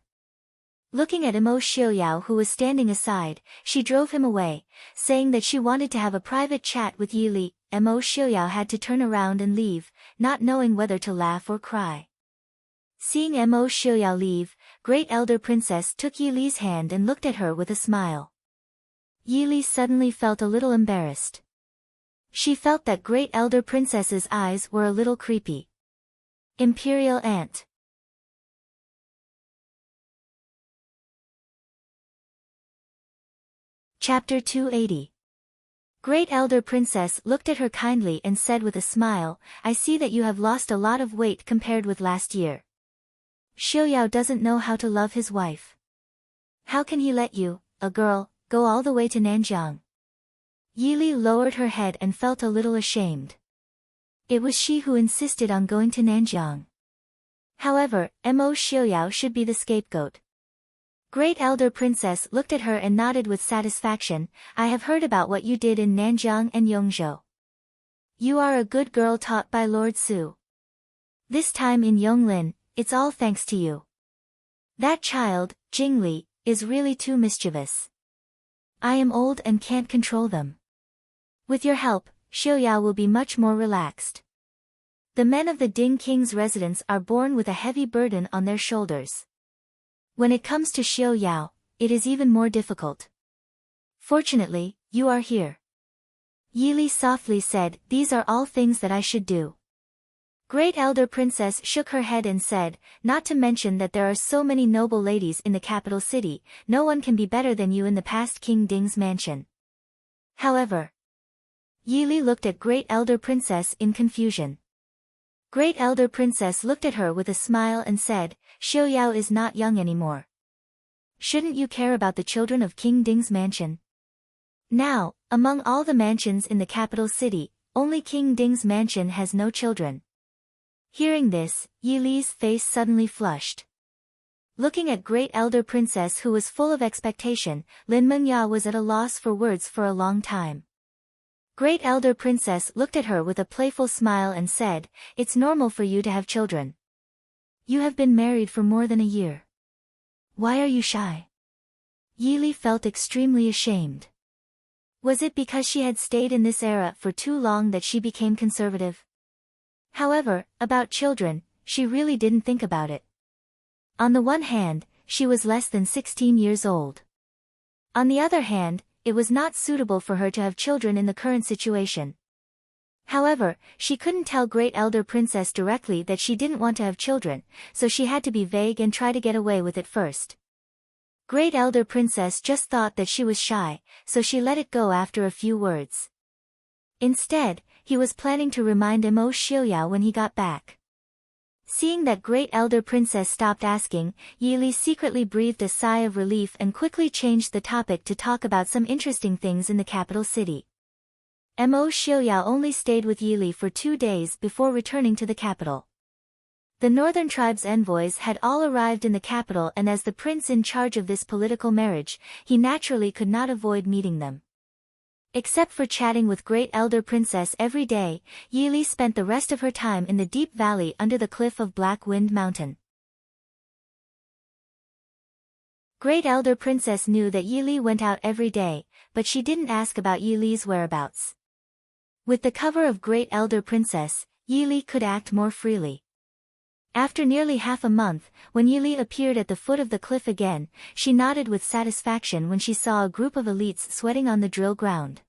Looking at Mo Xiuyao who was standing aside, she drove him away, saying that she wanted to have a private chat with Yi Li. Mo Xiuyao had to turn around and leave, not knowing whether to laugh or cry. Seeing Mo Xiuyao leave, Great Elder Princess took Yi Li's hand and looked at her with a smile. Yi Li suddenly felt a little embarrassed. She felt that Great Elder Princess's eyes were a little creepy. Imperial Aunt. Chapter 280. Great Elder Princess looked at her kindly and said with a smile, "I see that you have lost a lot of weight compared with last year. Xiuyao doesn't know how to love his wife. How can he let you, a girl, go all the way to Nanjiang?" Yi Li lowered her head and felt a little ashamed. It was she who insisted on going to Nanjiang. However, Mo Xiuyao should be the scapegoat. Great Elder Princess looked at her and nodded with satisfaction. "I have heard about what you did in Nanjiang and Yongzhou. You are a good girl taught by Lord Su. This time in Yonglin, it's all thanks to you. That child, Jingli, is really too mischievous. I am old and can't control them. With your help, Xiuyao will be much more relaxed." The men of the Ding King's residence are born with a heavy burden on their shoulders. When it comes to Xiuyao, it is even more difficult. Fortunately, you are here. Yi Li softly said, "These are all things that I should do." Great Elder Princess shook her head and said, "Not to mention that there are so many noble ladies in the capital city, no one can be better than you in the past King Ding's mansion." However, Yi Li looked at Great Elder Princess in confusion. Great Elder Princess looked at her with a smile and said, "Xiuyao is not young anymore. Shouldn't you care about the children of King Ding's mansion? Now, among all the mansions in the capital city, only King Ding's mansion has no children." Hearing this, Yi Li's face suddenly flushed. Looking at Great Elder Princess who was full of expectation, Lin Mengya was at a loss for words for a long time. Great Elder Princess looked at her with a playful smile and said, "It's normal for you to have children. You have been married for more than a year. Why are you shy?" Yi Li felt extremely ashamed. Was it because she had stayed in this era for too long that she became conservative? However, about children, she really didn't think about it. On the one hand, she was less than 16 years old. On the other hand, it was not suitable for her to have children in the current situation. However, she couldn't tell Great Elder Princess directly that she didn't want to have children, so she had to be vague and try to get away with it first. Great Elder Princess just thought that she was shy, so she let it go after a few words. Instead, he was planning to remind Mo Xiuyao when he got back. Seeing that Great Elder Princess stopped asking, Yi Li secretly breathed a sigh of relief and quickly changed the topic to talk about some interesting things in the capital city. Mo Xiuyao only stayed with Yi Li for 2 days before returning to the capital. The northern tribes' envoys had all arrived in the capital, and as the prince in charge of this political marriage, he naturally could not avoid meeting them. Except for chatting with Great Elder Princess every day, Yi Li spent the rest of her time in the deep valley under the cliff of Black Wind Mountain. Great Elder Princess knew that Yili went out every day, but she didn't ask about Yili's whereabouts. With the cover of Great Elder Princess, Yili could act more freely. After nearly half a month, when Yili appeared at the foot of the cliff again, she nodded with satisfaction when she saw a group of elites sweating on the drill ground.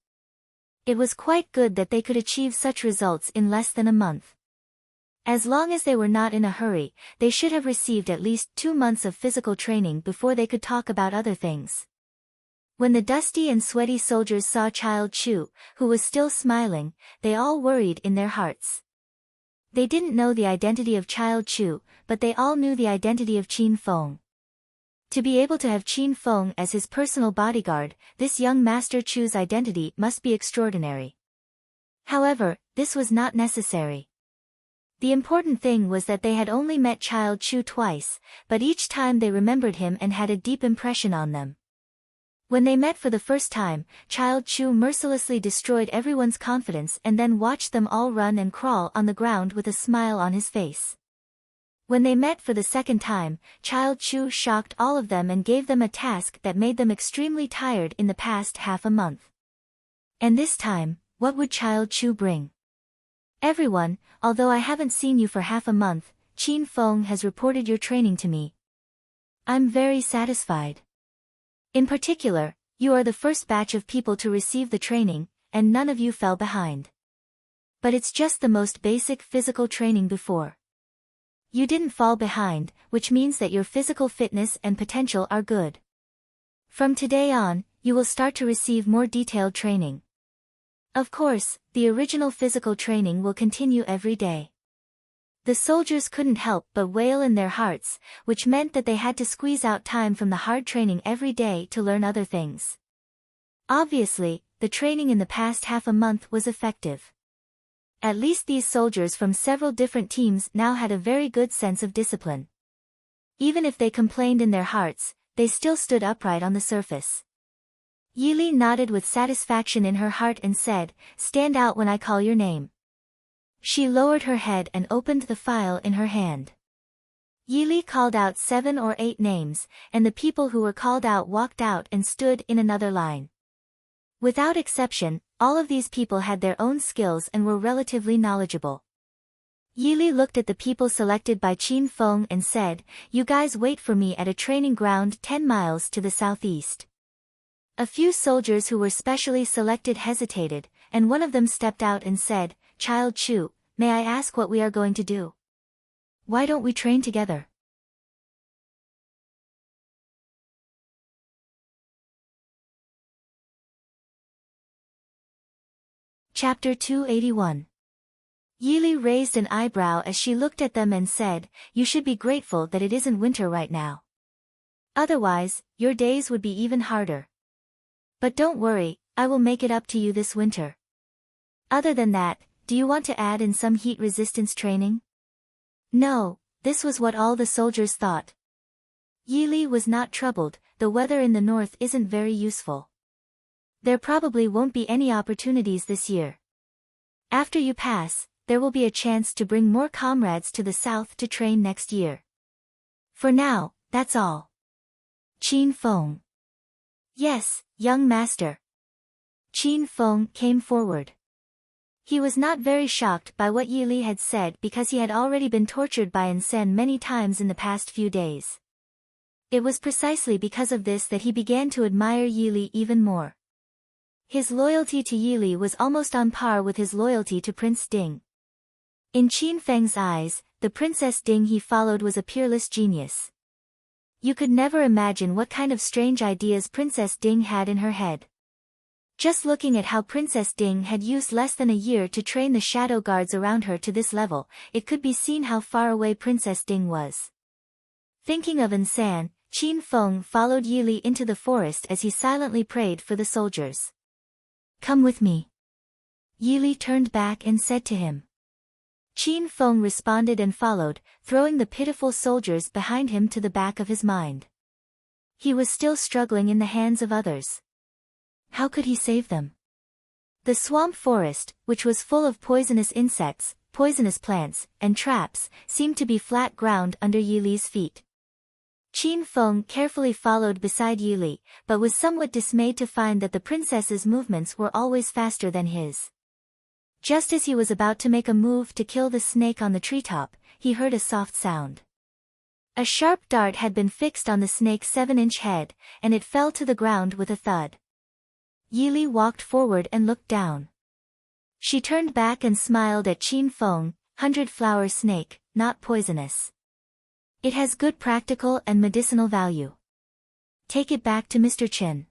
It was quite good that they could achieve such results in less than a month. As long as they were not in a hurry, they should have received at least 2 months of physical training before they could talk about other things. When the dusty and sweaty soldiers saw Child Chu, who was still smiling, they all worried in their hearts. They didn't know the identity of Child Chu, but they all knew the identity of Qin Feng. To be able to have Qin Feng as his personal bodyguard, this young Master Chu's identity must be extraordinary. However, this was not necessary. The important thing was that they had only met Child Chu twice, but each time they remembered him and had a deep impression on them. When they met for the first time, Child Chu mercilessly destroyed everyone's confidence and then watched them all run and crawl on the ground with a smile on his face. When they met for the second time, Child Chu shocked all of them and gave them a task that made them extremely tired in the past half a month. And this time, what would Child Chu bring? Everyone, although I haven't seen you for half a month, Qin Feng has reported your training to me. I'm very satisfied. In particular, you are the first batch of people to receive the training, and none of you fell behind. But it's just the most basic physical training before. You didn't fall behind, which means that your physical fitness and potential are good. From today on, you will start to receive more detailed training. Of course, the original physical training will continue every day. The soldiers couldn't help but wail in their hearts, which meant that they had to squeeze out time from the hard training every day to learn other things. Obviously, the training in the past half a month was effective. At least these soldiers from several different teams now had a very good sense of discipline. Even if they complained in their hearts, they still stood upright on the surface. Yili nodded with satisfaction in her heart and said, "Stand out when I call your name." She lowered her head and opened the file in her hand. Yili called out 7 or 8 names, and the people who were called out walked out and stood in another line. Without exception, all of these people had their own skills and were relatively knowledgeable. Yili looked at the people selected by Qin Feng and said, "You guys wait for me at a training ground 10 miles to the southeast." A few soldiers who were specially selected hesitated, and one of them stepped out and said, "Child Chu, may I ask what we are going to do? Why don't we train together?" Chapter 281. Yili raised an eyebrow as she looked at them and said, "You should be grateful that it isn't winter right now. Otherwise, your days would be even harder. But don't worry, I will make it up to you this winter. Other than that, do you want to add in some heat resistance training?" No, this was what all the soldiers thought. Yili was not troubled, the weather in the north isn't very useful. There probably won't be any opportunities this year. After you pass, there will be a chance to bring more comrades to the south to train next year. For now, that's all. Qin Feng. Yes, young master. Qin Feng came forward. He was not very shocked by what Yili had said because he had already been tortured by Insen many times in the past few days. It was precisely because of this that he began to admire Yili even more. His loyalty to Yili was almost on par with his loyalty to Prince Ding. In Qin Feng's eyes, the Princess Ding he followed was a peerless genius. You could never imagine what kind of strange ideas Princess Ding had in her head. Just looking at how Princess Ding had used less than a year to train the shadow guards around her to this level, it could be seen how far away Princess Ding was. Thinking of Insan, Qin Feng followed Yili into the forest as he silently prayed for the soldiers. "Come with me." Yili turned back and said to him. Qin Feng responded and followed, throwing the pitiful soldiers behind him to the back of his mind. He was still struggling in the hands of others. How could he save them? The swamp forest, which was full of poisonous insects, poisonous plants, and traps, seemed to be flat ground under Yili's feet. Qin Feng carefully followed beside Yili, but was somewhat dismayed to find that the princess's movements were always faster than his. Just as he was about to make a move to kill the snake on the treetop, he heard a soft sound. A sharp dart had been fixed on the snake's 7-inch head, and it fell to the ground with a thud. Yili walked forward and looked down. She turned back and smiled at Qin Feng. 100-flower snake, not poisonous. It has good practical and medicinal value. Take it back to Mr. Chen.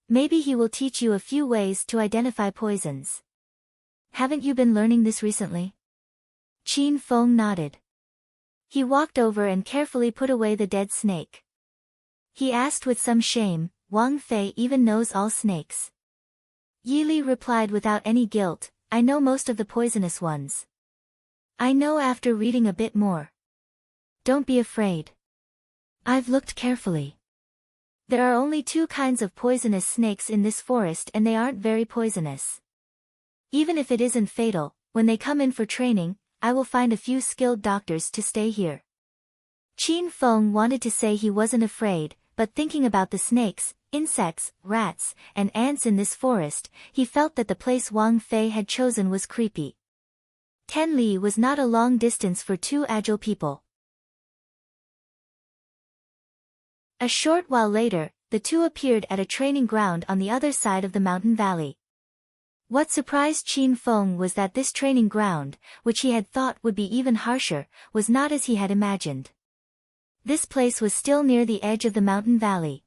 Maybe he will teach you a few ways to identify poisons. Haven't you been learning this recently? Qin Feng nodded. He walked over and carefully put away the dead snake. He asked with some shame, Wang Fei even knows all snakes. Yili replied without any guilt, I know most of the poisonous ones. I know after reading a bit more. Don't be afraid. I've looked carefully. There are only 2 kinds of poisonous snakes in this forest and they aren't very poisonous. Even if it isn't fatal, when they come in for training, I will find a few skilled doctors to stay here. Qin Feng wanted to say he wasn't afraid, but thinking about the snakes, insects, rats, and ants in this forest, he felt that the place Wang Fei had chosen was creepy. 10 li was not a long distance for 2 agile people. A short while later, the 2 appeared at a training ground on the other side of the mountain valley. What surprised Qin Feng was that this training ground, which he had thought would be even harsher, was not as he had imagined. This place was still near the edge of the mountain valley.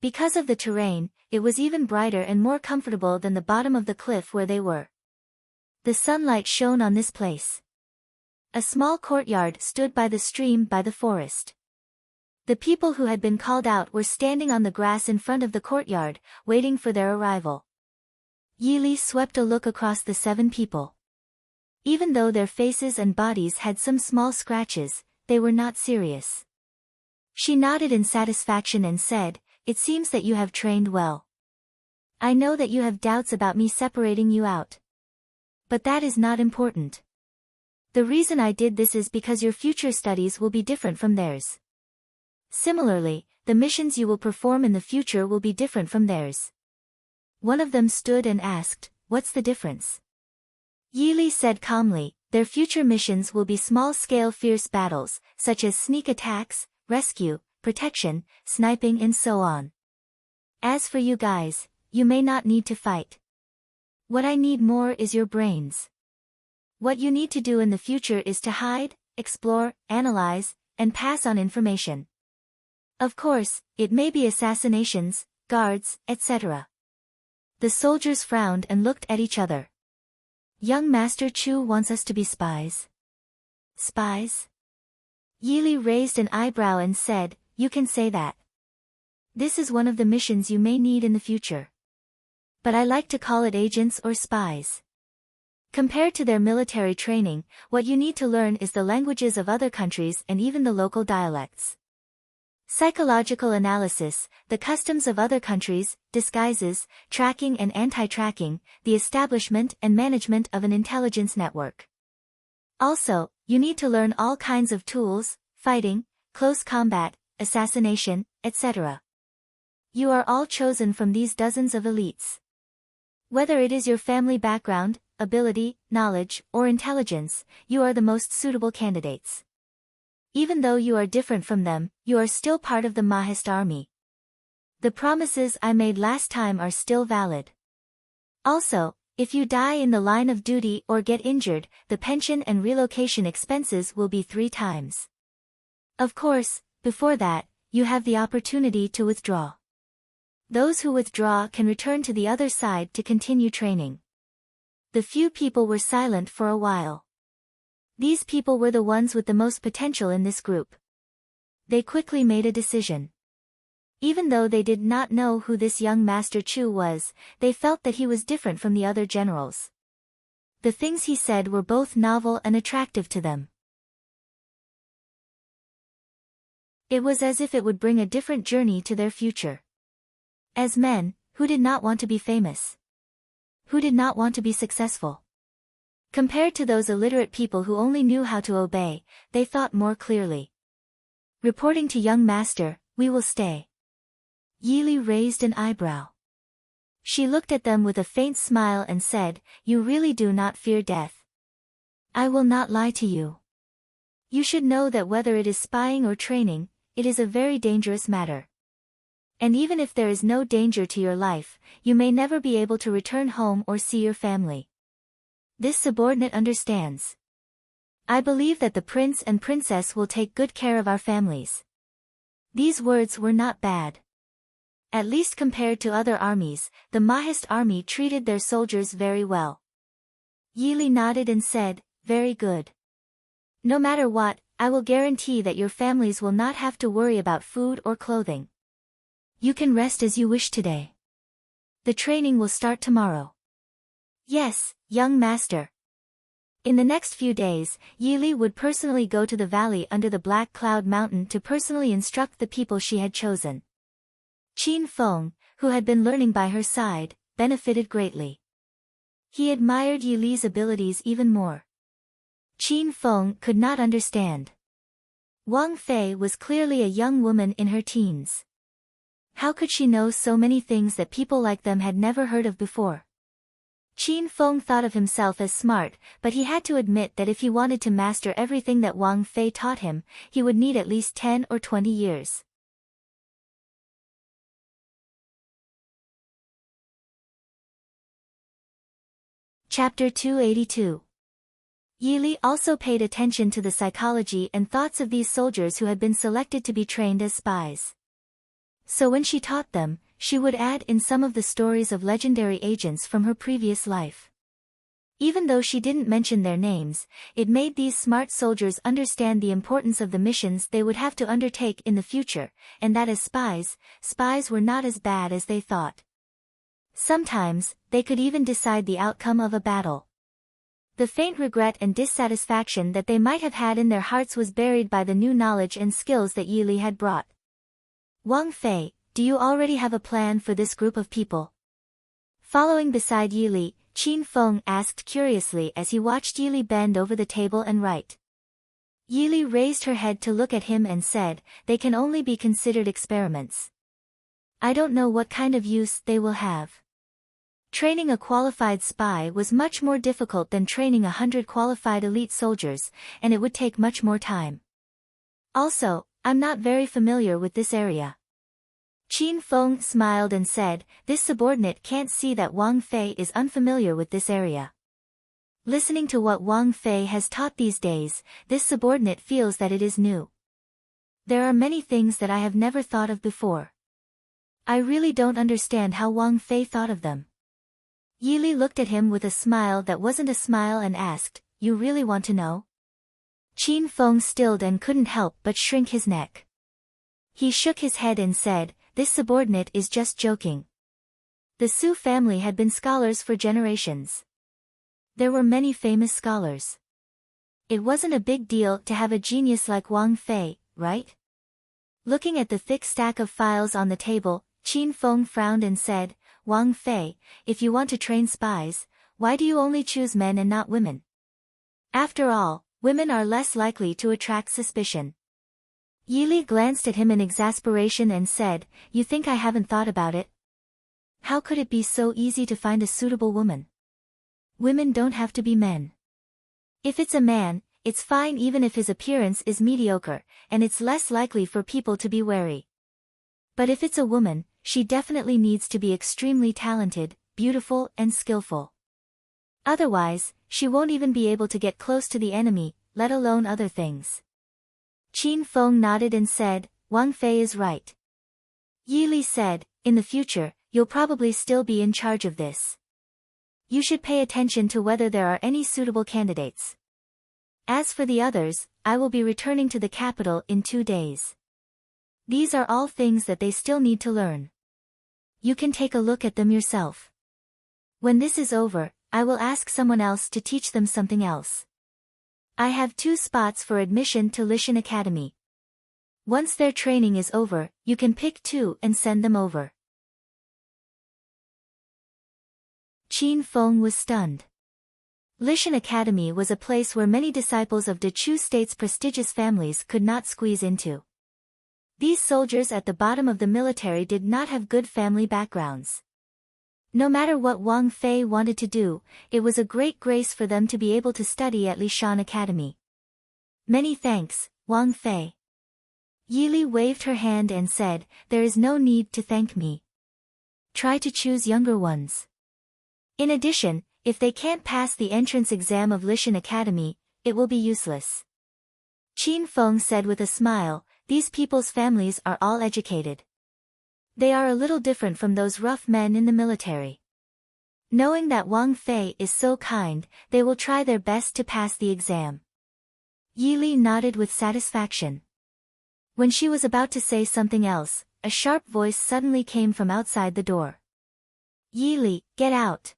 Because of the terrain, it was even brighter and more comfortable than the bottom of the cliff where they were. The sunlight shone on this place. A small courtyard stood by the stream by the forest. The people who had been called out were standing on the grass in front of the courtyard, waiting for their arrival. Yili swept a look across the 7 people. Even though their faces and bodies had some small scratches, they were not serious. She nodded in satisfaction and said, It seems that you have trained well. I know that you have doubts about me separating you out. But that is not important. The reason I did this is because your future studies will be different from theirs. Similarly, the missions you will perform in the future will be different from theirs. One of them stood and asked, What's the difference? Yili said calmly, Their future missions will be small-scale fierce battles, such as sneak attacks, rescue, protection, sniping and so on. As for you guys, you may not need to fight. What I need more is your brains. What you need to do in the future is to hide, explore, analyze, and pass on information. Of course, it may be assassinations, guards, etc. The soldiers frowned and looked at each other. Young Master Chu wants us to be spies. Spies? Yili raised an eyebrow and said, You can say that. This is one of the missions you may need in the future. But I like to call it agents or spies. Compared to their military training, what you need to learn is the languages of other countries and even the local dialects. Psychological analysis, the customs of other countries, disguises, tracking and anti-tracking, the establishment and management of an intelligence network. Also, you need to learn all kinds of tools, fighting, close combat, assassination, etc. You are all chosen from these dozens of elites. Whether it is your family background, ability, knowledge, or intelligence, you are the most suitable candidates. Even though you are different from them, you are still part of the Mahist army. The promises I made last time are still valid. Also, if you die in the line of duty or get injured, the pension and relocation expenses will be 3 times. Of course, before that, you have the opportunity to withdraw. Those who withdraw can return to the other side to continue training. The few people were silent for a while. These people were the ones with the most potential in this group. They quickly made a decision. Even though they did not know who this young Master Chu was, they felt that he was different from the other generals. The things he said were both novel and attractive to them. It was as if it would bring a different journey to their future. As men, who did not want to be famous? Who did not want to be successful? Compared to those illiterate people who only knew how to obey, they thought more clearly. Reporting to young master, we will stay. Yili raised an eyebrow. She looked at them with a faint smile and said, you really do not fear death. I will not lie to you. You should know that whether it is spying or training, it is a very dangerous matter. And even if there is no danger to your life, you may never be able to return home or see your family. This subordinate understands. I believe that the prince and princess will take good care of our families. These words were not bad. At least compared to other armies, the Mahist army treated their soldiers very well. Yili nodded and said, very good. No matter what, I will guarantee that your families will not have to worry about food or clothing. You can rest as you wish today. The training will start tomorrow. Yes, young master. In the next few days, Yili would personally go to the valley under the Black Cloud Mountain to personally instruct the people she had chosen. Qin Feng, who had been learning by her side, benefited greatly. He admired Yili's abilities even more. Qin Feng could not understand. Wang Fei was clearly a young woman in her teens. How could she know so many things that people like them had never heard of before? Qin Feng thought of himself as smart, but he had to admit that if he wanted to master everything that Wang Fei taught him, he would need at least 10 or 20 years. Chapter 282. Yili also paid attention to the psychology and thoughts of these soldiers who had been selected to be trained as spies. So when she taught them, she would add in some of the stories of legendary agents from her previous life. Even though she didn't mention their names, it made these smart soldiers understand the importance of the missions they would have to undertake in the future, and that as spies were not as bad as they thought. Sometimes, they could even decide the outcome of a battle. The faint regret and dissatisfaction that they might have had in their hearts was buried by the new knowledge and skills that Yili had brought. Wang Fei, do you already have a plan for this group of people? Following beside Yili, Qin Feng asked curiously as he watched Yili bend over the table and write. Yili raised her head to look at him and said, they can only be considered experiments. I don't know what kind of use they will have. Training a qualified spy was much more difficult than training 100 qualified elite soldiers, and it would take much more time. Also, I'm not very familiar with this area. Qin Feng smiled and said, this subordinate can't see that Wang Fei is unfamiliar with this area. Listening to what Wang Fei has taught these days, this subordinate feels that it is new. There are many things that I have never thought of before. I really don't understand how Wang Fei thought of them. Yili looked at him with a smile that wasn't a smile and asked, you really want to know? Qin Feng stilled and couldn't help but shrink his neck. He shook his head and said, this subordinate is just joking. The Su family had been scholars for generations. There were many famous scholars. It wasn't a big deal to have a genius like Wang Fei, right? Looking at the thick stack of files on the table, Qin Feng frowned and said, Wang Fei, if you want to train spies, why do you only choose men and not women? After all, women are less likely to attract suspicion. Yili glanced at him in exasperation and said, you think I haven't thought about it? How could it be so easy to find a suitable woman? Women don't have to be men. If it's a man, it's fine even if his appearance is mediocre, and it's less likely for people to be wary. But if it's a woman, she definitely needs to be extremely talented, beautiful and skillful. Otherwise, she won't even be able to get close to the enemy, let alone other things. Qin Feng nodded and said, Wang Fei is right. Yili said, in the future, you'll probably still be in charge of this. You should pay attention to whether there are any suitable candidates. As for the others, I will be returning to the capital in 2 days. These are all things that they still need to learn. You can take a look at them yourself. When this is over, I will ask someone else to teach them something else. I have 2 spots for admission to Lishan Academy. Once their training is over, you can pick 2 and send them over. Qin Feng was stunned. Lishan Academy was a place where many disciples of Dechu State's prestigious families could not squeeze into. These soldiers at the bottom of the military did not have good family backgrounds. No matter what Wang Fei wanted to do, it was a great grace for them to be able to study at Lishan Academy. Many thanks, Wang Fei. Yi Li waved her hand and said, there is no need to thank me. Try to choose younger ones. In addition, if they can't pass the entrance exam of Lishan Academy, it will be useless. Qin Feng said with a smile, these people's families are all educated. They are a little different from those rough men in the military. Knowing that Wang Fei is so kind, they will try their best to pass the exam. Yi Li nodded with satisfaction. When she was about to say something else, a sharp voice suddenly came from outside the door. Yi Li, get out.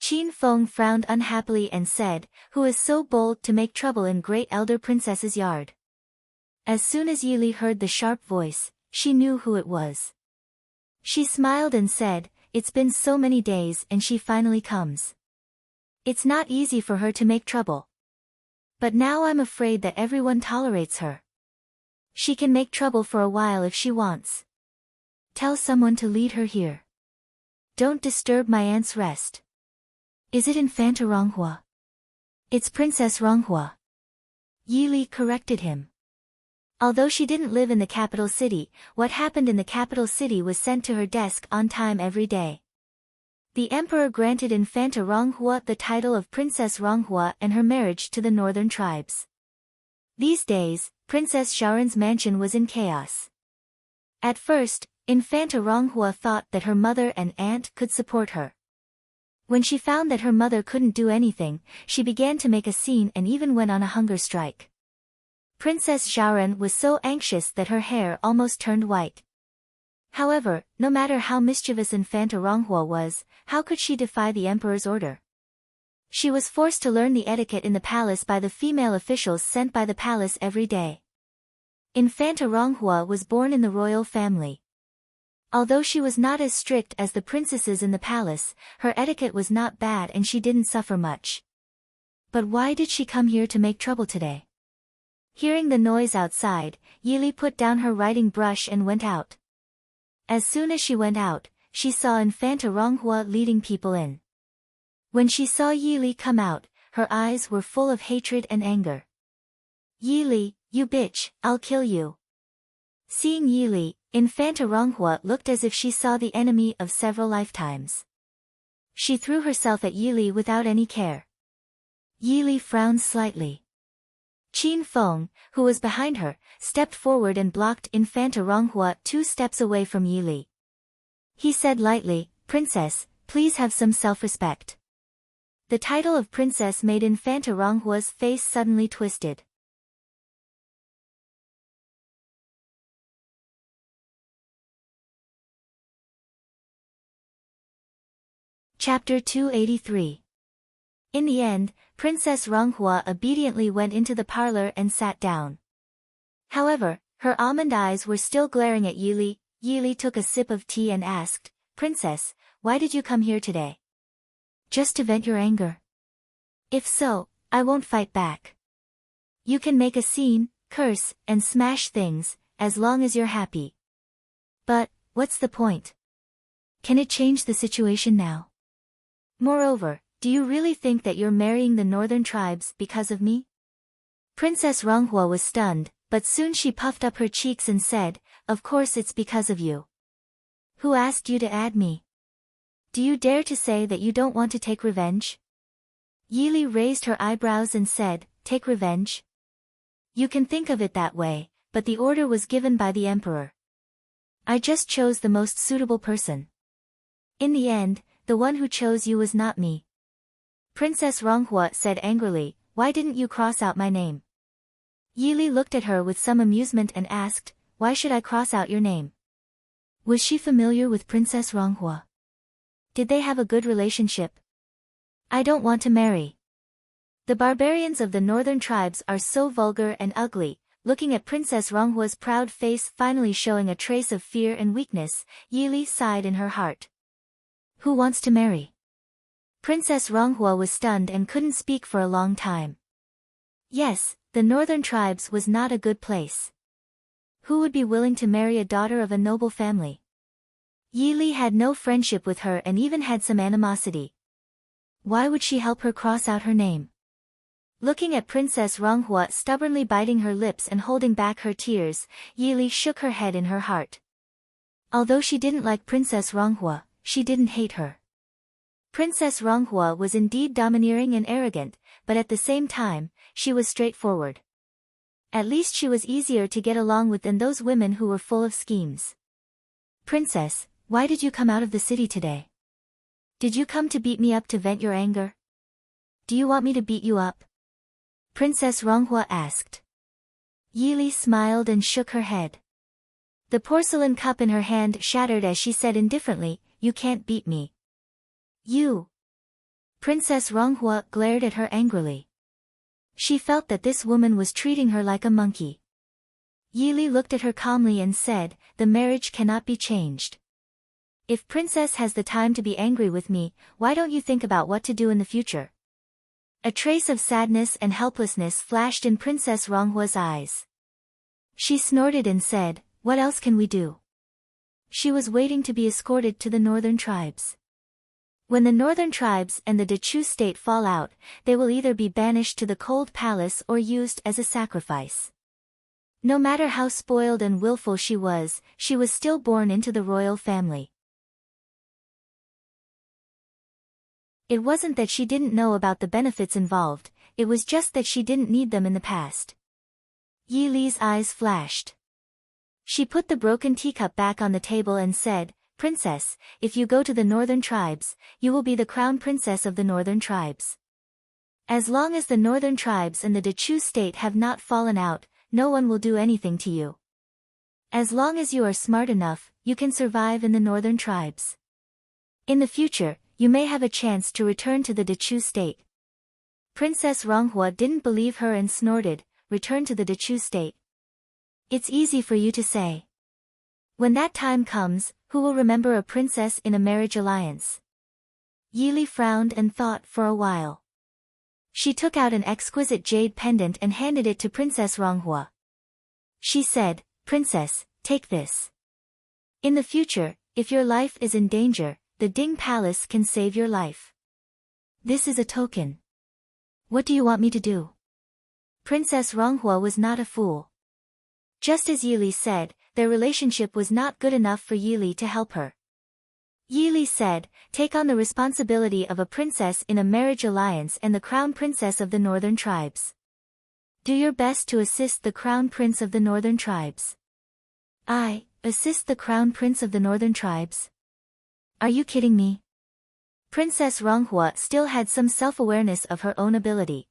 Qin Feng frowned unhappily and said, who is so bold to make trouble in great elder princess's yard? As soon as Yi Li heard the sharp voice, she knew who it was. She smiled and said, it's been so many days and she finally comes. It's not easy for her to make trouble. But now I'm afraid that everyone tolerates her. She can make trouble for a while if she wants. Tell someone to lead her here. Don't disturb my aunt's rest. Is it Infanta Ronghua? It's Princess Ronghua. Yi Li corrected him. Although she didn't live in the capital city, what happened in the capital city was sent to her desk on time every day. The emperor granted Infanta Ronghua the title of Princess Ronghua and her marriage to the northern tribes. These days, Princess Xiaoran's mansion was in chaos. At first, Infanta Ronghua thought that her mother and aunt could support her. When she found that her mother couldn't do anything, she began to make a scene and even went on a hunger strike. Princess Xiaoran was so anxious that her hair almost turned white. However, no matter how mischievous Infanta Ronghua was, how could she defy the emperor's order? She was forced to learn the etiquette in the palace by the female officials sent by the palace every day. Infanta Ronghua was born in the royal family. Although she was not as strict as the princesses in the palace, her etiquette was not bad and she didn't suffer much. But why did she come here to make trouble today? Hearing the noise outside, Yi Li put down her writing brush and went out. As soon as she went out, she saw Infanta Ronghua leading people in. When she saw Yi Li come out, her eyes were full of hatred and anger. Yi Li, you bitch, I'll kill you. Seeing Yi Li, Infanta Ronghua looked as if she saw the enemy of several lifetimes. She threw herself at Yi Li without any care. Yi Li frowned slightly. Qin Feng, who was behind her, stepped forward and blocked Infanta Ronghua 2 steps away from Yi Li. He said lightly, Princess, please have some self-respect. The title of princess made Infanta Ronghua's face suddenly twisted. Chapter 283. In the end, Princess Ronghua obediently went into the parlor and sat down. However, her almond eyes were still glaring at Yi Li. Yi Li took a sip of tea and asked, Princess, why did you come here today? Just to vent your anger? If so, I won't fight back. You can make a scene, curse, and smash things, as long as you're happy. But, what's the point? Can it change the situation now? Moreover, do you really think that you're marrying the northern tribes because of me? Princess Ronghua was stunned, but soon she puffed up her cheeks and said, Of course it's because of you. Who asked you to add me? Do you dare to say that you don't want to take revenge? Yi Li raised her eyebrows and said, Take revenge? You can think of it that way, but the order was given by the emperor. I just chose the most suitable person. In the end, the one who chose you was not me. Princess Ronghua said angrily, Why didn't you cross out my name? Yi Li looked at her with some amusement and asked, Why should I cross out your name? Was she familiar with Princess Ronghua? Did they have a good relationship? I don't want to marry. The barbarians of the northern tribes are so vulgar and ugly. Looking at Princess Ronghua's proud face finally showing a trace of fear and weakness, Yi Li sighed in her heart. Who wants to marry? Princess Ronghua was stunned and couldn't speak for a long time. Yes, the northern tribes was not a good place. Who would be willing to marry a daughter of a noble family? Yi Li had no friendship with her and even had some animosity. Why would she help her cross out her name? Looking at Princess Ronghua stubbornly biting her lips and holding back her tears, Yi Li shook her head in her heart. Although she didn't like Princess Ronghua, she didn't hate her. Princess Ronghua was indeed domineering and arrogant, but at the same time, she was straightforward. At least she was easier to get along with than those women who were full of schemes. Princess, why did you come out of the city today? Did you come to beat me up to vent your anger? Do you want me to beat you up? Princess Ronghua asked. Yi Li smiled and shook her head. The porcelain cup in her hand shattered as she said indifferently, "You can't beat me." You. Princess Ronghua glared at her angrily. She felt that this woman was treating her like a monkey. Yi Li looked at her calmly and said, "The marriage cannot be changed. If Princess has the time to be angry with me, why don't you think about what to do in the future?" A trace of sadness and helplessness flashed in Princess Ronghua's eyes. She snorted and said, "What else can we do?" She was waiting to be escorted to the northern tribes. When the northern tribes and the Dechu state fall out, they will either be banished to the cold palace or used as a sacrifice. No matter how spoiled and willful she was still born into the royal family. It wasn't that she didn't know about the benefits involved, it was just that she didn't need them in the past. Yi Li's eyes flashed. She put the broken teacup back on the table and said, "Princess, if you go to the northern tribes, you will be the crown princess of the northern tribes. As long as the northern tribes and the Dechu state have not fallen out, no one will do anything to you. As long as you are smart enough, you can survive in the northern tribes. In the future, you may have a chance to return to the Dechu state." Princess Ronghua didn't believe her and snorted, "Return to the Dechu state? It's easy for you to say. When that time comes, who will remember a princess in a marriage alliance?" Yi Li frowned and thought for a while. She took out an exquisite jade pendant and handed it to Princess Ronghua. She said, "Princess, take this. In the future, if your life is in danger, the Ding Palace can save your life. This is a token. What do you want me to do?" Princess Ronghua was not a fool. Just as Yi Li said, their relationship was not good enough for Yi Li to help her. Yi Li said, "Take on the responsibility of a princess in a marriage alliance and the crown princess of the northern tribes. Do your best to assist the crown prince of the northern tribes." "I, assist the crown prince of the northern tribes? Are you kidding me?" Princess Ronghua still had some self-awareness of her own ability.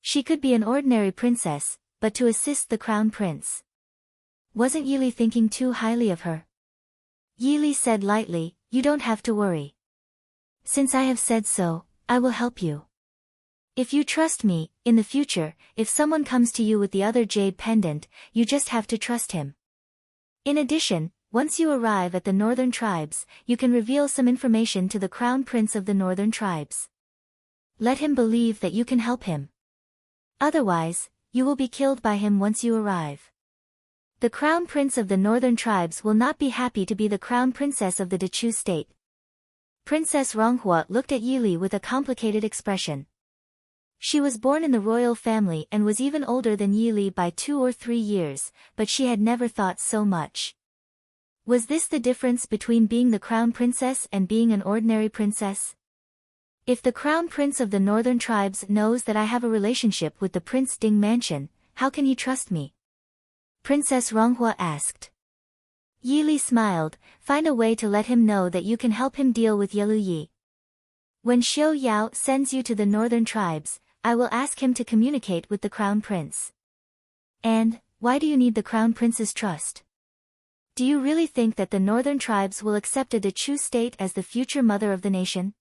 She could be an ordinary princess, but to assist the crown prince. Wasn't Yi Li thinking too highly of her? Yi Li said lightly, "You don't have to worry. Since I have said so, I will help you. If you trust me, in the future, if someone comes to you with the other jade pendant, you just have to trust him. In addition, once you arrive at the northern tribes, you can reveal some information to the crown prince of the northern tribes. Let him believe that you can help him. Otherwise, you will be killed by him once you arrive. The crown prince of the northern tribes will not be happy to be the crown princess of the Dechu state." Princess Ronghua looked at Yi Li with a complicated expression. She was born in the royal family and was even older than Yi Li by 2 or 3 years, but she had never thought so much. Was this the difference between being the crown princess and being an ordinary princess? If the crown prince of the northern tribes knows that I have a relationship with the Prince Ding mansion, how can he trust me? Princess Ronghua asked. Yi Li smiled, "Find a way to let him know that you can help him deal with Yelu Yi. When Xiu Yao sends you to the northern tribes, I will ask him to communicate with the crown prince." "And, why do you need the crown prince's trust? Do you really think that the northern tribes will accept a Dechu state as the future mother of the nation?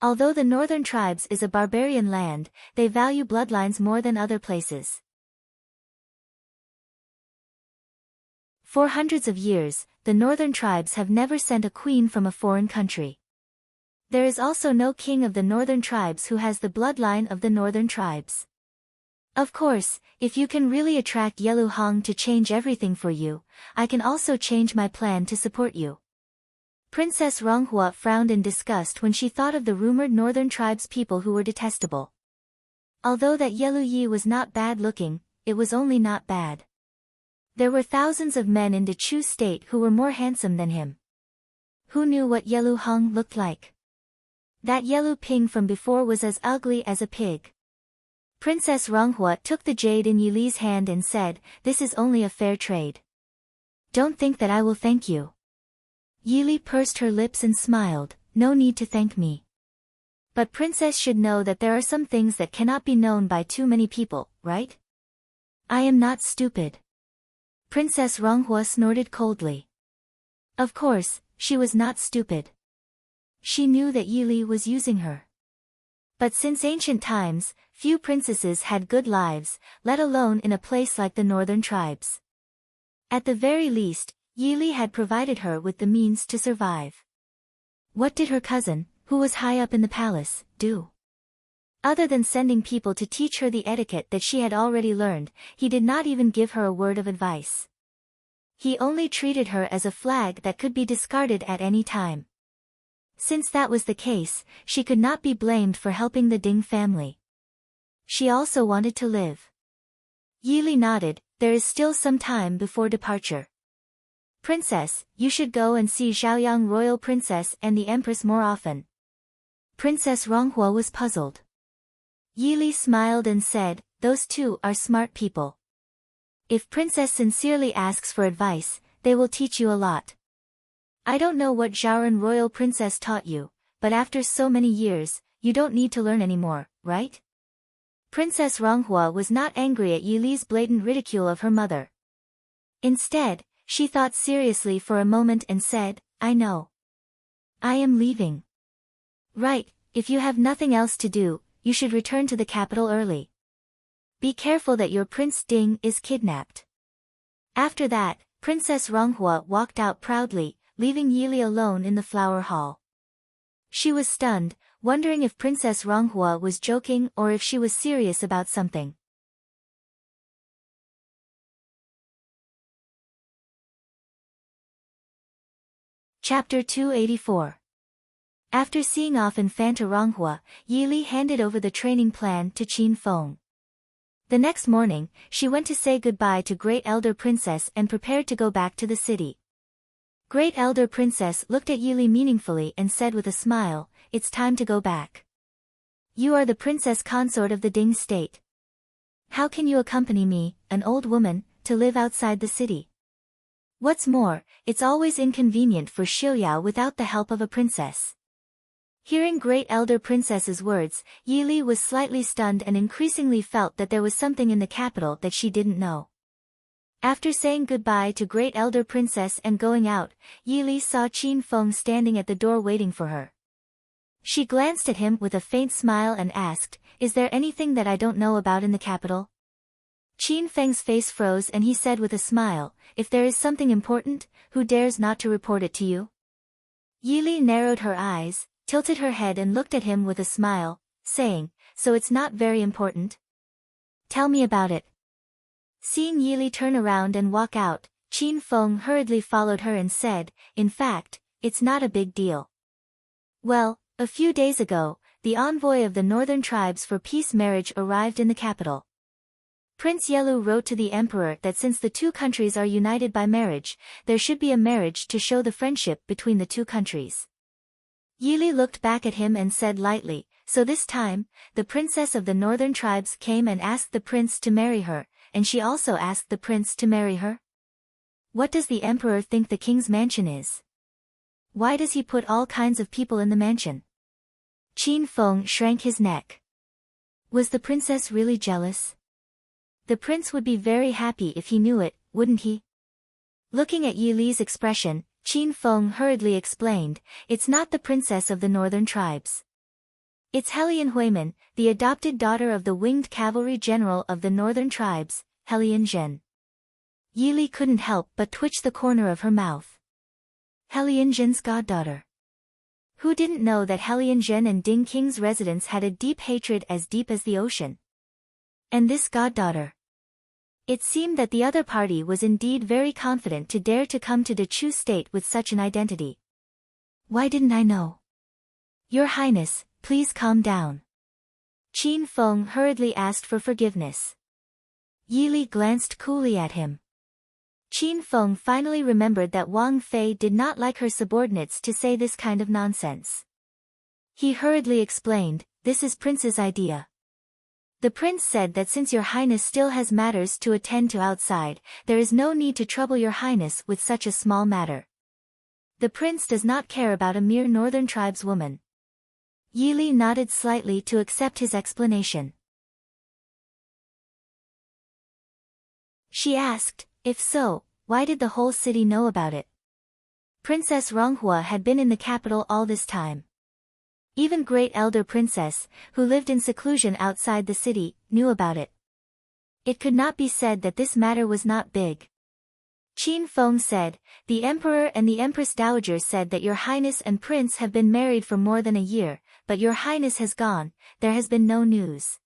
Although the northern tribes is a barbarian land, they value bloodlines more than other places. For hundreds of years, the northern tribes have never sent a queen from a foreign country. There is also no king of the northern tribes who has the bloodline of the northern tribes. Of course, if you can really attract Yelu Hong to change everything for you, I can also change my plan to support you. Princess Ronghua frowned in disgust when she thought of the rumored northern tribes people who were detestable. Although that Yelu Yi was not bad looking, it was only not bad. There were thousands of men in Dechu state who were more handsome than him. Who knew what Yelu Hong looked like? That Yelu Ping from before was as ugly as a pig. Princess Ronghua took the jade in Yili's hand and said, "This is only a fair trade. Don't think that I will thank you." Yili pursed her lips and smiled, "No need to thank me. But princess should know that there are some things that cannot be known by too many people, right? I am not stupid." Princess Ronghua snorted coldly. Of course, she was not stupid. She knew that Yili was using her. But since ancient times, few princesses had good lives, let alone in a place like the northern tribes. At the very least, Yili had provided her with the means to survive. What did her cousin, who was high up in the palace, do? Other than sending people to teach her the etiquette that she had already learned, he did not even give her a word of advice. He only treated her as a flag that could be discarded at any time. Since that was the case, she could not be blamed for helping the Ding family. She also wanted to live. Yili nodded, "There is still some time before departure. Princess, you should go and see Zhaoyang royal princess and the empress more often." Princess Ronghua was puzzled. Yili smiled and said, "Those two are smart people. If princess sincerely asks for advice, they will teach you a lot. I don't know what Zhaoran royal princess taught you, but after so many years, you don't need to learn anymore, right?" Princess Ronghua was not angry at Yili's blatant ridicule of her mother. Instead, she thought seriously for a moment and said, "I know. I am leaving." "Right, if you have nothing else to do, you should return to the capital early. Be careful that your Prince Ding is kidnapped." After that, Princess Ronghua walked out proudly, leaving Yili alone in the flower hall. She was stunned, wondering if Princess Ronghua was joking or if she was serious about something. Chapter 284. After seeing off Infanta Ronghua, Yili handed over the training plan to Qin Feng. The next morning, she went to say goodbye to Great Elder Princess and prepared to go back to the city. Great Elder Princess looked at Yili meaningfully and said with a smile, "It's time to go back. You are the princess consort of the Ding state. How can you accompany me, an old woman, to live outside the city? What's more, it's always inconvenient for Xiuyao without the help of a princess." Hearing Great Elder Princess's words, Yili was slightly stunned and increasingly felt that there was something in the capital that she didn't know. After saying goodbye to Great Elder Princess and going out, Yili saw Qin Feng standing at the door waiting for her. She glanced at him with a faint smile and asked, "Is there anything that I don't know about in the capital?" Qin Feng's face froze and he said with a smile, "If there is something important, who dares not to report it to you?" Yili narrowed her eyes, tilted her head and looked at him with a smile, saying, "So it's not very important? Tell me about it." Seeing Yili turn around and walk out, Qin Feng hurriedly followed her and said, "In fact, it's not a big deal. Well, a few days ago, the envoy of the northern tribes for peace marriage arrived in the capital. Prince Yelu wrote to the emperor that since the two countries are united by marriage, there should be a marriage to show the friendship between the two countries." Yili looked back at him and said lightly, "So this time, the princess of the northern tribes came and asked the prince to marry her, and she also asked the prince to marry her? What does the emperor think the king's mansion is? Why does he put all kinds of people in the mansion?" Qin Feng shrank his neck. Was the princess really jealous? The prince would be very happy if he knew it, wouldn't he? Looking at Yili's expression, Qin Feng hurriedly explained, "It's not the princess of the northern tribes. It's Helian Huimin, the adopted daughter of the winged cavalry general of the northern tribes, Helian Zhen." Yili couldn't help but twitch the corner of her mouth. Helian Zhen's goddaughter. Who didn't know that Helian Zhen and Ding King's residence had a deep hatred as deep as the ocean? And this goddaughter. It seemed that the other party was indeed very confident to dare to come to the Chu state with such an identity. Why didn't I know? Your Highness, please calm down. Qin Feng hurriedly asked for forgiveness. Yi Li glanced coolly at him. Qin Feng finally remembered that Wang Fei did not like her subordinates to say this kind of nonsense. He hurriedly explained, "This is Prince's idea. The Prince said that since your Highness still has matters to attend to outside, there is no need to trouble your Highness with such a small matter. The Prince does not care about a mere northern tribeswoman." Yi Li nodded slightly to accept his explanation. She asked, "If so, why did the whole city know about it?" Princess Ronghua had been in the capital all this time. Even great elder princess, who lived in seclusion outside the city, knew about it. It could not be said that this matter was not big. Qin Feng said, "The Emperor and the Empress Dowager said that your Highness and Prince have been married for more than a year, but your Highness has gone, there has been no news.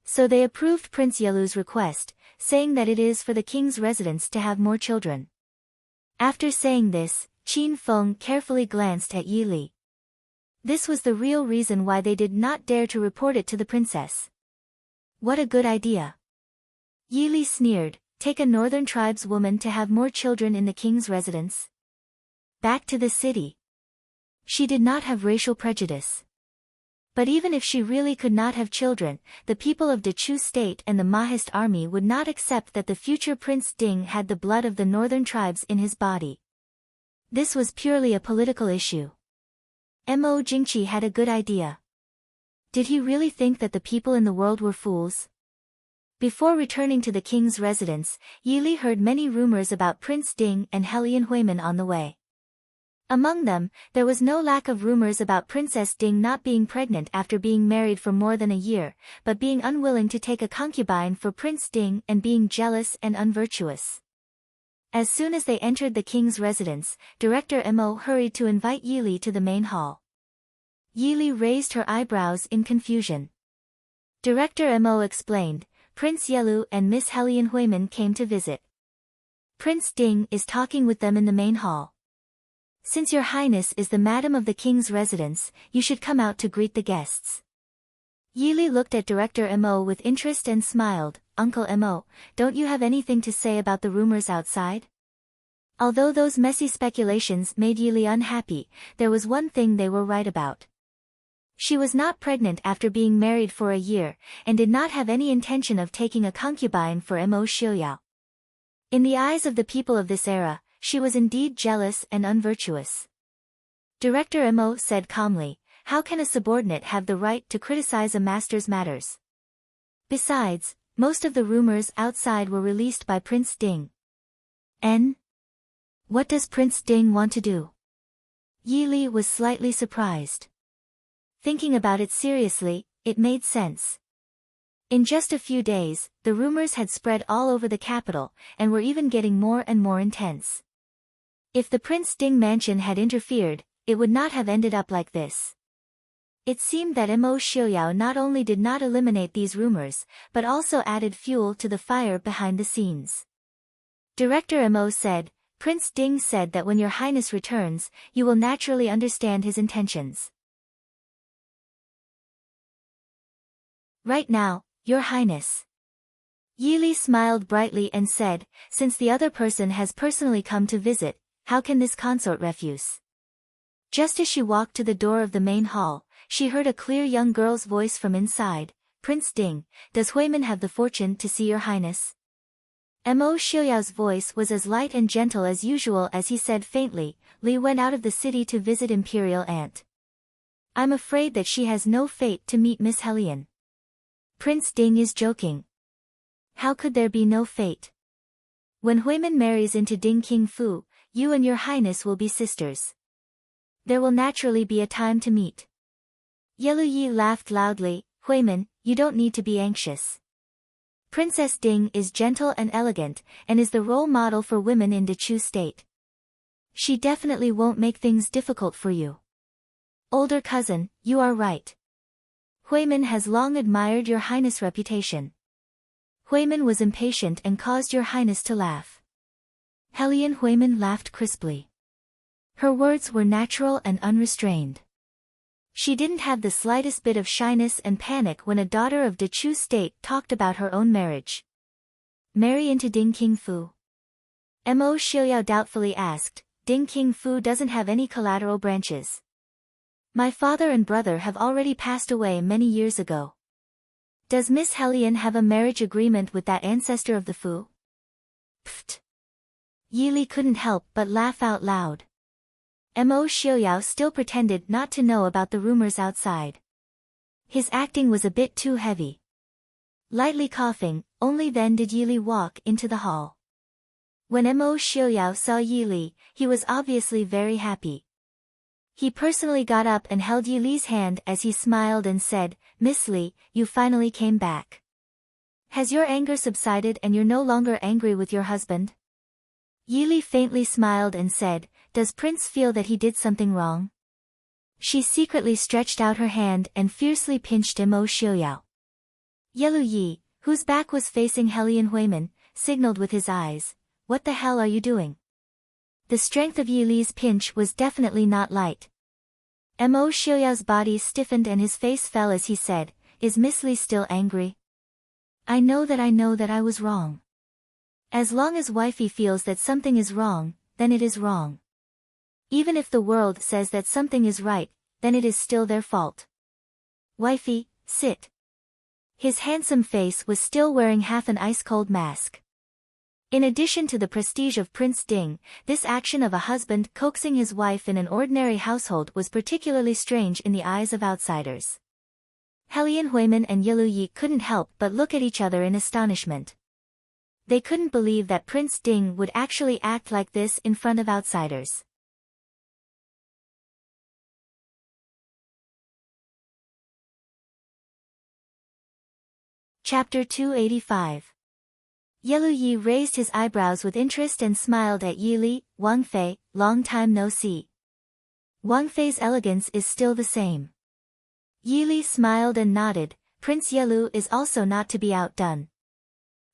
So they approved Prince Yelu's request, saying that it is for the king's residence to have more children." After saying this, Qin Feng carefully glanced at Yi Li. This was the real reason why they did not dare to report it to the princess. What a good idea. Yi Li sneered, "Take a northern tribeswoman to have more children in the king's residence?" Back to the city. She did not have racial prejudice. But even if she really could not have children, the people of the Chu state and the Mahist army would not accept that the future Prince Ding had the blood of the northern tribes in his body. This was purely a political issue. Mo Jingqi had a good idea. Did he really think that the people in the world were fools? Before returning to the king's residence, Yi Li heard many rumors about Prince Ding and Helian Huimin on the way. Among them, there was no lack of rumors about Princess Ding not being pregnant after being married for more than a year, but being unwilling to take a concubine for Prince Ding and being jealous and unvirtuous. As soon as they entered the king's residence, Director Mo hurried to invite Yi Li to the main hall. Yi Li raised her eyebrows in confusion. Director Mo explained, "Prince Yelu and Miss Helian Huimin came to visit. Prince Ding is talking with them in the main hall. Since your Highness is the madam of the king's residence, you should come out to greet the guests." Yi Li looked at Director Mo with interest and smiled, "Uncle Mo, don't you have anything to say about the rumors outside?" Although those messy speculations made Yi Li unhappy, there was one thing they were right about. She was not pregnant after being married for a year, and did not have any intention of taking a concubine for Mo Xiuyao. In the eyes of the people of this era, she was indeed jealous and unvirtuous. Director Mo said calmly, "How can a subordinate have the right to criticize a master's matters? Besides, most of the rumors outside were released by Prince Ding." What does Prince Ding want to do?" Yi Li was slightly surprised. Thinking about it seriously, it made sense. In just a few days, the rumors had spread all over the capital, and were even getting more and more intense. If the Prince Ding mansion had interfered, it would not have ended up like this. It seemed that Mo Xiuyao not only did not eliminate these rumors, but also added fuel to the fire behind the scenes. Director Mo said, "Prince Ding said that when your Highness returns, you will naturally understand his intentions. Right now, your Highness." Yi Li smiled brightly and said, "Since the other person has personally come to visit, how can this consort refuse?" Just as she walked to the door of the main hall, she heard a clear young girl's voice from inside, "Prince Ding, does Huimin have the fortune to see your Highness?" Mo Xiuyao's voice was as light and gentle as usual as he said faintly, "Li went out of the city to visit Imperial Aunt. I'm afraid that she has no fate to meet Miss Helian." Prince Ding is joking. How could there be no fate? When Huimin marries into Ding King Fu, you and your Highness will be sisters. There will naturally be a time to meet. Yelu Yi laughed loudly, "Huimin, you don't need to be anxious. Princess Ding is gentle and elegant, and is the role model for women in Dechu State. She definitely won't make things difficult for you. Older cousin, you are right. Huimin has long admired your Highness' reputation. Huimin was impatient and caused your highness to laugh. Hellion Huimin laughed crisply. Her words were natural and unrestrained. She didn't have the slightest bit of shyness and panic when a daughter of Dechu state talked about her own marriage. Marry into Ding Qingfu? Mo Xiuyao doubtfully asked. Ding Qingfu doesn't have any collateral branches. My father and brother have already passed away many years ago. Does Miss Hellion have a marriage agreement with that ancestor of the Fu? Pfft. Yi Li couldn't help but laugh out loud. Mo Xiuyao still pretended not to know about the rumors outside. His acting was a bit too heavy. Lightly coughing, only then did Yi Li walk into the hall. When Mo Xiuyao saw Yi Li, he was obviously very happy. He personally got up and held Yi Li's hand as he smiled and said, Miss Li, you finally came back. Has your anger subsided and you're no longer angry with your husband? Yi Li faintly smiled and said, Does Prince feel that he did something wrong? She secretly stretched out her hand and fiercely pinched Mo Xiuyao. Yelu Yi, whose back was facing Hellion Huimin, signaled with his eyes, What the hell are you doing? The strength of Yi Li's pinch was definitely not light. Mo Xiuyao's body stiffened and his face fell as he said, Is Miss Li still angry? I know that I was wrong. As long as wifey feels that something is wrong, then it is wrong. Even if the world says that something is right, then it is still their fault. Wifey, sit. His handsome face was still wearing half an ice-cold mask. In addition to the prestige of Prince Ding, this action of a husband coaxing his wife in an ordinary household was particularly strange in the eyes of outsiders. Hellion Huimin and Yelu Yi couldn't help but look at each other in astonishment. They couldn't believe that Prince Ding would actually act like this in front of outsiders. Chapter 285. Yelu Yi raised his eyebrows with interest and smiled at Yi Li. Wang Fei, long time no see. Wang Fei's elegance is still the same. Yi Li smiled and nodded. Prince Yelu is also not to be outdone.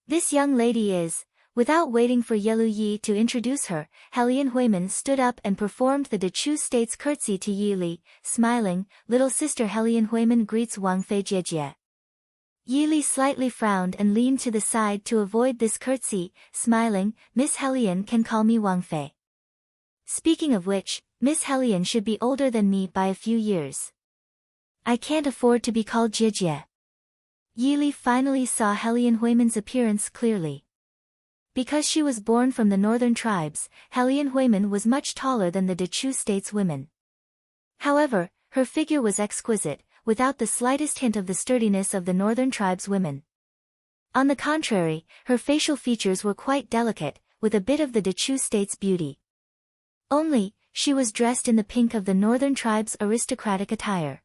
This young lady is. Without waiting for Yelu Yi to introduce her, Hellion Huimin stood up and performed the Dechu state's curtsy to Yi Li, smiling. Little sister Hellion Huimin greets Wang Fei Jiejie. Yi Li slightly frowned and leaned to the side to avoid this curtsy, smiling, Miss Hellion can call me Wang Fei. Speaking of which, Miss Hellion should be older than me by a few years. I can't afford to be called Jiejie. Yi Li finally saw Hellion Huimin's appearance clearly. Because she was born from the northern tribes, Hellion Huimin was much taller than the Dechu state's women. However, her figure was exquisite, without the slightest hint of the sturdiness of the northern tribes' women. On the contrary, her facial features were quite delicate, with a bit of the Dechu state's beauty. Only, she was dressed in the pink of the northern tribes' aristocratic attire.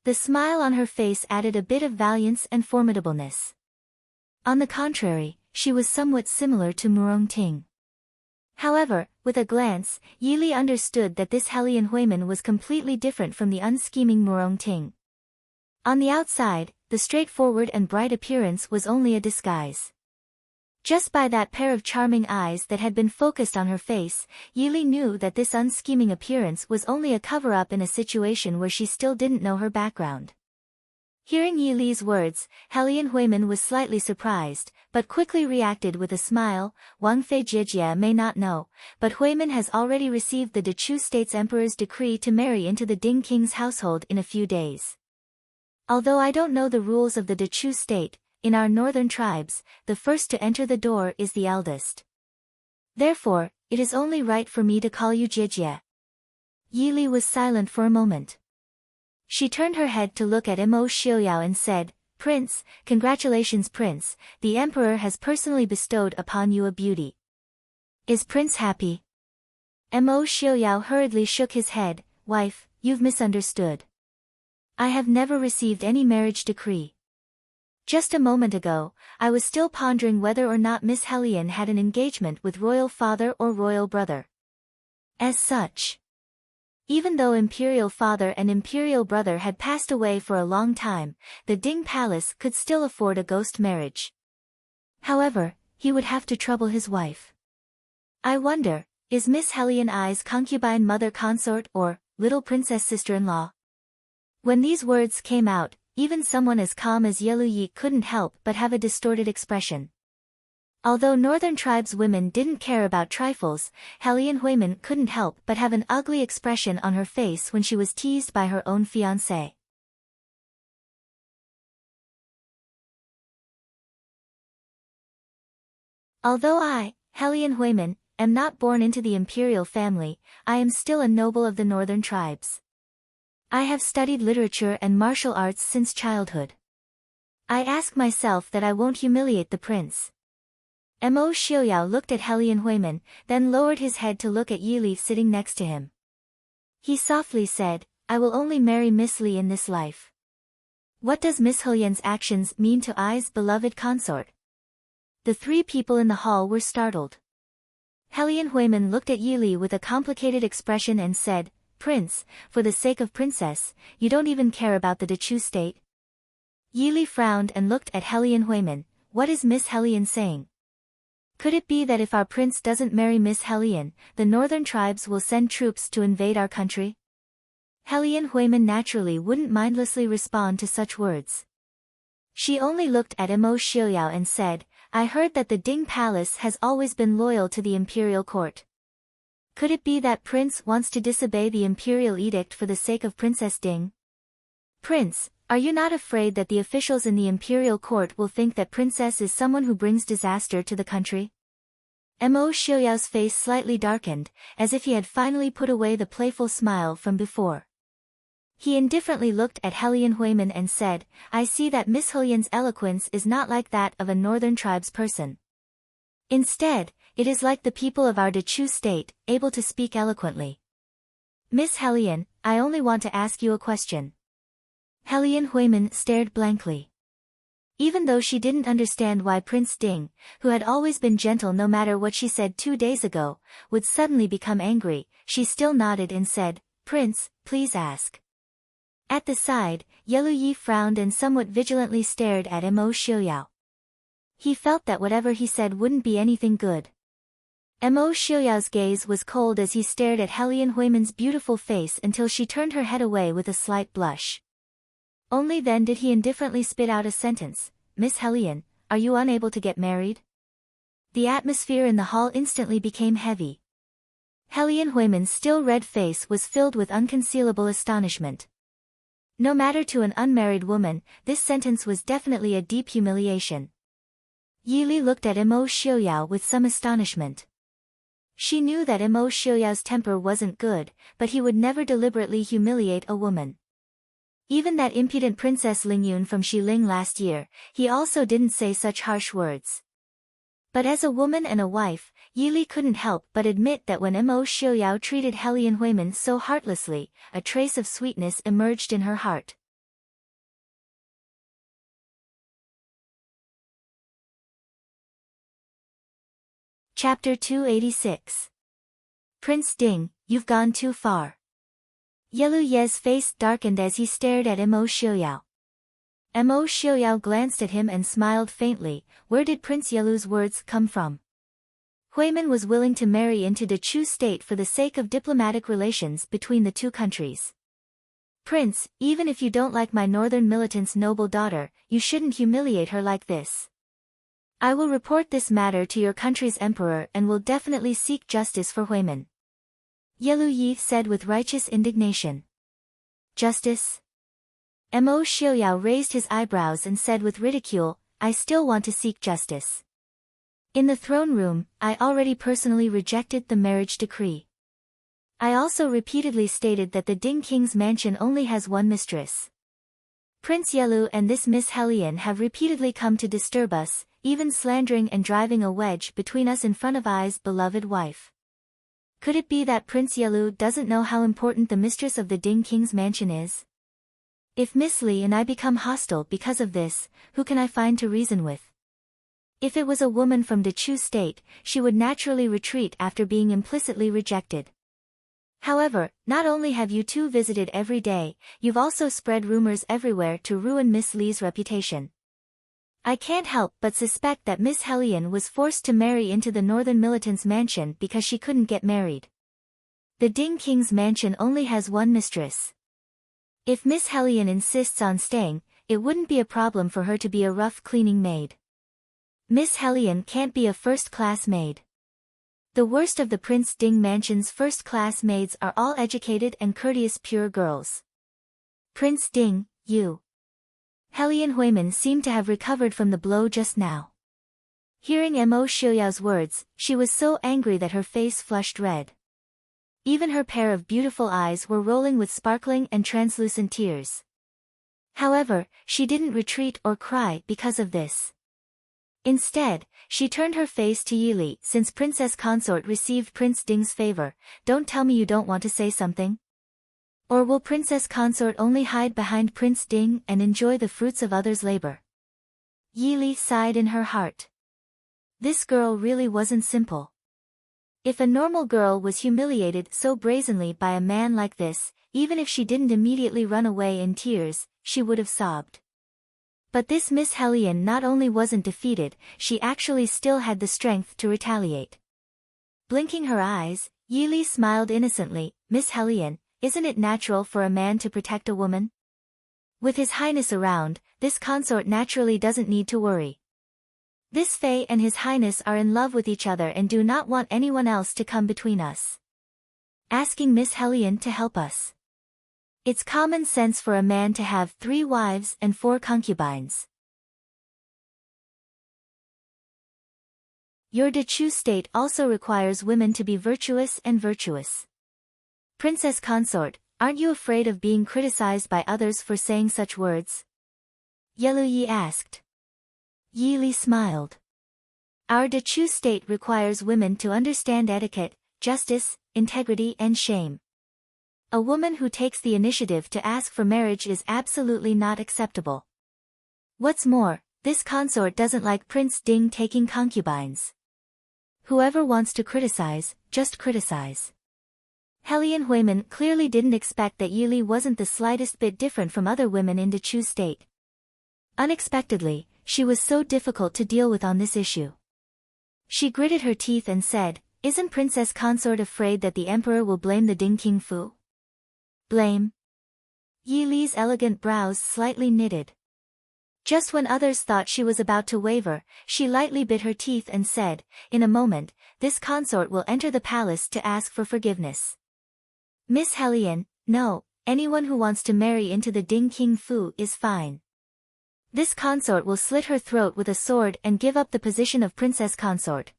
The smile on her face added a bit of valiance and formidableness. On the contrary, she was somewhat similar to Murong Ting. However, with a glance, Yi Li understood that this Hellion Huimin was completely different from the unscheming Murong Ting. On the outside, the straightforward and bright appearance was only a disguise. Just by that pair of charming eyes that had been focused on her face, Yi Li knew that this unscheming appearance was only a cover-up in a situation where she still didn't know her background. Hearing Yi Li's words, Hellion Huimin was slightly surprised, but quickly reacted with a smile. Wang Fei Jiejie may not know, but Huimin has already received the Dechu state's emperor's decree to marry into the Ding king's household in a few days. Although I don't know the rules of the Dechu state, in our northern tribes, the first to enter the door is the eldest. Therefore, it is only right for me to call you Jiejie. Yi Li was silent for a moment. She turned her head to look at Mo Xiuyao and said, Prince, congratulations Prince, the Emperor has personally bestowed upon you a beauty. Is Prince happy? Mo Xiuyao hurriedly shook his head, Wife, you've misunderstood. I have never received any marriage decree. Just a moment ago, I was still pondering whether or not Miss Hellion had an engagement with royal father or royal brother. As such, even though imperial father and imperial brother had passed away for a long time, the Ding palace could still afford a ghost marriage. However, he would have to trouble his wife. I wonder, is Miss Hellion I's concubine mother consort or little princess sister-in-law? When these words came out, even someone as calm as Yelu Yi couldn't help but have a distorted expression. Although northern tribes women didn't care about trifles, Hellion Huimin couldn't help but have an ugly expression on her face when she was teased by her own fiancé. Although I, Hellion Huimin, am not born into the imperial family, I am still a noble of the northern tribes. I have studied literature and martial arts since childhood. I ask myself that I won't humiliate the prince. Mo Xiaoyao looked at Hellion Huimin, then lowered his head to look at Yi Li sitting next to him. He softly said, I will only marry Miss Li in this life. What does Miss Helian's actions mean to I's beloved consort? The three people in the hall were startled. Hellion Huimin looked at Yi Li with a complicated expression and said, Prince, for the sake of princess, you don't even care about the Dechu state? Yi Li frowned and looked at Hellion Huimin. What is Miss Helian saying? Could it be that if our prince doesn't marry Miss Helian, the northern tribes will send troops to invade our country? Hellion Huimin naturally wouldn't mindlessly respond to such words. She only looked at Mo Xiaoyao and said, I heard that the Ding Palace has always been loyal to the imperial court. Could it be that Prince wants to disobey the imperial edict for the sake of Princess Ding? Prince, are you not afraid that the officials in the imperial court will think that Princess is someone who brings disaster to the country? Mo Xiaoyao's face slightly darkened, as if he had finally put away the playful smile from before. He indifferently looked at Hellion Huimin and said, I see that Miss Helian's eloquence is not like that of a northern tribes person. Instead, it is like the people of our Dechu state, able to speak eloquently. Miss Helian, I only want to ask you a question. Hellion Huimin stared blankly. Even though she didn't understand why Prince Ding, who had always been gentle no matter what she said 2 days ago, would suddenly become angry, she still nodded and said, Prince, please ask. At the side, Yelu Yi frowned and somewhat vigilantly stared at Mo Xiaoyao. He felt that whatever he said wouldn't be anything good. Mo Xiaoyao's gaze was cold as he stared at Hellion Huimin's beautiful face until she turned her head away with a slight blush. Only then did he indifferently spit out a sentence, Miss Helian, are you unable to get married? The atmosphere in the hall instantly became heavy. Hellion Huimin's still red face was filled with unconcealable astonishment. No matter to an unmarried woman, this sentence was definitely a deep humiliation. Yi Li looked at Mo Xiaoyao with some astonishment. She knew that Mo Xiaoyao's temper wasn't good, but he would never deliberately humiliate a woman. Even that impudent Princess Lingyun from Xiling last year, he also didn't say such harsh words. But as a woman and a wife, Yi Li couldn't help but admit that when Mo Xiaoyao treated Hellion Huimin so heartlessly, a trace of sweetness emerged in her heart. Chapter 286. Prince Ding, you've gone too far. Yelu Ye's face darkened as he stared at Mo Xiaoyao. Mo Xiaoyao glanced at him and smiled faintly. Where did Prince Yelu's words come from? Huimin was willing to marry into Dechu state for the sake of diplomatic relations between the two countries. Prince, even if you don't like my northern militant's noble daughter, you shouldn't humiliate her like this. I will report this matter to your country's emperor and will definitely seek justice for Huimin. Yelu Yi said with righteous indignation. Justice? Mo Xiaoyao raised his eyebrows and said with ridicule, I still want to seek justice. In the throne room, I already personally rejected the marriage decree. I also repeatedly stated that the Ding King's mansion only has one mistress. Prince Yelu and this Miss Helian have repeatedly come to disturb us, even slandering and driving a wedge between us in front of I's beloved wife. Could it be that Prince Yelu doesn't know how important the mistress of the Ding King's mansion is? If Miss Li and I become hostile because of this, who can I find to reason with? If it was a woman from Dechu state, she would naturally retreat after being implicitly rejected. However, not only have you two visited every day, you've also spread rumors everywhere to ruin Miss Li's reputation. I can't help but suspect that Miss Hellion was forced to marry into the northern militant's mansion because she couldn't get married. The Ding King's mansion only has one mistress. If Miss Hellion insists on staying, it wouldn't be a problem for her to be a rough cleaning maid. Miss Hellion can't be a first-class maid. The worst of the Prince Ding mansion's first-class maids are all educated and courteous pure girls. Prince Ding, you. Hellion Huimin seemed to have recovered from the blow just now. Hearing Mo Xiuyao's words, she was so angry that her face flushed red. Even her pair of beautiful eyes were rolling with sparkling and translucent tears. However, she didn't retreat or cry because of this. Instead, she turned her face to Yili. Since Princess Consort received Prince Ding's favor, don't tell me you don't want to say something? Or will Princess Consort only hide behind Prince Ding and enjoy the fruits of others' labor? Yili sighed in her heart. This girl really wasn't simple. If a normal girl was humiliated so brazenly by a man like this, even if she didn't immediately run away in tears, she would have sobbed. But this Miss Hellion not only wasn't defeated, she actually still had the strength to retaliate. Blinking her eyes, Yili smiled innocently. Miss Hellion, isn't it natural for a man to protect a woman? With His Highness around, this consort naturally doesn't need to worry. This Fae and His Highness are in love with each other and do not want anyone else to come between us. Asking Miss Hellion to help us. It's common sense for a man to have 3 wives and 4 concubines. Your De Chu state also requires women to be virtuous and virtuous. Princess Consort, aren't you afraid of being criticized by others for saying such words? Yeluyi asked. Yili smiled. Our De Chu state requires women to understand etiquette, justice, integrity and shame. A woman who takes the initiative to ask for marriage is absolutely not acceptable. What's more, this consort doesn't like Prince Ding taking concubines. Whoever wants to criticize, just criticize. Hellion Huimin clearly didn't expect that Yili wasn't the slightest bit different from other women in De Chu state. Unexpectedly, she was so difficult to deal with on this issue. She gritted her teeth and said, isn't Princess Consort afraid that the Emperor will blame the Ding King Fu? Blame? Yili's elegant brows slightly knitted. Just when others thought she was about to waver, she lightly bit her teeth and said, in a moment, this consort will enter the palace to ask for forgiveness. Miss Hellion, no, anyone who wants to marry into the Ding King Fu is fine. This consort will slit her throat with a sword and give up the position of Princess Consort.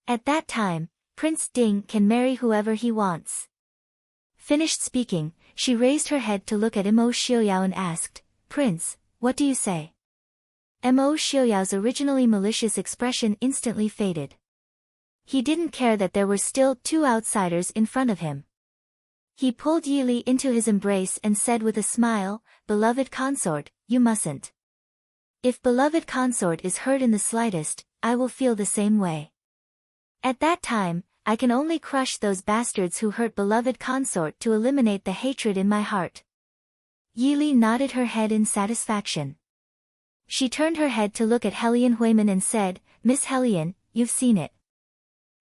At that time, Prince Ding can marry whoever he wants. Finished speaking, she raised her head to look at Mo Xiuyao and asked, Prince, what do you say? Mo Xiuyao's originally malicious expression instantly faded. He didn't care that there were still 2 outsiders in front of him. He pulled Yili into his embrace and said with a smile, beloved consort, you mustn't. If beloved consort is hurt in the slightest, I will feel the same way. At that time, I can only crush those bastards who hurt beloved consort to eliminate the hatred in my heart. Yili nodded her head in satisfaction. She turned her head to look at Hellion Huimin and said, Miss Hellion, you've seen it.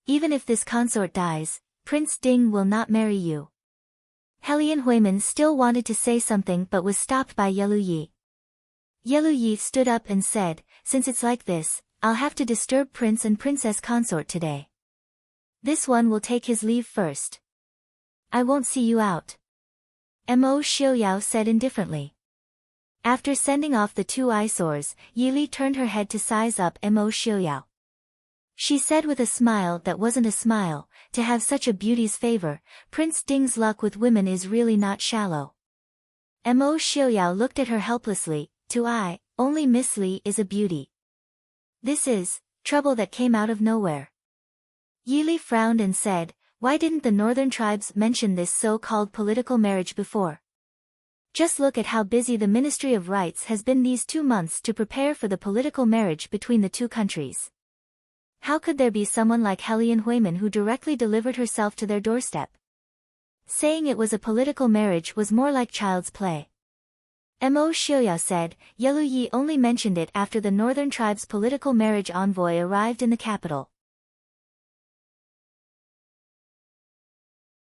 Even if this consort dies, Prince Ding will not marry you. Hellion Huimin still wanted to say something but was stopped by Yeluyi. Yeluyi stood up and said, since it's like this, I'll have to disturb Prince and Princess Consort today. This one will take his leave first. I won't see you out. Mo Xiuyao said indifferently. After sending off the 2 eyesores, Yili turned her head to size up Mo Xiuyao. She said with a smile that wasn't a smile, to have such a beauty's favor, Prince Ding's luck with women is really not shallow. Mo Xiuyao looked at her helplessly, only Miss Li is a beauty. This is trouble that came out of nowhere. Yili frowned and said, why didn't the northern tribes mention this so-called political marriage before? Just look at how busy the Ministry of Rights has been these 2 months to prepare for the political marriage between the 2 countries. How could there be someone like Hellion Huimin who directly delivered herself to their doorstep? Saying it was a political marriage was more like child's play. Mo Xiuyao said, Yelu Yi only mentioned it after the northern tribe's political marriage envoy arrived in the capital.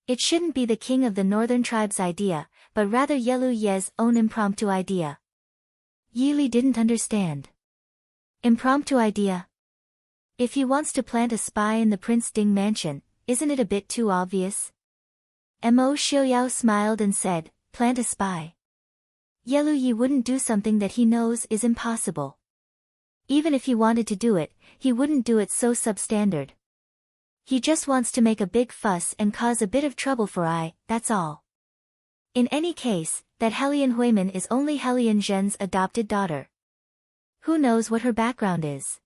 It shouldn't be the king of the northern tribe's idea, but rather Yelu Ye's own impromptu idea. Yi Li didn't understand. Impromptu idea? If he wants to plant a spy in the Prince Ding mansion, isn't it a bit too obvious? Mo Xiuyao smiled and said, plant a spy. Yelu Yi wouldn't do something that he knows is impossible. Even if he wanted to do it, he wouldn't do it so substandard. He just wants to make a big fuss and cause a bit of trouble for that's all. In any case, that Helian Huimin is only Helian Zhen's adopted daughter. Who knows what her background is?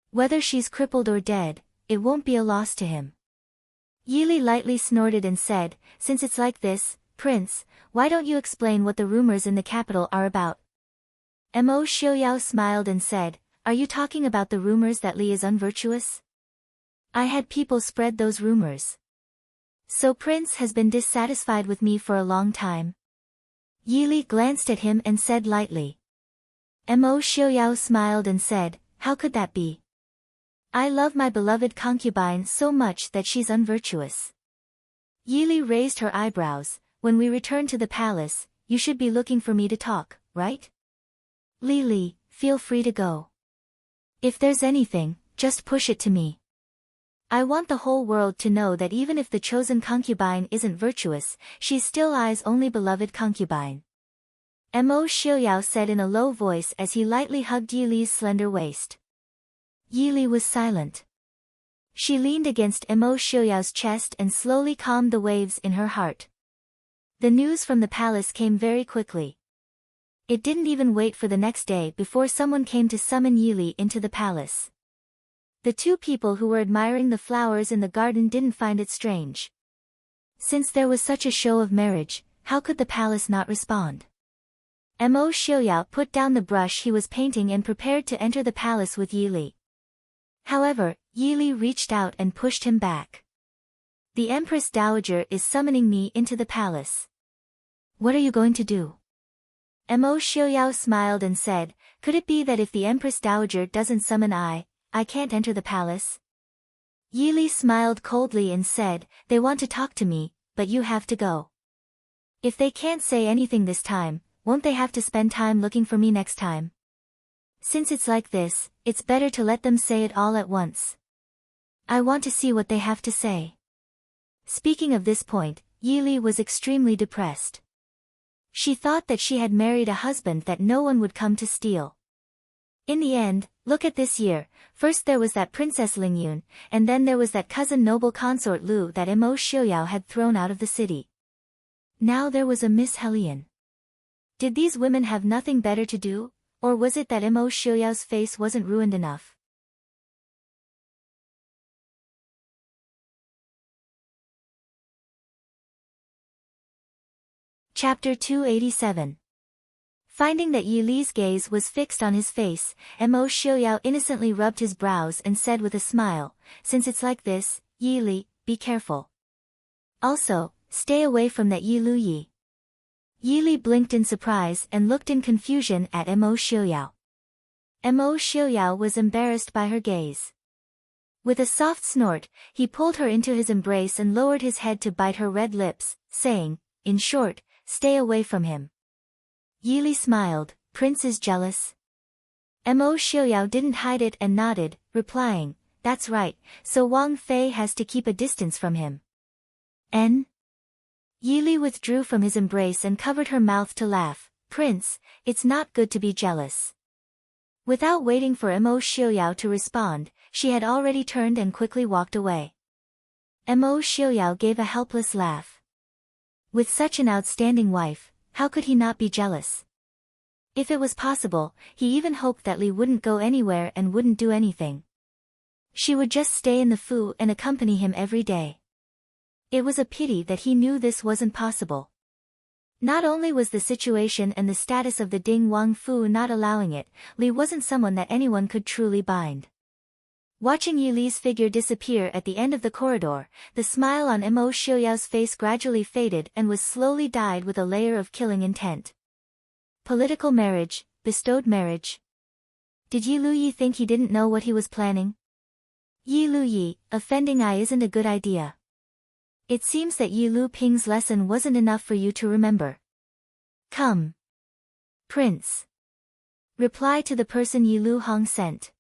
Whether she's crippled or dead, it won't be a loss to him. Yi Li lightly snorted and said, since it's like this, Prince, why don't you explain what the rumors in the capital are about? Mo Xiuyao smiled and said, are you talking about the rumors that Li is unvirtuous? I had people spread those rumors. So Prince has been dissatisfied with me for a long time. Yi Li glanced at him and said lightly. Mo Xiuyao smiled and said, how could that be? I love my beloved concubine so much that she's unvirtuous. Yi Li raised her eyebrows. When we return to the palace, you should be looking for me to talk, right? Li Li, feel free to go. If there's anything, just push it to me. I want the whole world to know that even if the chosen concubine isn't virtuous, she's still I's only beloved concubine. Mo Xiuyao said in a low voice as he lightly hugged Yi Li's slender waist. Yi Li was silent. She leaned against Mo Xiuyao's chest and slowly calmed the waves in her heart. The news from the palace came very quickly. It didn't even wait for the next day before someone came to summon Yi Li into the palace. The two people who were admiring the flowers in the garden didn't find it strange. Since there was such a show of marriage, how could the palace not respond? Mo Xiuyao put down the brush he was painting and prepared to enter the palace with Yi Li. However, Yi Li reached out and pushed him back. The Empress Dowager is summoning me into the palace. What are you going to do? Mo Xiuyao smiled and said, could it be that if the Empress Dowager doesn't summon I can't enter the palace? Yi Li smiled coldly and said, they want to talk to me, but you have to go. If they can't say anything this time, won't they have to spend time looking for me next time? Since it's like this, it's better to let them say it all at once. I want to see what they have to say. Speaking of this point, Yi Li was extremely depressed. She thought that she had married a husband that no one would come to steal. In the end, look at this year, first there was that Princess Lingyun, and then there was that cousin noble consort Lu that Mo Xiuyao had thrown out of the city. Now there was a Miss Helian. Did these women have nothing better to do, or was it that Mo Xiuyao's face wasn't ruined enough? Chapter 287. Finding that Yi Li's gaze was fixed on his face, Mo Xiuyao innocently rubbed his brows and said with a smile, since it's like this, Yi Li, be careful. Also, stay away from that Yi Lu Yi. Yi Li blinked in surprise and looked in confusion at Mo Xiuyao. Mo Xiuyao was embarrassed by her gaze. With a soft snort, he pulled her into his embrace and lowered his head to bite her red lips, saying, in short, stay away from him. Yi Li smiled, Prince is jealous? Mo Xiuyao didn't hide it and nodded, replying, that's right, so Wang Fei has to keep a distance from him. N? Yi Li withdrew from his embrace and covered her mouth to laugh, Prince, it's not good to be jealous. Without waiting for Mo Xiuyao to respond, she had already turned and quickly walked away. Mo Xiuyao gave a helpless laugh. With such an outstanding wife, how could he not be jealous? If it was possible, he even hoped that Li wouldn't go anywhere and wouldn't do anything. She would just stay in the Fu and accompany him every day. It was a pity that he knew this wasn't possible. Not only was the situation and the status of the Ding Wang Fu not allowing it, Li wasn't someone that anyone could truly bind. Watching Yi Li's figure disappear at the end of the corridor, the smile on Mo Xiuyao's face gradually faded and was slowly dyed with a layer of killing intent. political marriage, bestowed marriage. Did Yi Luyi think he didn't know what he was planning? Yi Luyi, offending I isn't a good idea. It seems that Yi Lu Ping's lesson wasn't enough for you to remember. Come. Prince. Reply to the person Yi Lu Hong sent.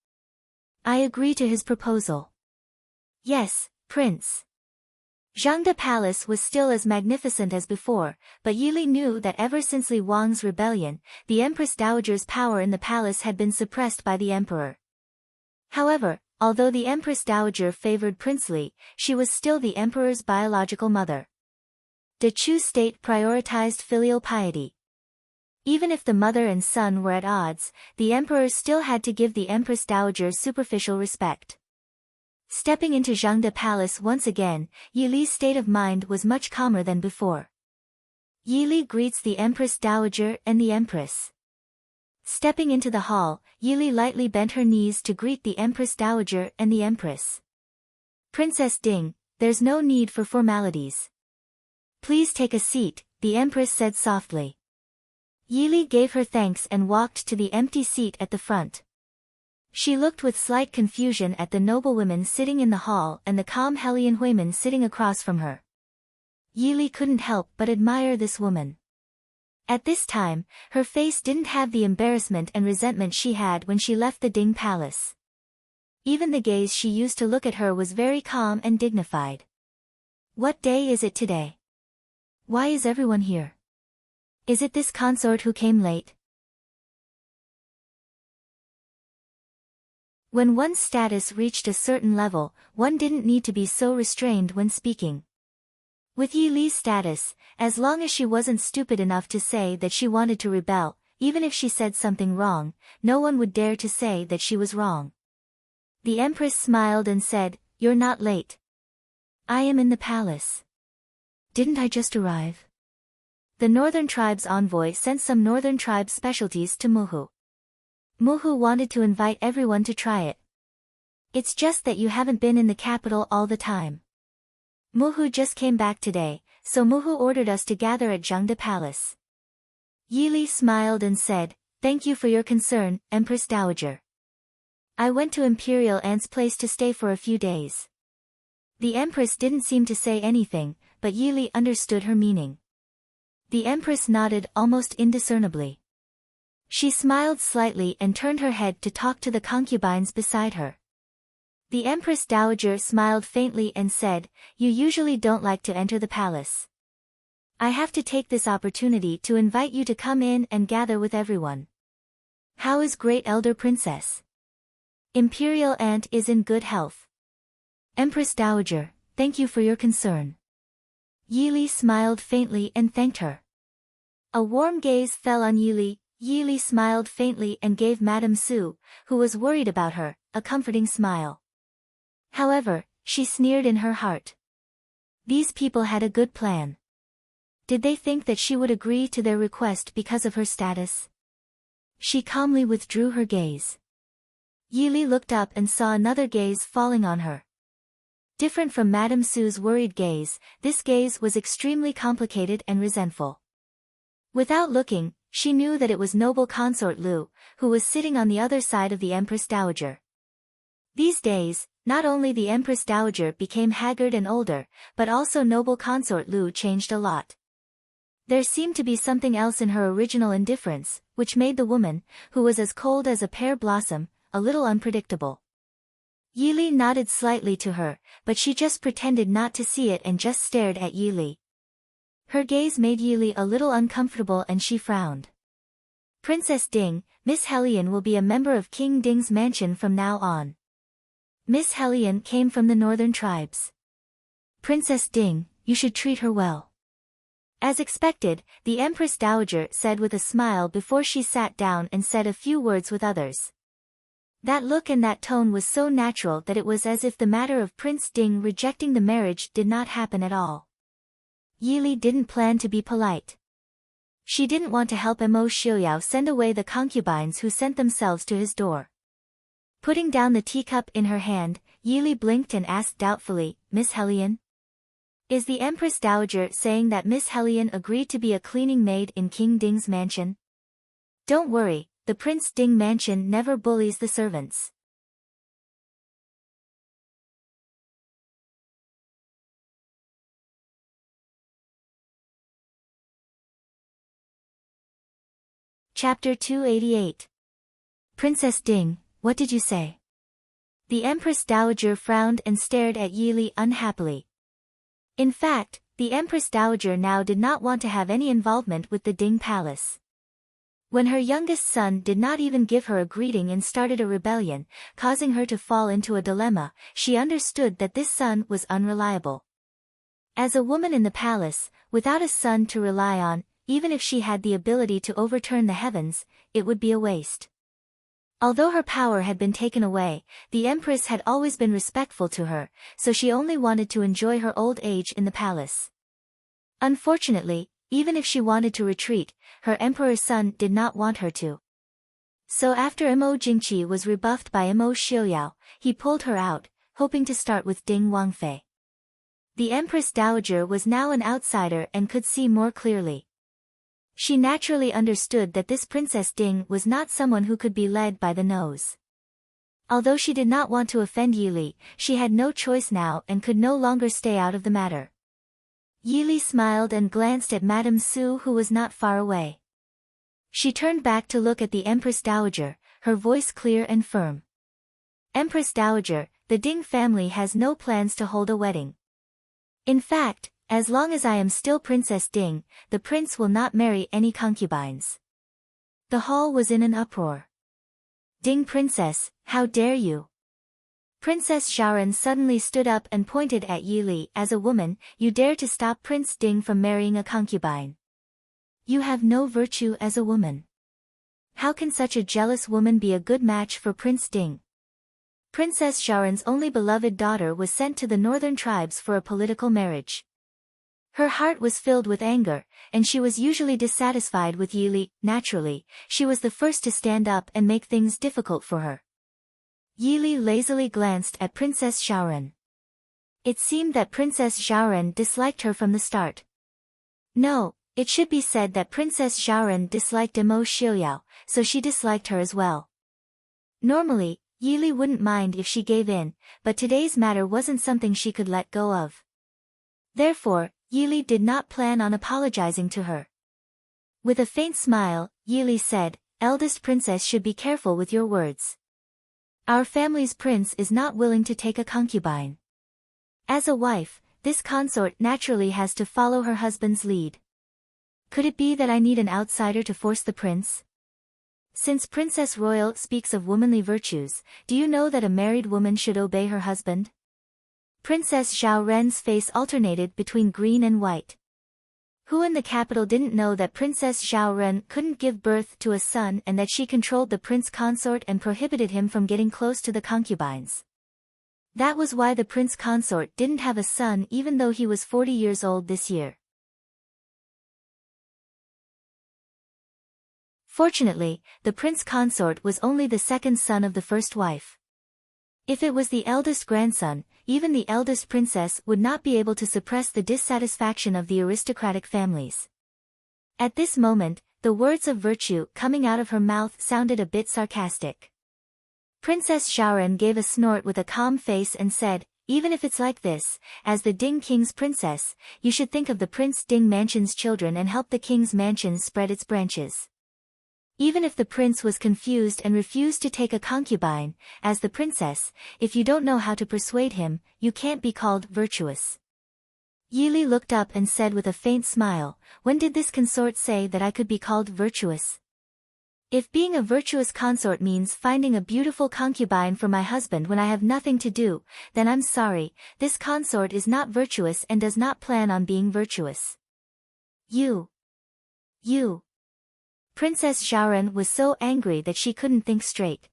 I agree to his proposal. Yes, Prince. Zhengde Palace was still as magnificent as before, but Yi Li knew that ever since Li Wang's rebellion, the Empress Dowager's power in the palace had been suppressed by the emperor. However, although the Empress Dowager favored Prince Li, she was still the emperor's biological mother. The Chu state prioritized filial piety. Even if the mother and son were at odds, the emperor still had to give the Empress Dowager superficial respect. Stepping into Zhengde Palace once again, Yi Li's state of mind was much calmer than before. Yi Li greets the Empress Dowager and the Empress. Stepping into the hall, Yi Li lightly bent her knees to greet the Empress Dowager and the Empress. Princess Ding, there's no need for formalities. Please take a seat, the Empress said softly. Yi Li gave her thanks and walked to the empty seat at the front. She looked with slight confusion at the noblewomen sitting in the hall and the calm Helian Huiman sitting across from her. Yi Li couldn't help but admire this woman. At this time, her face didn't have the embarrassment and resentment she had when she left the Ding Palace. Even the gaze she used to look at her was very calm and dignified. What day is it today? Why is everyone here? Is it this consort who came late? When one's status reached a certain level, one didn't need to be so restrained when speaking. With Yi Li's status, as long as she wasn't stupid enough to say that she wanted to rebel, even if she said something wrong, no one would dare to say that she was wrong. The Empress smiled and said, "You're not late. I am in the palace. Didn't I just arrive?" The Northern Tribe's envoy sent some Northern Tribe specialties to Muhu. Muhu wanted to invite everyone to try it. It's just that you haven't been in the capital all the time. Muhu just came back today, so Muhu ordered us to gather at Zhengde Palace. Yi Li smiled and said, "Thank you for your concern, Empress Dowager. I went to Imperial Aunt's place to stay for a few days." The Empress didn't seem to say anything, but Yi Li understood her meaning. The Empress nodded almost indiscernibly. She smiled slightly and turned her head to talk to the concubines beside her. The Empress Dowager smiled faintly and said, "You usually don't like to enter the palace. I have to take this opportunity to invite you to come in and gather with everyone. How is Great Elder Princess? Imperial Aunt is in good health." Empress Dowager, thank you for your concern. Yi Li smiled faintly and thanked her. A warm gaze fell on Yi Li. Yi Li smiled faintly and gave Madame Su, who was worried about her, a comforting smile. However, she sneered in her heart. These people had a good plan. Did they think that she would agree to their request because of her status? She calmly withdrew her gaze. Yi Li looked up and saw another gaze falling on her. Different from Madame Su's worried gaze, this gaze was extremely complicated and resentful. Without looking, she knew that it was noble consort Lu, who was sitting on the other side of the Empress Dowager. These days, not only the Empress Dowager became haggard and older, but also noble consort Lu changed a lot. There seemed to be something else in her original indifference, which made the woman, who was as cold as a pear blossom, a little unpredictable. Yi Li nodded slightly to her, but she just pretended not to see it and just stared at Yi Li. Her gaze made Yi Li a little uncomfortable and she frowned. "Princess Ding, Miss Helian will be a member of King Ding's mansion from now on." Miss Helian came from the Northern Tribes. "Princess Ding, you should treat her well." As expected, the Empress Dowager said with a smile before she sat down and said a few words with others. That look and that tone was so natural that it was as if the matter of Prince Ding rejecting the marriage did not happen at all. Yi Li didn't plan to be polite. She didn't want to help Mo Xiuyao send away the concubines who sent themselves to his door. Putting down the teacup in her hand, Yi Li blinked and asked doubtfully, "Miss Helian? Is the Empress Dowager saying that Miss Helian agreed to be a cleaning maid in King Ding's mansion?" Don't worry, the Prince Ding mansion never bullies the servants. Chapter 288. Princess Ding, what did you say? The Empress Dowager frowned and stared at Yi Li unhappily. In fact, the Empress Dowager now did not want to have any involvement with the Ding Palace. When her youngest son did not even give her a greeting and started a rebellion, causing her to fall into a dilemma, she understood that this son was unreliable. As a woman in the palace, without a son to rely on, even if she had the ability to overturn the heavens, it would be a waste. Although her power had been taken away, the Empress had always been respectful to her, so she only wanted to enjoy her old age in the palace. Unfortunately, even if she wanted to retreat, her Emperor's son did not want her to. So after Mo Jingqi was rebuffed by Mo Xiuyao, he pulled her out, hoping to start with Ding Wangfei. The Empress Dowager was now an outsider and could see more clearly. She naturally understood that this Princess Ding was not someone who could be led by the nose. Although she did not want to offend Yi Li, she had no choice now and could no longer stay out of the matter. Yi Li smiled and glanced at Madame Su, who was not far away. She turned back to look at the Empress Dowager, her voice clear and firm. Empress Dowager, the Ding family has no plans to hold a wedding. In fact, as long as I am still Princess Ding, the prince will not marry any concubines. The hall was in an uproar. Ding Princess, how dare you? Princess Xiaoran suddenly stood up and pointed at Yi Li. As a woman, you dare to stop Prince Ding from marrying a concubine. You have no virtue as a woman. How can such a jealous woman be a good match for Prince Ding? Princess Xiaoran's only beloved daughter was sent to the northern tribes for a political marriage. Her heart was filled with anger, and she was usually dissatisfied with Yi Li. Naturally, she was the first to stand up and make things difficult for her. Yi Li lazily glanced at Princess Xiaoran. It seemed that Princess Xiaoran disliked her from the start. No, it should be said that Princess Xiaoran disliked Mo Xiuyao, so she disliked her as well. Normally, Yi Li wouldn't mind if she gave in, but today's matter wasn't something she could let go of. Therefore, Yi Li did not plan on apologizing to her. With a faint smile, Yi Li said, "Eldest princess should be careful with your words. Our family's prince is not willing to take a concubine. As a wife, this consort naturally has to follow her husband's lead. Could it be that I need an outsider to force the prince? Since Princess Royal speaks of womanly virtues, do you know that a married woman should obey her husband?" Princess Xiao Ren's face alternated between green and white. Who in the capital didn't know that Princess Xiao Ren couldn't give birth to a son and that she controlled the prince consort and prohibited him from getting close to the concubines? That was why the prince consort didn't have a son even though he was 40 years old this year. Fortunately, the prince consort was only the second son of the first wife. If it was the eldest grandson, even the eldest princess would not be able to suppress the dissatisfaction of the aristocratic families. At this moment, the words of virtue coming out of her mouth sounded a bit sarcastic. Princess Xiaoran gave a snort with a calm face and said, "Even if it's like this, as the Ding King's princess, you should think of the Prince Ding Mansion's children and help the King's mansion spread its branches. Even if the prince was confused and refused to take a concubine, as the princess, if you don't know how to persuade him, you can't be called virtuous." Yi Li looked up and said with a faint smile, "When did this consort say that I could be called virtuous? If being a virtuous consort means finding a beautiful concubine for my husband when I have nothing to do, then I'm sorry, this consort is not virtuous and does not plan on being virtuous." You. Princess Xiaoran was so angry that she couldn't think straight.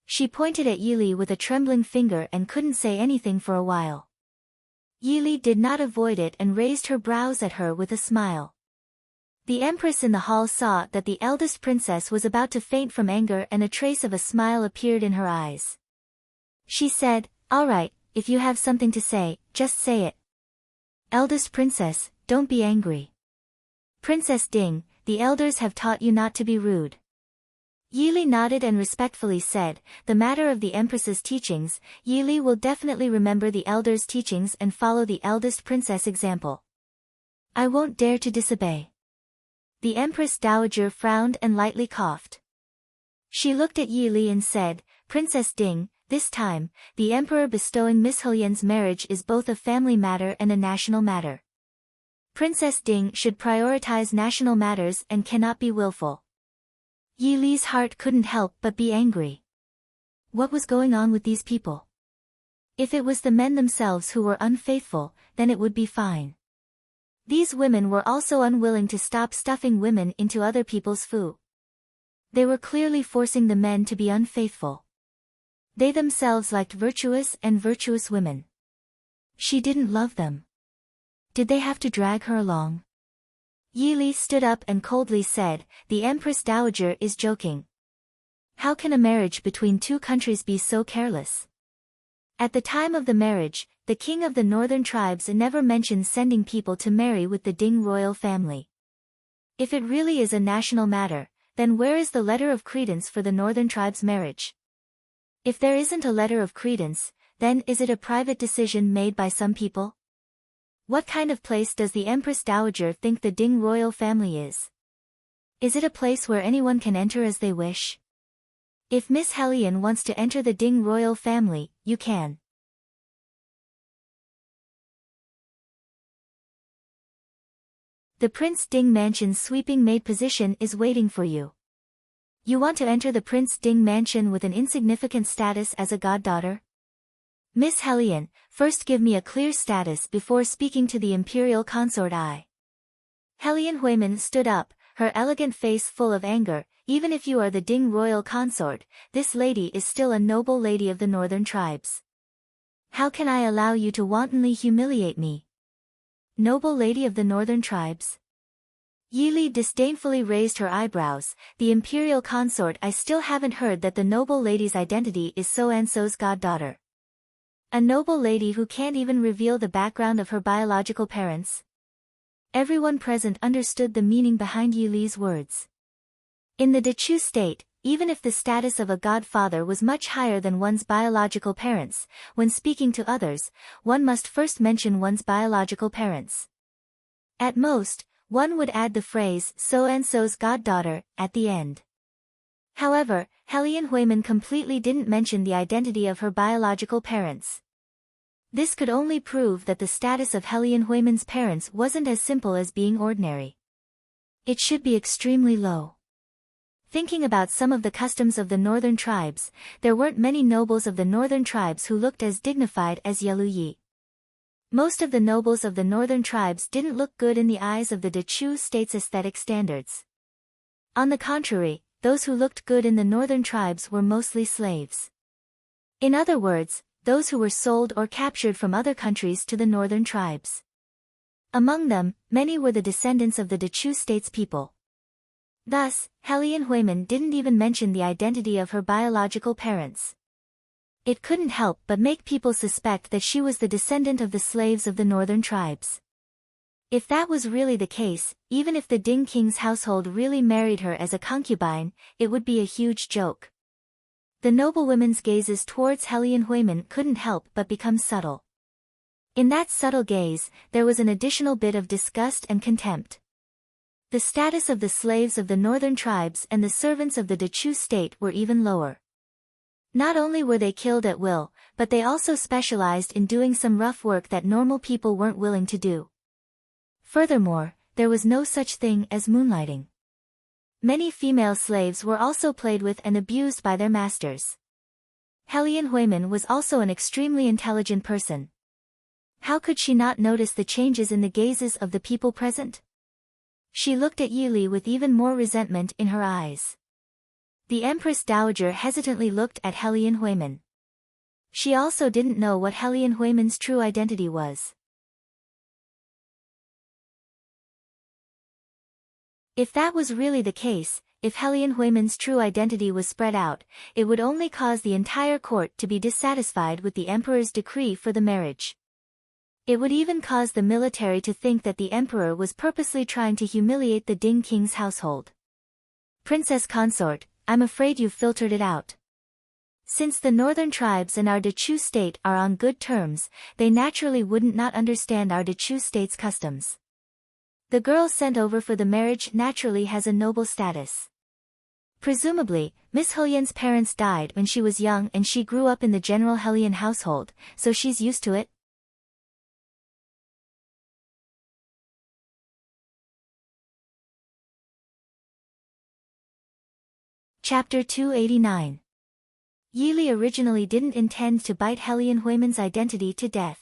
She pointed at Yi Li with a trembling finger and couldn't say anything for a while. Yi Li did not avoid it and raised her brows at her with a smile. The empress in the hall saw that the eldest princess was about to faint from anger and a trace of a smile appeared in her eyes. She said, "All right, if you have something to say, just say it. Eldest princess, don't be angry. Princess Ding, the elders have taught you not to be rude." Yi nodded and respectfully said, "The matter of the Empress's teachings, Yi will definitely remember the elder's teachings and follow the eldest princess' example. I won't dare to disobey." The Empress Dowager frowned and lightly coughed. She looked at Yi and said, "Princess Ding, this time, the Emperor bestowing Miss Helian's marriage is both a family matter and a national matter. Princess Ding should prioritize national matters and cannot be willful." Yi heart couldn't help but be angry. What was going on with these people? If it was the men themselves who were unfaithful, then it would be fine. These women were also unwilling to stop stuffing women into other people's food. They were clearly forcing the men to be unfaithful. They themselves liked virtuous women. She didn't love them. Did they have to drag her along? Yi stood up and coldly said, "The Empress Dowager is joking. How can a marriage between two countries be so careless?" At the time of the marriage, the king of the northern tribes never mentioned sending people to marry with the Ding royal family. If it really is a national matter, then where is the letter of credence for the northern tribes' marriage? If there isn't a letter of credence, then is it a private decision made by some people? What kind of place does the Empress Dowager think the Ding royal family is? Is it a place where anyone can enter as they wish? If Miss Helian wants to enter the Ding royal family, you can. The Prince Ding Mansion's sweeping maid position is waiting for you. You want to enter the Prince Ding Mansion with an insignificant status as a goddaughter? Miss Helian, first give me a clear status before speaking to the imperial consort. Helian Huimin stood up, her elegant face full of anger. "Even if you are the Ding royal consort, this lady is still a noble lady of the northern tribes. How can I allow you to wantonly humiliate me?" "Noble lady of the northern tribes?" Yi disdainfully raised her eyebrows. "The imperial consort, I still haven't heard that the noble lady's identity is so-and-so's goddaughter. A noble lady who can't even reveal the background of her biological parents?" Everyone present understood the meaning behind Yi's words. In the Dechu state, even if the status of a godfather was much higher than one's biological parents, when speaking to others, one must first mention one's biological parents. At most, one would add the phrase "so-and-so's goddaughter" at the end. However, Helian Huimin completely didn't mention the identity of her biological parents. This could only prove that the status of Helian Huimin's parents wasn't as simple as being ordinary. It should be extremely low. Thinking about some of the customs of the northern tribes, there weren't many nobles of the northern tribes who looked as dignified as Yelu Yi. Most of the nobles of the northern tribes didn't look good in the eyes of the Dechu state's aesthetic standards. On the contrary, those who looked good in the northern tribes were mostly slaves. In other words, those who were sold or captured from other countries to the northern tribes. Among them, many were the descendants of the Dechu state's people. Thus, Helian Huimin didn't even mention the identity of her biological parents. It couldn't help but make people suspect that she was the descendant of the slaves of the northern tribes. If that was really the case, even if the Ding king's household really married her as a concubine, it would be a huge joke. The noblewomen's gazes towards Helian Huimin couldn't help but become subtle. In that subtle gaze, there was an additional bit of disgust and contempt. The status of the slaves of the northern tribes and the servants of the Dechu state were even lower. Not only were they killed at will, but they also specialized in doing some rough work that normal people weren't willing to do. Furthermore, there was no such thing as moonlighting. Many female slaves were also played with and abused by their masters. Helian Huimin was also an extremely intelligent person. How could she not notice the changes in the gazes of the people present? She looked at Yi with even more resentment in her eyes. The Empress Dowager hesitantly looked at Helian Huimin. She also didn't know what Helian Huimin's true identity was. If that was really the case, if Helian Huimin's true identity was spread out, it would only cause the entire court to be dissatisfied with the emperor's decree for the marriage. It would even cause the military to think that the emperor was purposely trying to humiliate the Ding king's household. "Princess consort, I'm afraid you've filtered it out. Since the northern tribes and our Dechu state are on good terms, they naturally wouldn't not understand our Dechu state's customs. The girl sent over for the marriage naturally has a noble status. Presumably, Miss Helian's parents died when she was young and she grew up in the general Helian household, so she's used to it. Chapter 289. Yili originally didn't intend to bite Helian Huiman's identity to death.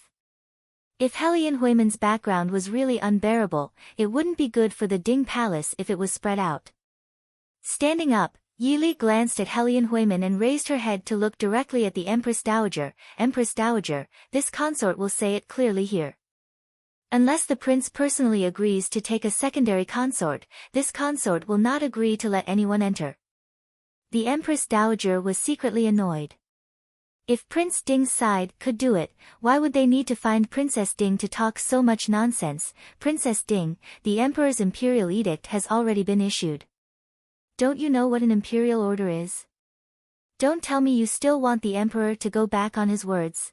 If Helian Huiman's background was really unbearable, it wouldn't be good for the Ding Palace if it was spread out. Standing up, Yili glanced at Helian Huiman and raised her head to look directly at the Empress Dowager. Empress Dowager, this consort will say it clearly here. Unless the prince personally agrees to take a secondary consort, this consort will not agree to let anyone enter. The Empress Dowager was secretly annoyed. If Prince Ding's side could do it, why would they need to find Princess Ding to talk so much nonsense? Princess Ding, the Emperor's imperial edict has already been issued. Don't you know what an imperial order is? Don't tell me you still want the Emperor to go back on his words.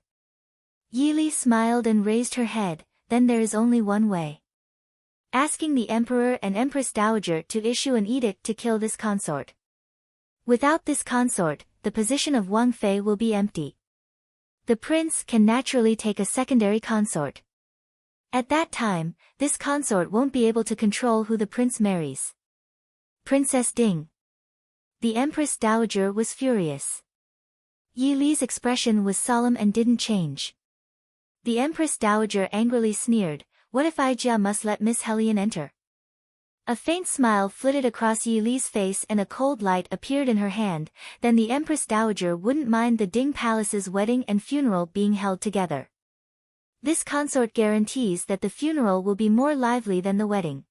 Yili smiled and raised her head, then there is only one way. Asking the Emperor and Empress Dowager to issue an edict to kill this consort. Without this consort, the position of Wang Fei will be empty. The prince can naturally take a secondary consort. At that time, this consort won't be able to control who the prince marries. Princess Ding. The Empress Dowager was furious. Yi Li's expression was solemn and didn't change. The Empress Dowager angrily sneered, "What if I must let Miss Helian enter?" A faint smile flitted across Yi Li's face and a cold light appeared in her hand, then the Empress Dowager wouldn't mind the Ding Palace's wedding and funeral being held together. This consort guarantees that the funeral will be more lively than the wedding.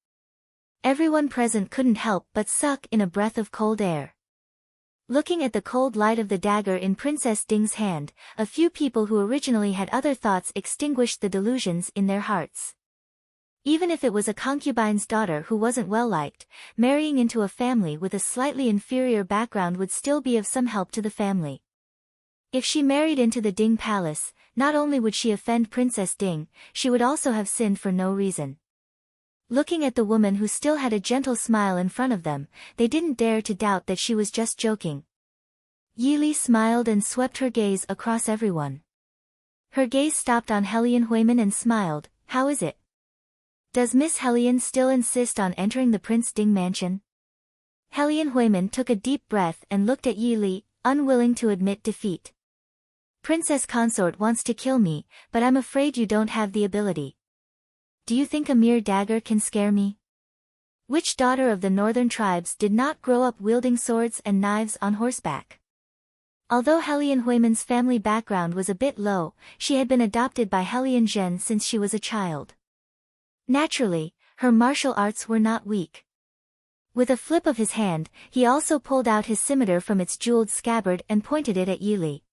Everyone present couldn't help but suck in a breath of cold air. Looking at the cold light of the dagger in Princess Ding's hand, a few people who originally had other thoughts extinguished the delusions in their hearts. Even if it was a concubine's daughter who wasn't well liked, marrying into a family with a slightly inferior background would still be of some help to the family. If she married into the Ding Palace, not only would she offend Princess Ding, she would also have sinned for no reason. Looking at the woman who still had a gentle smile in front of them, they didn't dare to doubt that she was just joking. Yi Li smiled and swept her gaze across everyone. Her gaze stopped on Helian Huiman and smiled, "How is it? Does Miss Helian still insist on entering the Prince Ding mansion?" Helian Huiman took a deep breath and looked at Yi Li, unwilling to admit defeat. "Princess Consort wants to kill me, but I'm afraid you don't have the ability. Do you think a mere dagger can scare me? Which daughter of the northern tribes did not grow up wielding swords and knives on horseback?" Although Helian Huiman's family background was a bit low, she had been adopted by Helian Zhen since she was a child. Naturally, her martial arts were not weak. With a flip of his hand, he also pulled out his scimitar from its jeweled scabbard and pointed it at Yi Li.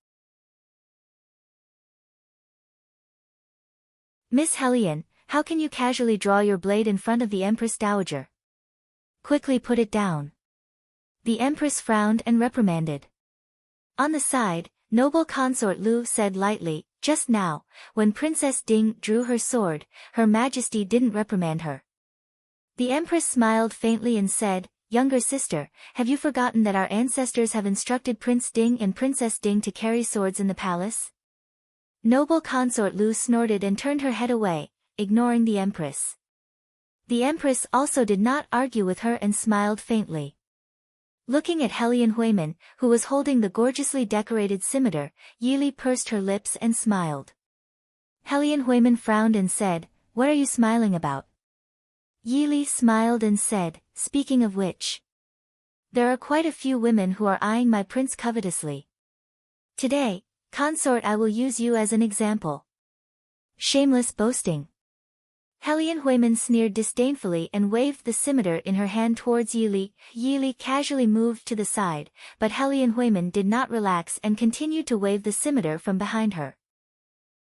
"Miss Helian, how can you casually draw your blade in front of the Empress Dowager? Quickly put it down." The Empress frowned and reprimanded. On the side, noble consort Lu said lightly, "Just now, when Princess Ding drew her sword, Her Majesty didn't reprimand her." The Empress smiled faintly and said, "Younger sister, have you forgotten that our ancestors have instructed Prince Ding and Princess Ding to carry swords in the palace?" Noble consort Lu snorted and turned her head away, ignoring the Empress. The Empress also did not argue with her and smiled faintly. Looking at Helian Huiman, who was holding the gorgeously decorated scimitar, Yi Li pursed her lips and smiled. Helian Huiman frowned and said, "What are you smiling about?" Yi Li smiled and said, "Speaking of which, there are quite a few women who are eyeing my prince covetously. Today, consort, I will use you as an example." Shameless boasting. Helian Huiman sneered disdainfully and waved the scimitar in her hand towards Yi Li. Yi Li casually moved to the side, but Helian Huiman did not relax and continued to wave the scimitar from behind her.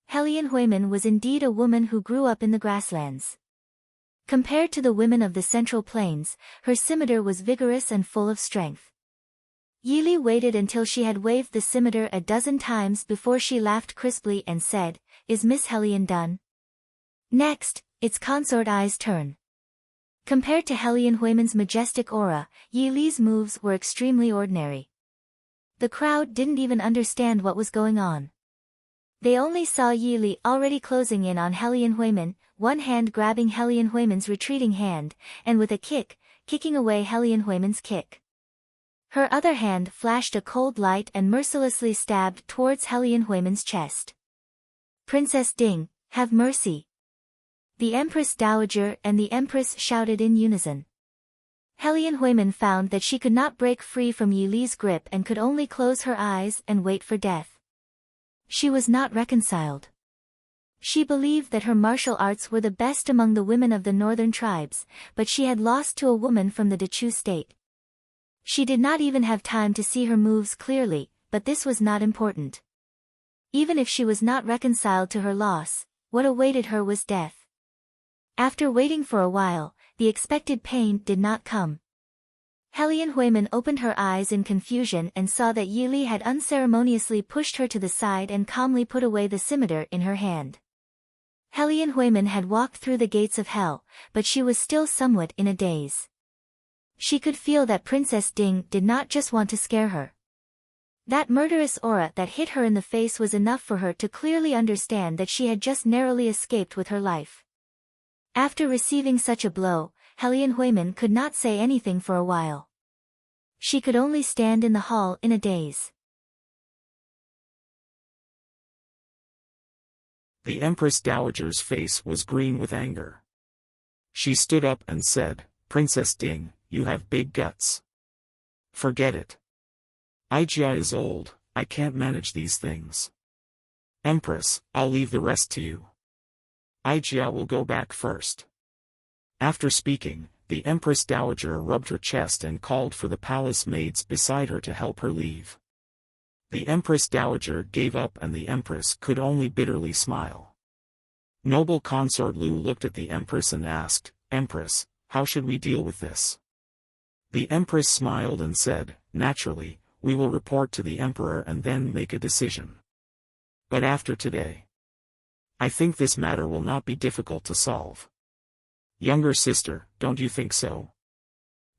Helian Huiman was indeed a woman who grew up in the grasslands. Compared to the women of the Central Plains, her scimitar was vigorous and full of strength. Yi waited until she had waved the scimitar a dozen times before she laughed crisply and said, "Is Miss Hellion done?" Next, it's Consort Ai's turn. Compared to Hellion Huiman's majestic aura, Yi Li's moves were extremely ordinary. The crowd didn't even understand what was going on. They only saw Yi Li already closing in on Hellion Huiman, one hand grabbing Hellion Huiman's retreating hand, and with a kick, kicking away Hellion Huiman's kick. Her other hand flashed a cold light and mercilessly stabbed towards Hellion Huiman's chest. "Princess Ding, have mercy!" The Empress Dowager and the Empress shouted in unison. Hellion Huiman found that she could not break free from Yi Li's grip and could only close her eyes and wait for death. She was not reconciled. She believed that her martial arts were the best among the women of the northern tribes, but she had lost to a woman from the Dachu state. She did not even have time to see her moves clearly, but this was not important. Even if she was not reconciled to her loss, what awaited her was death. After waiting for a while, the expected pain did not come. Hellion Huiman opened her eyes in confusion and saw that Yi Li had unceremoniously pushed her to the side and calmly put away the scimitar in her hand. Hellion Huiman had walked through the gates of hell, but she was still somewhat in a daze. She could feel that Princess Ding did not just want to scare her. That murderous aura that hit her in the face was enough for her to clearly understand that she had just narrowly escaped with her life. After receiving such a blow, Hellion Huiman could not say anything for a while. She could only stand in the hall in a daze.
The Empress Dowager's face was green with anger. She stood up and said, "Princess Ding, you have big guts. Forget it. Ijia is old, I can't manage these things. Empress, I'll leave the rest to you. Ijia will go back first." After speaking, the Empress Dowager rubbed her chest and called for the palace maids beside her to help her leave. The Empress Dowager gave up and the Empress could only bitterly smile. Noble Consort Lu looked at the Empress and asked, "Empress, how should we deal with this?" The Empress smiled and said, "Naturally, we will report to the Emperor and then make a decision. But after today, I think this matter will not be difficult to solve. Younger sister, don't you think so?"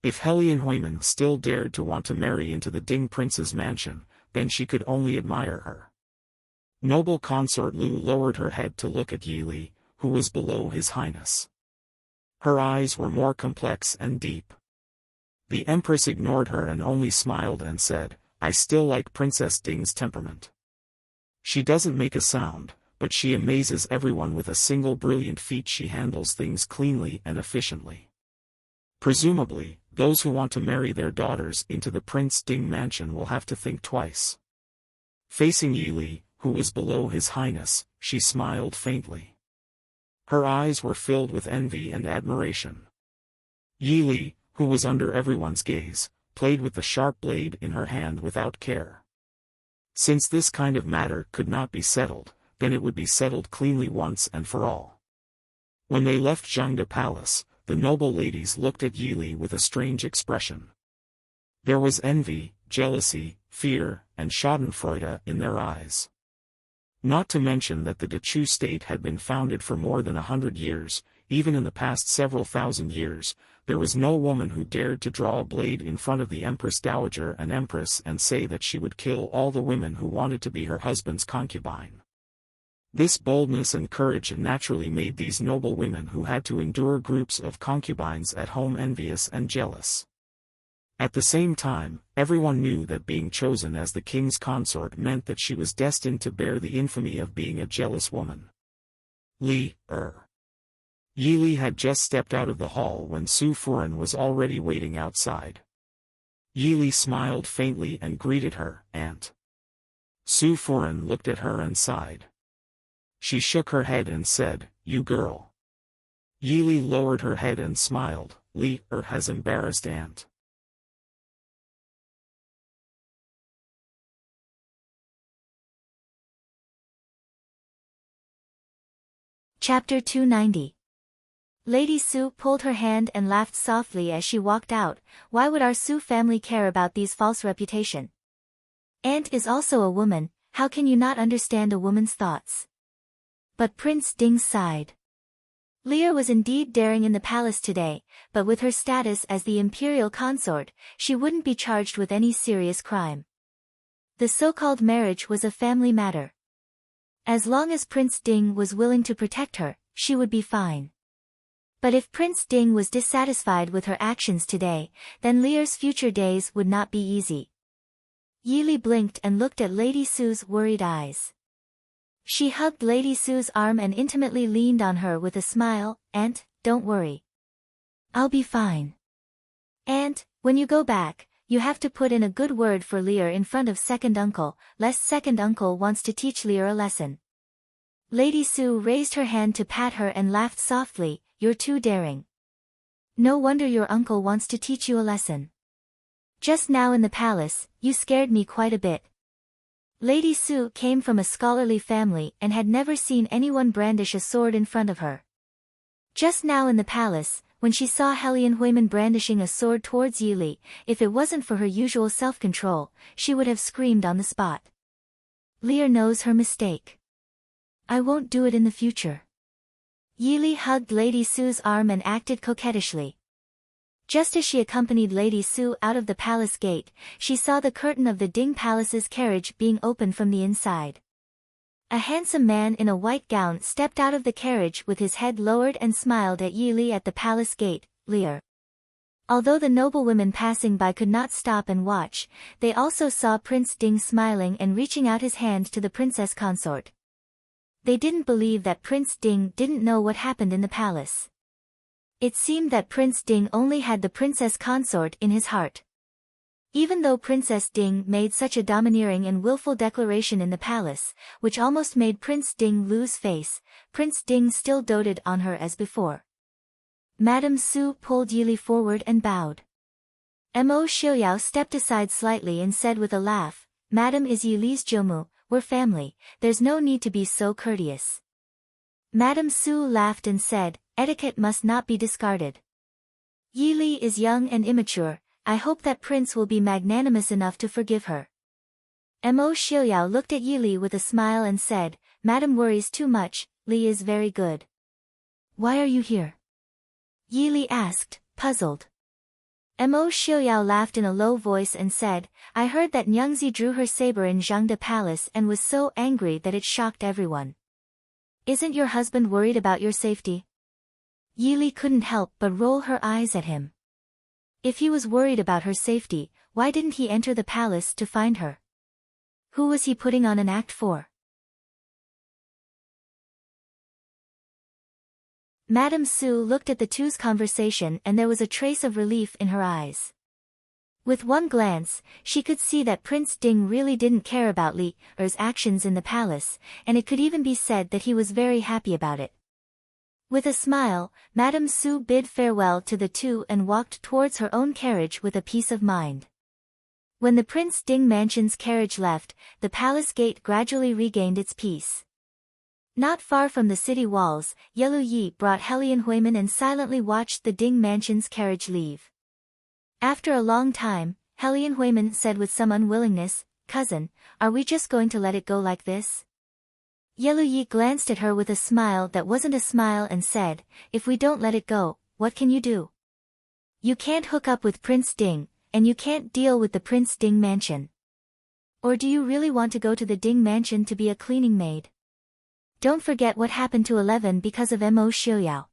If Hellion Huiman still dared to want to marry into the Ding Prince's mansion, then she could only admire her. Noble Consort Lu lowered her head to look at Yi Li, who was below His Highness. Her eyes were more complex and deep. The Empress ignored her and only smiled and said, "I still like Princess Ding's temperament. She doesn't make a sound, but she amazes everyone with a single brilliant feat. She handles things cleanly and efficiently. Presumably, those who want to marry their daughters into the Prince Ding mansion will have to think twice." Facing Yi Li, who was below His Highness, she smiled faintly. Her eyes were filled with envy and admiration. Yi Li, who was under everyone's gaze, played with the sharp blade in her hand without care. Since this kind of matter could not be settled, then it would be settled cleanly once and for all. When they left Zhangde Palace, the noble ladies looked at Yi Li with a strange expression. There was envy, jealousy, fear, and schadenfreude in their eyes. Not to mention that the Dachu state had been founded for more than 100 years, even in the past several thousand years, there was no woman who dared to draw a blade in front of the Empress Dowager and Empress and say that she would kill all the women who wanted to be her husband's concubine. This boldness and courage naturally made these noble women who had to endure groups of concubines at home envious and jealous. At the same time, everyone knew that being chosen as the king's consort meant that she was destined to bear the infamy of being a jealous woman. Yi Li had just stepped out of the hall when Su Furen was already waiting outside. Yi Li smiled faintly and greeted her, "Aunt." Su Furen looked at her and sighed. She shook her head and said, "You girl." Yi Li lowered her head and smiled, "Li has embarrassed Aunt."
Chapter 290. Lady Su pulled her hand and laughed softly as she walked out. Why would our Su family care about these false reputation? Aunt is also a woman, how can you not understand a woman's thoughts? But Prince Ding sighed. Lear was indeed daring in the palace today, but with her status as the imperial consort, she wouldn't be charged with any serious crime. The so-called marriage was a family matter. As long as Prince Ding was willing to protect her, she would be fine. But if Prince Ding was dissatisfied with her actions today, then Lear's future days would not be easy. Yili blinked and looked at Lady Su's worried eyes. She hugged Lady Su's arm and intimately leaned on her with a smile. Aunt, don't worry. I'll be fine. Aunt, when you go back, you have to put in a good word for Lear in front of second uncle, lest second uncle wants to teach Lear a lesson. Lady Su raised her hand to pat her and laughed softly. You're too daring. No wonder your uncle wants to teach you a lesson. Just now in the palace, you scared me quite a bit. Lady Su came from a scholarly family and had never seen anyone brandish a sword in front of her. Just now in the palace, when she saw Helian Huiman brandishing a sword towards Yili, if it wasn't for her usual self-control, she would have screamed on the spot. Lear knows her mistake. I won't do it in the future. Yili hugged Lady Su's arm and acted coquettishly. Just as she accompanied Lady Su out of the palace gate, she saw the curtain of the Ding Palace's carriage being opened from the inside. A handsome man in a white gown stepped out of the carriage with his head lowered and smiled at Yili at the palace gate. Lear. Although the noblewomen passing by could not stop and watch, they also saw Prince Ding smiling and reaching out his hand to the princess consort. They didn't believe that Prince Ding didn't know what happened in the palace. It seemed that Prince Ding only had the princess consort in his heart. Even though Princess Ding made such a domineering and willful declaration in the palace, which almost made Prince Ding lose face, Prince Ding still doted on her as before. Madame Su pulled Yili forward and bowed. Mo Xiaoyao stepped aside slightly and said with a laugh, Madame is Yili's Jomu, we're family, there's no need to be so courteous. Madame Su laughed and said, etiquette must not be discarded. Yili is young and immature, I hope that Prince will be magnanimous enough to forgive her. Mo Xiaoyao looked at Yili with a smile and said, Madame worries too much, Li is very good. Why are you here? Yili asked, puzzled. Mo Xiaoyao laughed in a low voice and said, I heard that Nyangzi drew her saber in Zhangde Palace and was so angry that it shocked everyone. Isn't your husband worried about your safety? Yili couldn't help but roll her eyes at him. If he was worried about her safety, why didn't he enter the palace to find her? Who was he putting on an act for? Madame Su looked at the two's conversation and there was a trace of relief in her eyes. With one glance, she could see that Prince Ding really didn't care about Li Er's actions in the palace, and it could even be said that he was very happy about it. With a smile, Madame Su bid farewell to the two and walked towards her own carriage with a peace of mind. When the Prince Ding mansion's carriage left, the palace gate gradually regained its peace. Not far from the city walls, Yelu Yi brought Helian Huiman and silently watched the Ding mansion's carriage leave. After a long time, Helian Huiman said with some unwillingness, Cousin, are we just going to let it go like this? Yelu Yi glanced at her with a smile that wasn't a smile and said, If we don't let it go, what can you do? You can't hook up with Prince Ding, and you can't deal with the Prince Ding mansion. Or do you really want to go to the Ding mansion to be a cleaning maid? Don't forget what happened to 11 because of Mo Xiaoyao.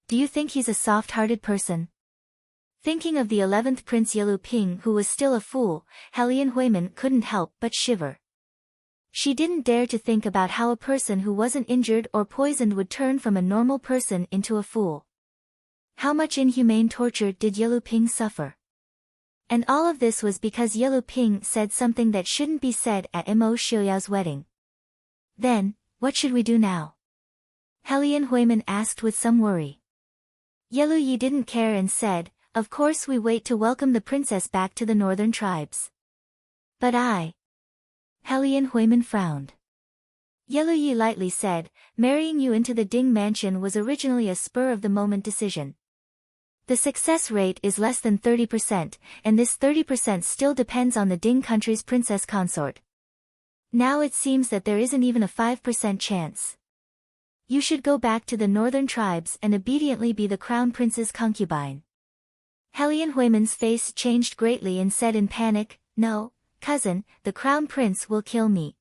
Do you think he's a soft-hearted person? Thinking of the 11th Prince Yelu Ping who was still a fool, Helian Huiman couldn't help but shiver. She didn't dare to think about how a person who wasn't injured or poisoned would turn from a normal person into a fool. How much inhumane torture did Yelu Ping suffer? And all of this was because Yelu Ping said something that shouldn't be said at Mo Xiaoyao's wedding. Then, what should we do now? Helian Huiman asked with some worry. Yelu Yi didn't care and said, Of course we wait to welcome the princess back to the northern tribes. But Helian Huiman frowned. Yi lightly said, marrying you into the Ding mansion was originally a spur-of-the-moment decision. The success rate is less than 30%, and this 30% still depends on the Ding country's princess consort. Now it seems that there isn't even a 5% chance. You should go back to the northern tribes and obediently be the crown prince's concubine. Helian Huiman's face changed greatly and said in panic, no, cousin, the crown prince will kill me.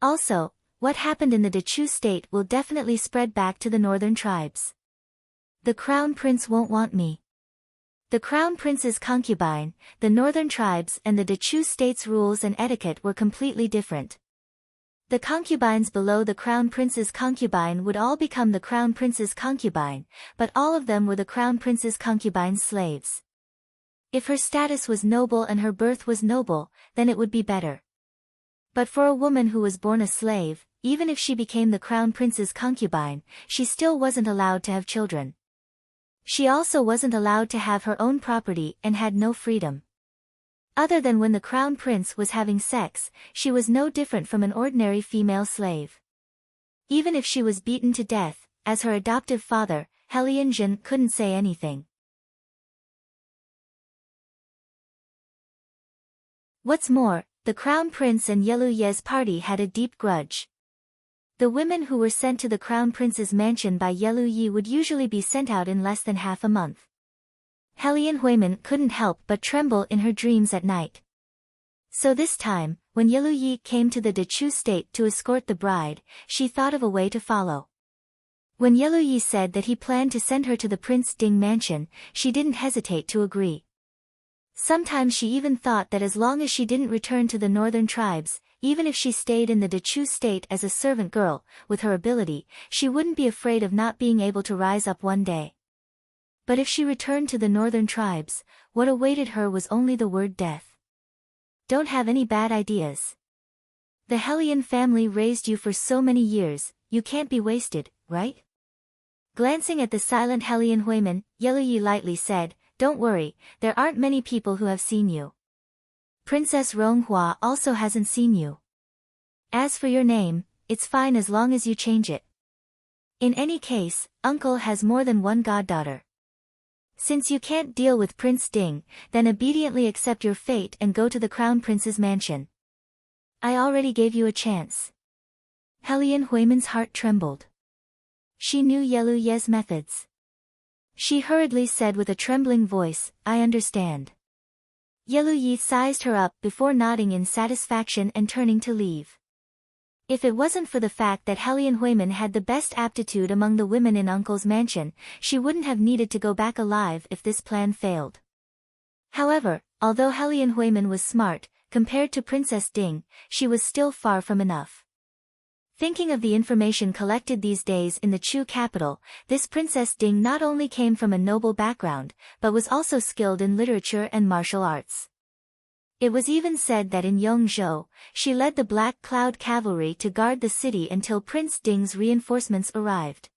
Also, what happened in the Dechu state will definitely spread back to the northern tribes. The crown prince won't want me. The crown prince's concubine, the northern tribes and the Dechu state's rules and etiquette were completely different. The concubines below the crown prince's concubine would all become the crown prince's concubine, but all of them were the crown prince's concubine's slaves. If her status was noble and her birth was noble, then it would be better. But for a woman who was born a slave, even if she became the crown prince's concubine, she still wasn't allowed to have children. She also wasn't allowed to have her own property and had no freedom. Other than when the crown prince was having sex, she was no different from an ordinary female slave. Even if she was beaten to death, as her adoptive father, Helian Jin couldn't say anything. What's more, the crown prince and Yelu Ye's party had a deep grudge. The women who were sent to the crown prince's mansion by Yelu Yi would usually be sent out in less than half a month. Helian Huiman couldn't help but tremble in her dreams at night. So this time, when Yelu Yi came to the Dechu state to escort the bride, she thought of a way to follow. When Yelu Yi said that he planned to send her to the Prince Ding mansion, she didn't hesitate to agree. Sometimes she even thought that as long as she didn't return to the northern tribes, even if she stayed in the Dechu state as a servant girl, with her ability, she wouldn't be afraid of not being able to rise up one day. But if she returned to the northern tribes, what awaited her was only the word death. Don't have any bad ideas. The Helian family raised you for so many years, you can't be wasted, right? Glancing at the silent Helian Huiman, Yelu Yi lightly said, don't worry, there aren't many people who have seen you. Princess Ronghua also hasn't seen you. As for your name, it's fine as long as you change it. In any case, uncle has more than one goddaughter. Since you can't deal with Prince Ding, then obediently accept your fate and go to the crown prince's mansion. I already gave you a chance. Helian Huiman's heart trembled. She knew Yelu Ye's methods. She hurriedly said with a trembling voice, I understand. Yelu Yi sized her up before nodding in satisfaction and turning to leave. If it wasn't for the fact that Helian Huiman had the best aptitude among the women in Uncle's mansion, she wouldn't have needed to go back alive if this plan failed. However, although Helian Huiman was smart, compared to Princess Ding, she was still far from enough. Thinking of the information collected these days in the Chu capital, this Princess Ding not only came from a noble background, but was also skilled in literature and martial arts. It was even said that in Yongzhou, she led the Black Cloud Cavalry to guard the city until Prince Ding's reinforcements arrived.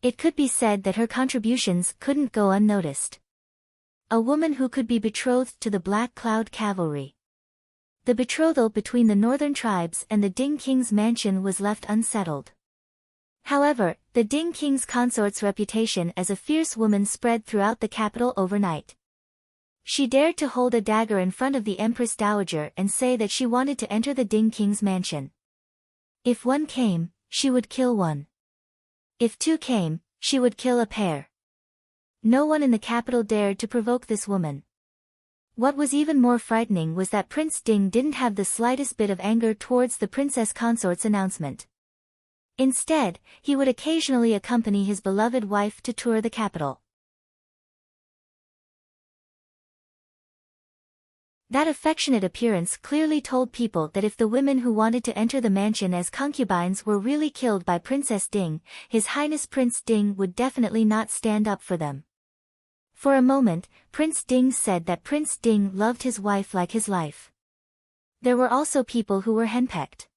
It could be said that her contributions couldn't go unnoticed. A woman who could be betrothed to the Black Cloud Cavalry. The betrothal between the northern tribes and the Ding King's mansion was left unsettled. However, the Ding King's consort's reputation as a fierce woman spread throughout the capital overnight. She dared to hold a dagger in front of the Empress Dowager and say that she wanted to enter the Ding King's mansion. If one came, she would kill one. If two came, she would kill a pair. No one in the capital dared to provoke this woman. What was even more frightening was that Prince Ding didn't have the slightest bit of anger towards the princess consort's announcement. Instead, he would occasionally accompany his beloved wife to tour the capital. That affectionate appearance clearly told people that if the women who wanted to enter the mansion as concubines were really killed by Princess Ding, His Highness Prince Ding would definitely not stand up for them. For a moment, Prince Ding said that Prince Ding loved his wife like his life. There were also people who were henpecked.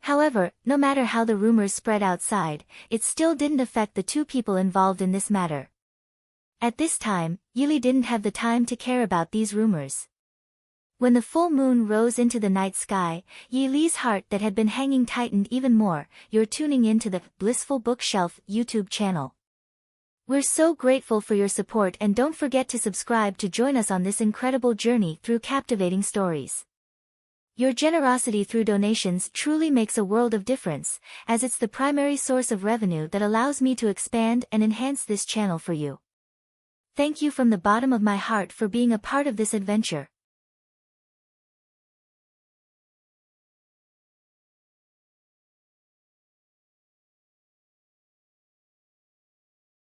However, no matter how the rumors spread outside, it still didn't affect the two people involved in this matter. At this time, Yili didn't have the time to care about these rumors. When the full moon rose into the night sky, Yi Li's heart that had been hanging tightened even more. You're tuning into the Blissful Bookshelf YouTube channel. We're so grateful for your support, and don't forget to subscribe to join us on this incredible journey through captivating stories. Your generosity through donations truly makes a world of difference, as it's the primary source of revenue that allows me to expand and enhance this channel for you. Thank you from the bottom of my heart for being a part of this adventure.